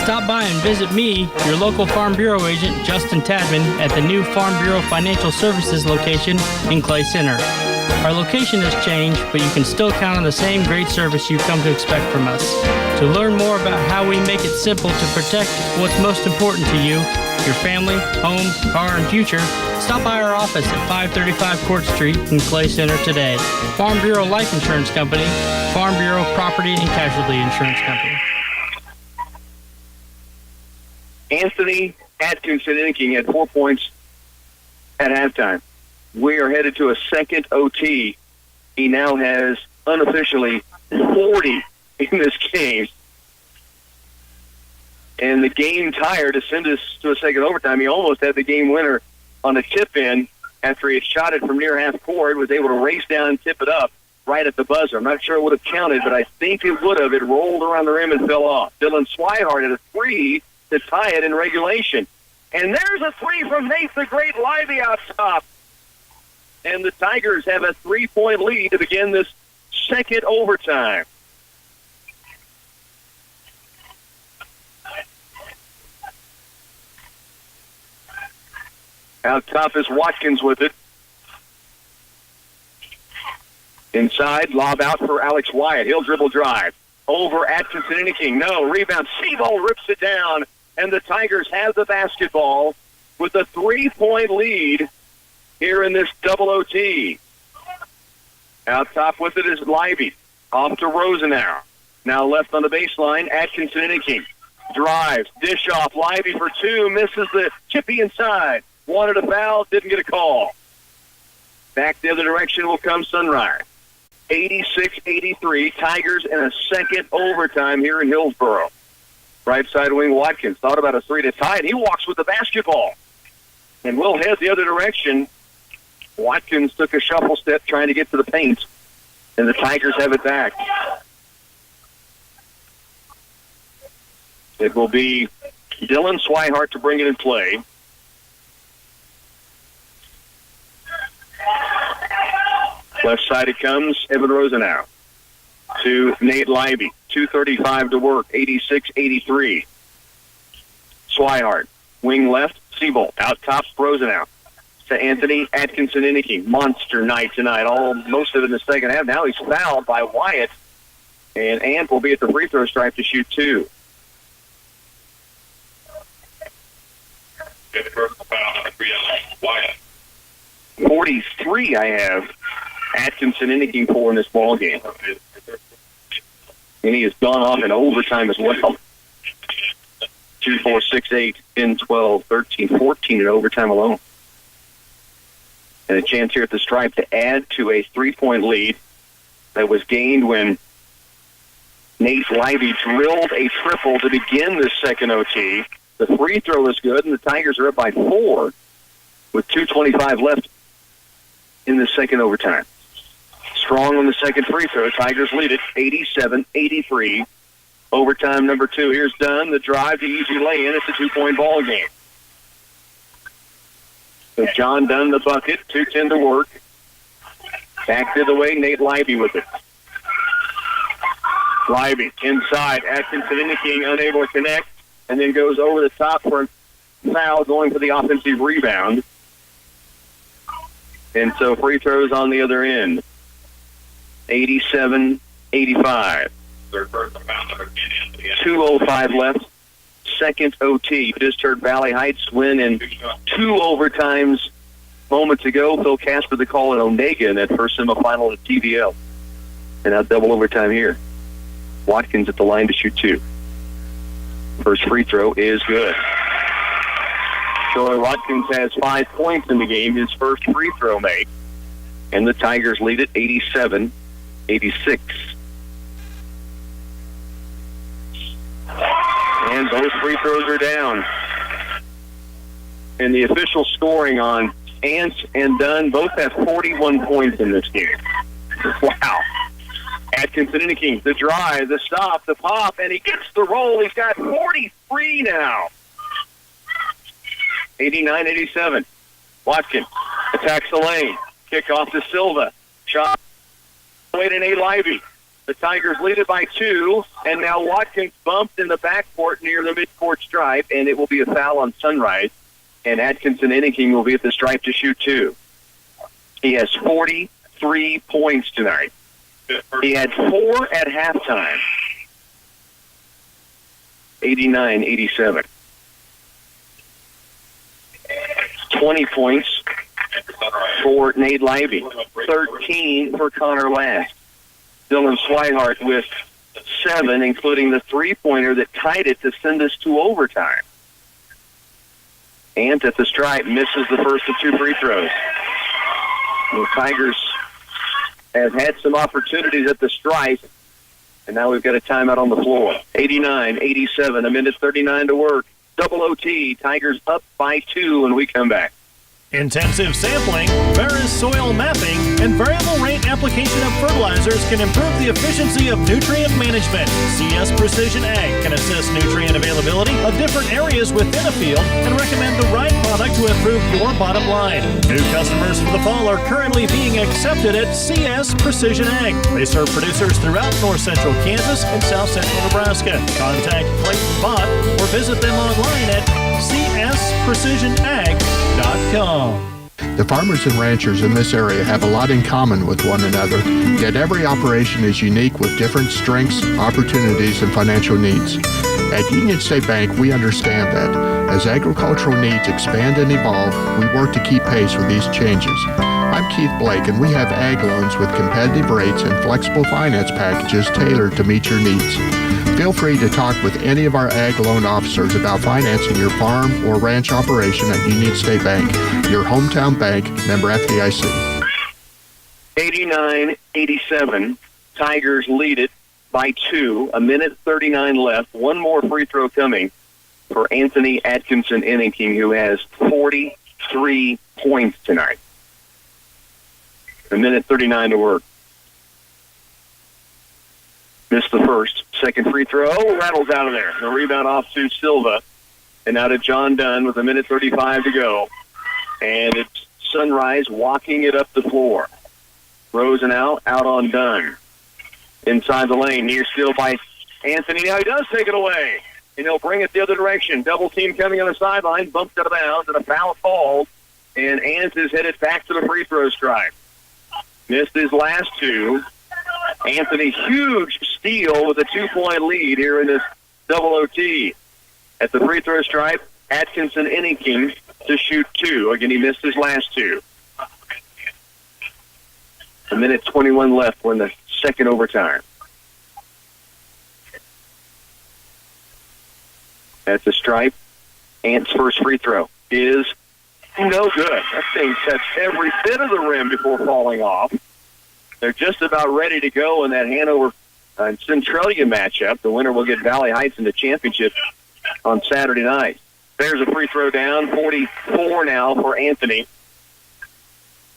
Stop by and visit me, your local Farm Bureau agent, Justin Tadman, at the new Farm Bureau Financial Services location in Clay Center. Our location has changed, but you can still count on the same great service you've come to expect from us. To learn more about how we make it simple to protect what's most important to you, your family, home, car, and future, stop by our office at 535 Court Street in Clay Center today. Farm Bureau Life Insurance Company, Farm Bureau Property and Casualty Insurance Company. Anthony Atkinson-Inking had 4 points at halftime. We are headed to a second OT. He now has unofficially 40 in this game. And the game tire to send us to a second overtime. He almost had the game winner on a tip-in after he had shot it from near half court, was able to race down and tip it up right at the buzzer. I'm not sure it would have counted, but I think it would have. It rolled around the rim and fell off. Dylan Swihart had a three to tie it in regulation. And there's a three from Nate the Great Lively out top. And the Tigers have a 3-point lead to begin this second overtime. Out top is Watkins with it. Inside, lob out for Alex Wyatt. He'll dribble drive. Over Atkinson-Inking. No, rebound. Seabold rips it down. And the Tigers have the basketball with a 3-point lead here in this double OT. Out top with it is Lively. Off to Rosenauer. Now left on the baseline, Atkinson-Inking. Drives, dish off, Lively for two, misses the chippy inside. Wanted a foul, didn't get a call. Back the other direction will come Sunrise. 86-83, Tigers in a second overtime here in Hillsboro. Right side wing Watkins thought about a three to tie it. He walks with the basketball. And we'll head the other direction. Watkins took a shuffle step trying to get to the paint. And the Tigers have it back. It will be Dylan Swihart to bring it in play. Left side it comes, Evan Rosenauer to Nate Lively. 2:35 to work, 86-83. Swihart, wing left, Seabold. Out top, Rosenauer to Anthony Atkinson-Inking. Monster night tonight, most of it in the second half. Now he's fouled by Wyatt, and Ant will be at the free throw stripe to shoot two. Good personal foul, number 3, Wyatt. 43 I have Atkinson-Inking for in this ball game. And he has gone off in overtime as well. 2, 4, 6, 8, 10, 12, 13, 14 in overtime alone. And a chance here at the stripe to add to a 3-point lead that was gained when Nate Lively drilled a triple to begin this second OT. The free throw is good, and the Tigers are up by 4 with 2:25 left in the second overtime. Strong on the second free throw. Tigers lead it 87-83. Overtime number 2. Here's Dunn. The drive, the easy lay-in. It's a 2-point ball game. So John Dunn the bucket. 2:10 to work. Back the other way. Nate Lively with it. Lively inside. Atkinson-Inking unable to connect. And then goes over the top for a foul going for the offensive rebound. And so free throws on the other end. 87-85. 2:05 left. Second OT. Just heard Valley Heights win in 2 overtimes moments ago. Phil Casper the call at Onega in that first semifinal at TVL. And now double overtime here. Watkins at the line to shoot 2. First free throw is good. Joey Watkins has 5 points in the game, his first free throw made. And the Tigers lead it 87-86. And both free throws are down. And the official scoring on Ant and Dunn both have 41 points in this game. Wow. Atkinson-Inking, the drive, the stop, the pop, and he gets the roll. He's got 43 now. 89-87. Watkins attacks the lane. Kick off to Silva. Shot away to Nate Lively. The Tigers lead it by 2, and now Watkins bumped in the backcourt near the midcourt stripe, and it will be a foul on Sunrise. And Atkinson-Inking will be at the stripe to shoot 2. He has 40, 3 points tonight. He had 4 at halftime. 89-87. 20 points for Nate Lively. 13 for Connor Last. Dylan Swihart with 7, including the three-pointer that tied it to send us to overtime. Ant at the stripe misses the first of 2 free throws. The Tigers have had some opportunities at the stripe, and now we've got a timeout on the floor. 89-87, a minute 39 to work. Double OT, Tigers up by 2 when we come back. Intensive sampling, Veris soil mapping, and variable rate application of fertilizers can improve the efficiency of nutrient management. CS Precision Ag can assess nutrient availability of different areas within a field and recommend the right product to improve your bottom line. New customers for the fall are currently being accepted at CS Precision Ag. They serve producers throughout north central Kansas and south central Nebraska. Contact Clayton Bott or visit them online at csprecisionag.com. The farmers and ranchers in this area have a lot in common with one another, yet every operation is unique with different strengths, opportunities, and financial needs. At Union State Bank, we understand that. As agricultural needs expand and evolve, we work to keep pace with these changes. I'm Keith Blake, and we have ag loans with competitive rates and flexible finance packages tailored to meet your needs. Feel free to talk with any of our ag loan officers about financing your farm or ranch operation at Union State Bank, your hometown bank, member FDIC. 89-87, Tigers lead it by 2, a minute 39 left, one more free throw coming for Anthony Atkinson Inningking, who has 43 points tonight. A minute 39 to work. Missed the first. Second free throw, rattles out of there. The rebound off to Silva. And now to John Dunn with a minute 35 to go. And it's Sunrise walking it up the floor. Rosenau out on Dunn. Inside the lane, near steal by Anthony. Now he does take it away. And he'll bring it the other direction. Double team coming on the sideline, bumped out of bounds, and a foul called. And Ant is headed back to the free throw stripe. Missed his last 2. Anthony, huge steal with a 2-point lead here in this double OT. At the free throw stripe, Atkinson Inningking to shoot 2. Again, he missed his last 2. A minute 21 left. We're in the second overtime. At the stripe, Ant's first free throw is no good. That thing touched every bit of the rim before falling off. They're just about ready to go in that Hanover and Centralia matchup. The winner will get Valley Heights in the championship on Saturday night. There's a free throw down, 44 now for Anthony.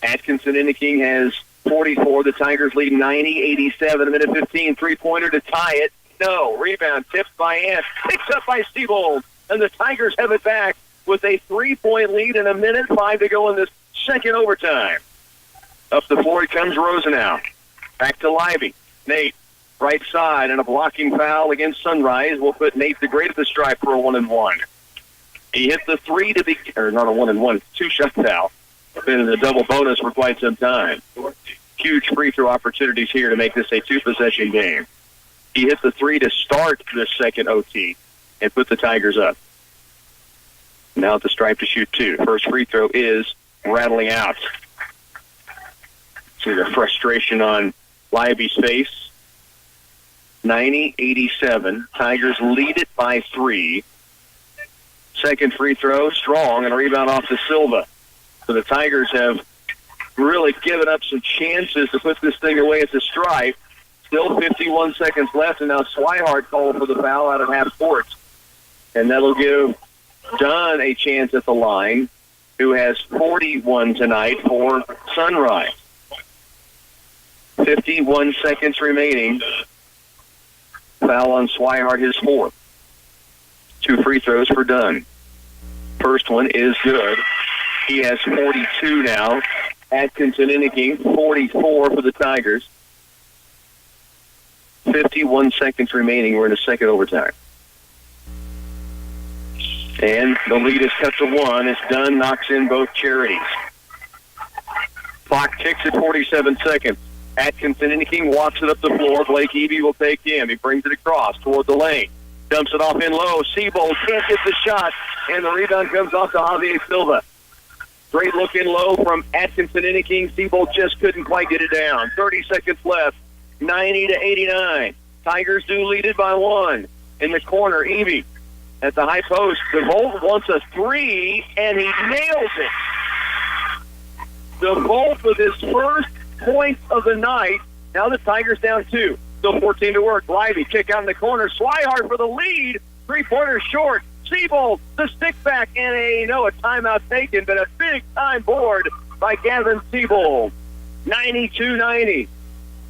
Atkinson Inningking has 44. The Tigers lead 90-87. A minute 15, three-pointer to tie it. No. Rebound tipped by Ant. Picked up by Seabold. And the Tigers have it back with a 3-point lead and a minute 5 to go in this second overtime. Up the floor comes Rosenau. Back to Lively. Nate, right side, and a blocking foul against Sunrise will put Nate the Great at the stripe for a 1-and-1. He hit the 3 to be, or not a 1-and-1, 2-shot foul. Been in the double bonus for quite some time. Huge free throw opportunities here to make this a 2-possession game. He hit the 3 to start the second OT and put the Tigers up. Now at the stripe to shoot 2. First free throw is rattling out. See the frustration on Lively's face. 90-87. Tigers lead it by 3. Second free throw, strong, and a rebound off to Silva. So the Tigers have really given up some chances to put this thing away at the stripe. Still 51 seconds left, and now Swihart called for the foul out of half court. And that'll give Dunn a chance at the line, who has 41 tonight for Sunrise. 51 seconds remaining. Foul on Swihart, his 4th. 2 free throws for Dunn. First one is good. He has 42 now. Atkinson Inningking, 44 for the Tigers. 51 seconds remaining. We're in the second overtime. And the lead is cut to 1 as Dunn knocks in both charities. Clock ticks at 47 seconds. Atkinson King walks it up the floor. Blake Evie will take him. He brings it across toward the lane. Dumps it off in low. Siebold can't get the shot, and the rebound comes off to Javier Silva. Great look in low from Atkinson King. Siebold just couldn't quite get it down. 30 seconds left. 90-89. Tigers do lead it by 1. In the corner, Evie at the high post. DeVolt wants a 3, and he nails it. DeVolt with his first point of the night. Now the Tigers down 2. Still 14 to work. Lively kick out in the corner. Swihart for the lead. 3-pointer short. Siebold, the stick back, and a timeout taken, but a big-time board by Gavin Siebold. 92-90.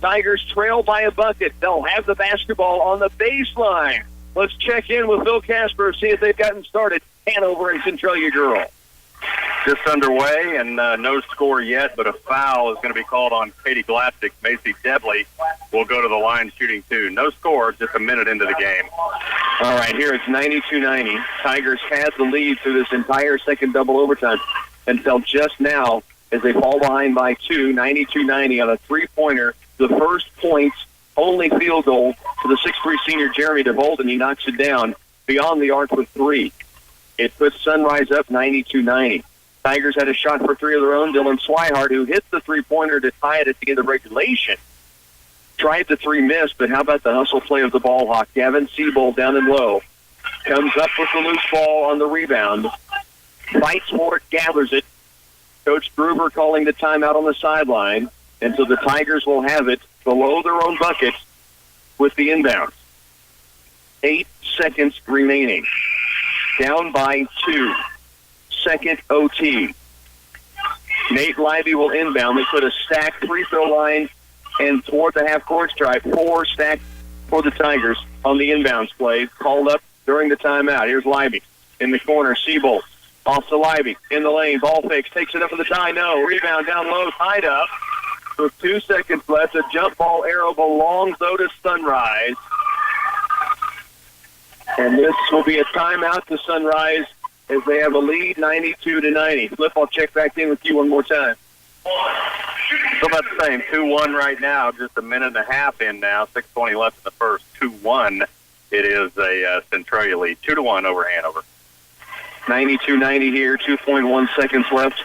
Tigers trail by a bucket. They'll have the basketball on the baseline. Let's check in with Phil Casper, see if they've gotten started. Hanover and Centralia Girl. Just underway, and no score yet, but a foul is going to be called on Katie Glastick. Macy Debley will go to the line shooting 2. No score, just a minute into the game. All right, here it's 92-90. Tigers had the lead through this entire second double overtime until just now as they fall behind by 2, 92-90 on a three-pointer. The first points, only field goal to the 6'3 senior Jeremy DeVolt, and he knocks it down beyond the arc for 3. It puts Sunrise up 92-90. Tigers had a shot for 3 of their own. Dylan Swihart, who hit the three-pointer to tie it at the end of regulation. Tried the 3, missed, but how about the hustle play of the ball hawk? Gavin Siebold down and low. Comes up with the loose ball on the rebound. Fights for it, gathers it. Coach Gruber calling the timeout on the sideline. And so the Tigers will have it below their own bucket with the inbound. 8 seconds remaining. Down by 2. Second OT. Nate Lively will inbound. They put a stacked free throw line and toward the half-court stripe. 4 stacked for the Tigers on the inbounds play. Called up during the timeout. Here's Lively in the corner. Siebold off to Lively in the lane. Ball fakes. Takes it up for the tie. No. Rebound down low. Tied up. With 2 seconds left. A jump ball arrow belongs, though, to Sunrise. And this will be a timeout to Sunrise as they have a lead, 92-90. Flip, I'll check back in with you one more time. So about the same, 2-1 right now, just a minute and a half in now, 6:20 left in the first, 2-1. It is a Centralia lead, 2-1 over Hanover. 92-90 here, 2.1 seconds left,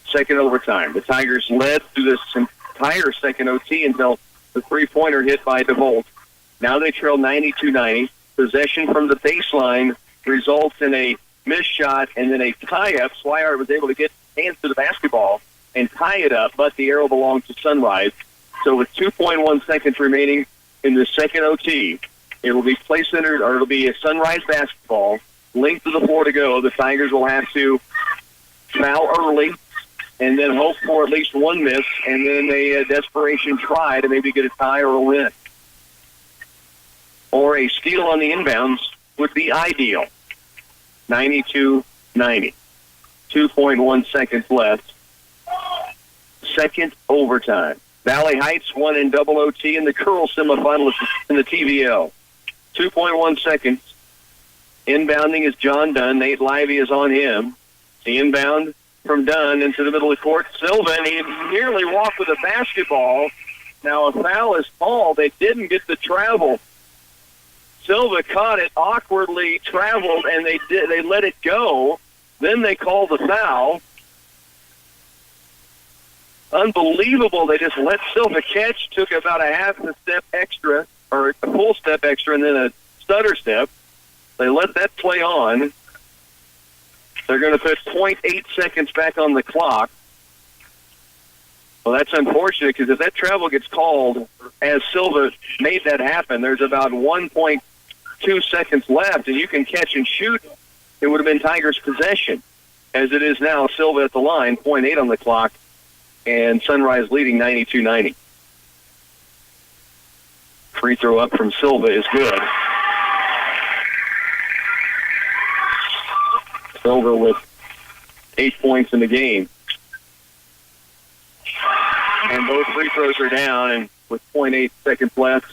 second overtime. The Tigers led through this entire second OT until the three-pointer hit by DeVolt. Now they trail 92-90. Possession from the baseline results in a missed shot and then a tie-up. Swihart was able to get hands to the basketball and tie it up, but the arrow belongs to Sunrise. So with 2.1 seconds remaining in the second OT, it will be play-centered, or it'll be a Sunrise basketball. Length of the floor to go. The Tigers will have to foul early and then hope for at least one miss, and then a desperation try to maybe get a tie or a win. Or a steal on the inbounds would be ideal. 92-90. 2.1 seconds left. Second overtime. Valley Heights won in double OT in the girls semifinalists in the TVL. 2.1 seconds. Inbounding is John Dunn. Nate Lively is on him. The inbound from Dunn into the middle of the court. Silva, and he nearly walked with a basketball. Now a foul is called. They didn't get the travel. Silva caught it, awkwardly traveled, and they let it go. Then they called the foul. Unbelievable. They just let Silva catch, took about a half a step extra, or a full step extra, and then a stutter step. They let that play on. They're going to put 0.8 seconds back on the clock. Well, that's unfortunate, because if that travel gets called as Silva made that happen, there's about 1.2 seconds left, and you can catch and shoot. It would have been Tigers' possession. As it is now, Silva at the line, 0.8 on the clock, and Sunrise leading 92-90. Free throw up from Silva is good. Silva with 8 points in the game. And both free throws are down, and with 0.8 seconds left,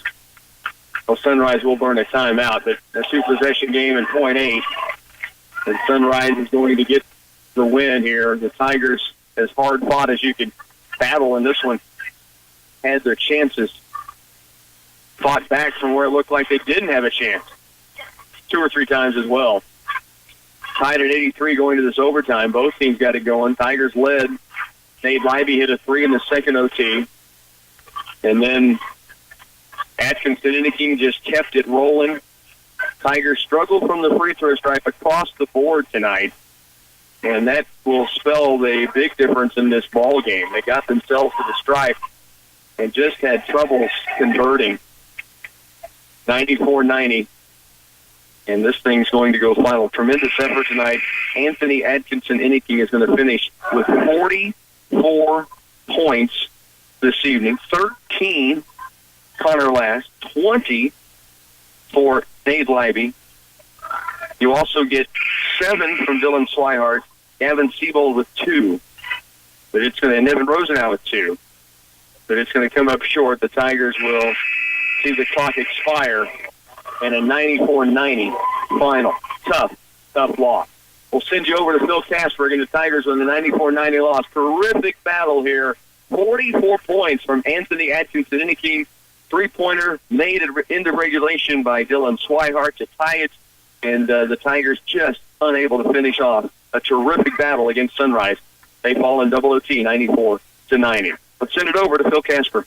well, Sunrise will burn a timeout. But a two-possession game and 0.8, and Sunrise is going to get the win here. The Tigers, as hard fought as you could battle in this one. Had their chances, fought back from where it looked like they didn't have a chance 2 or 3 times as well. Tied at 83 going to this overtime. Both teams got it going. Tigers led. Nate Libby hit a 3 in the second OT. And then Atkinson Inniking just kept it rolling. Tigers struggled from the free throw stripe across the board tonight. And that will spell the big difference in this ball game. They got themselves to the stripe and just had trouble converting. 94-90. And this thing's going to go final. Tremendous effort tonight. Anthony Atkinson Inniking is going to finish with 44 points this evening. 13 Connor Last, 20 for Dave Libby. You also get 7 from Dylan Swihart, Gavin Siebold with 2. But it's going to, and Evan Rosenau with 2. But it's going to come up short. The Tigers will see the clock expire and a 94-90 final. Tough loss. We'll send you over to Phil Casper again. The Tigers win the 94-90 loss. Terrific battle here. 44 points from Anthony Atkinson Inniking. 3-pointer made into regulation by Dylan Swihart to tie it. And the Tigers just unable to finish off a terrific battle against Sunrise. They fall in double OT, 94-90. Let's send it over to Phil Casper.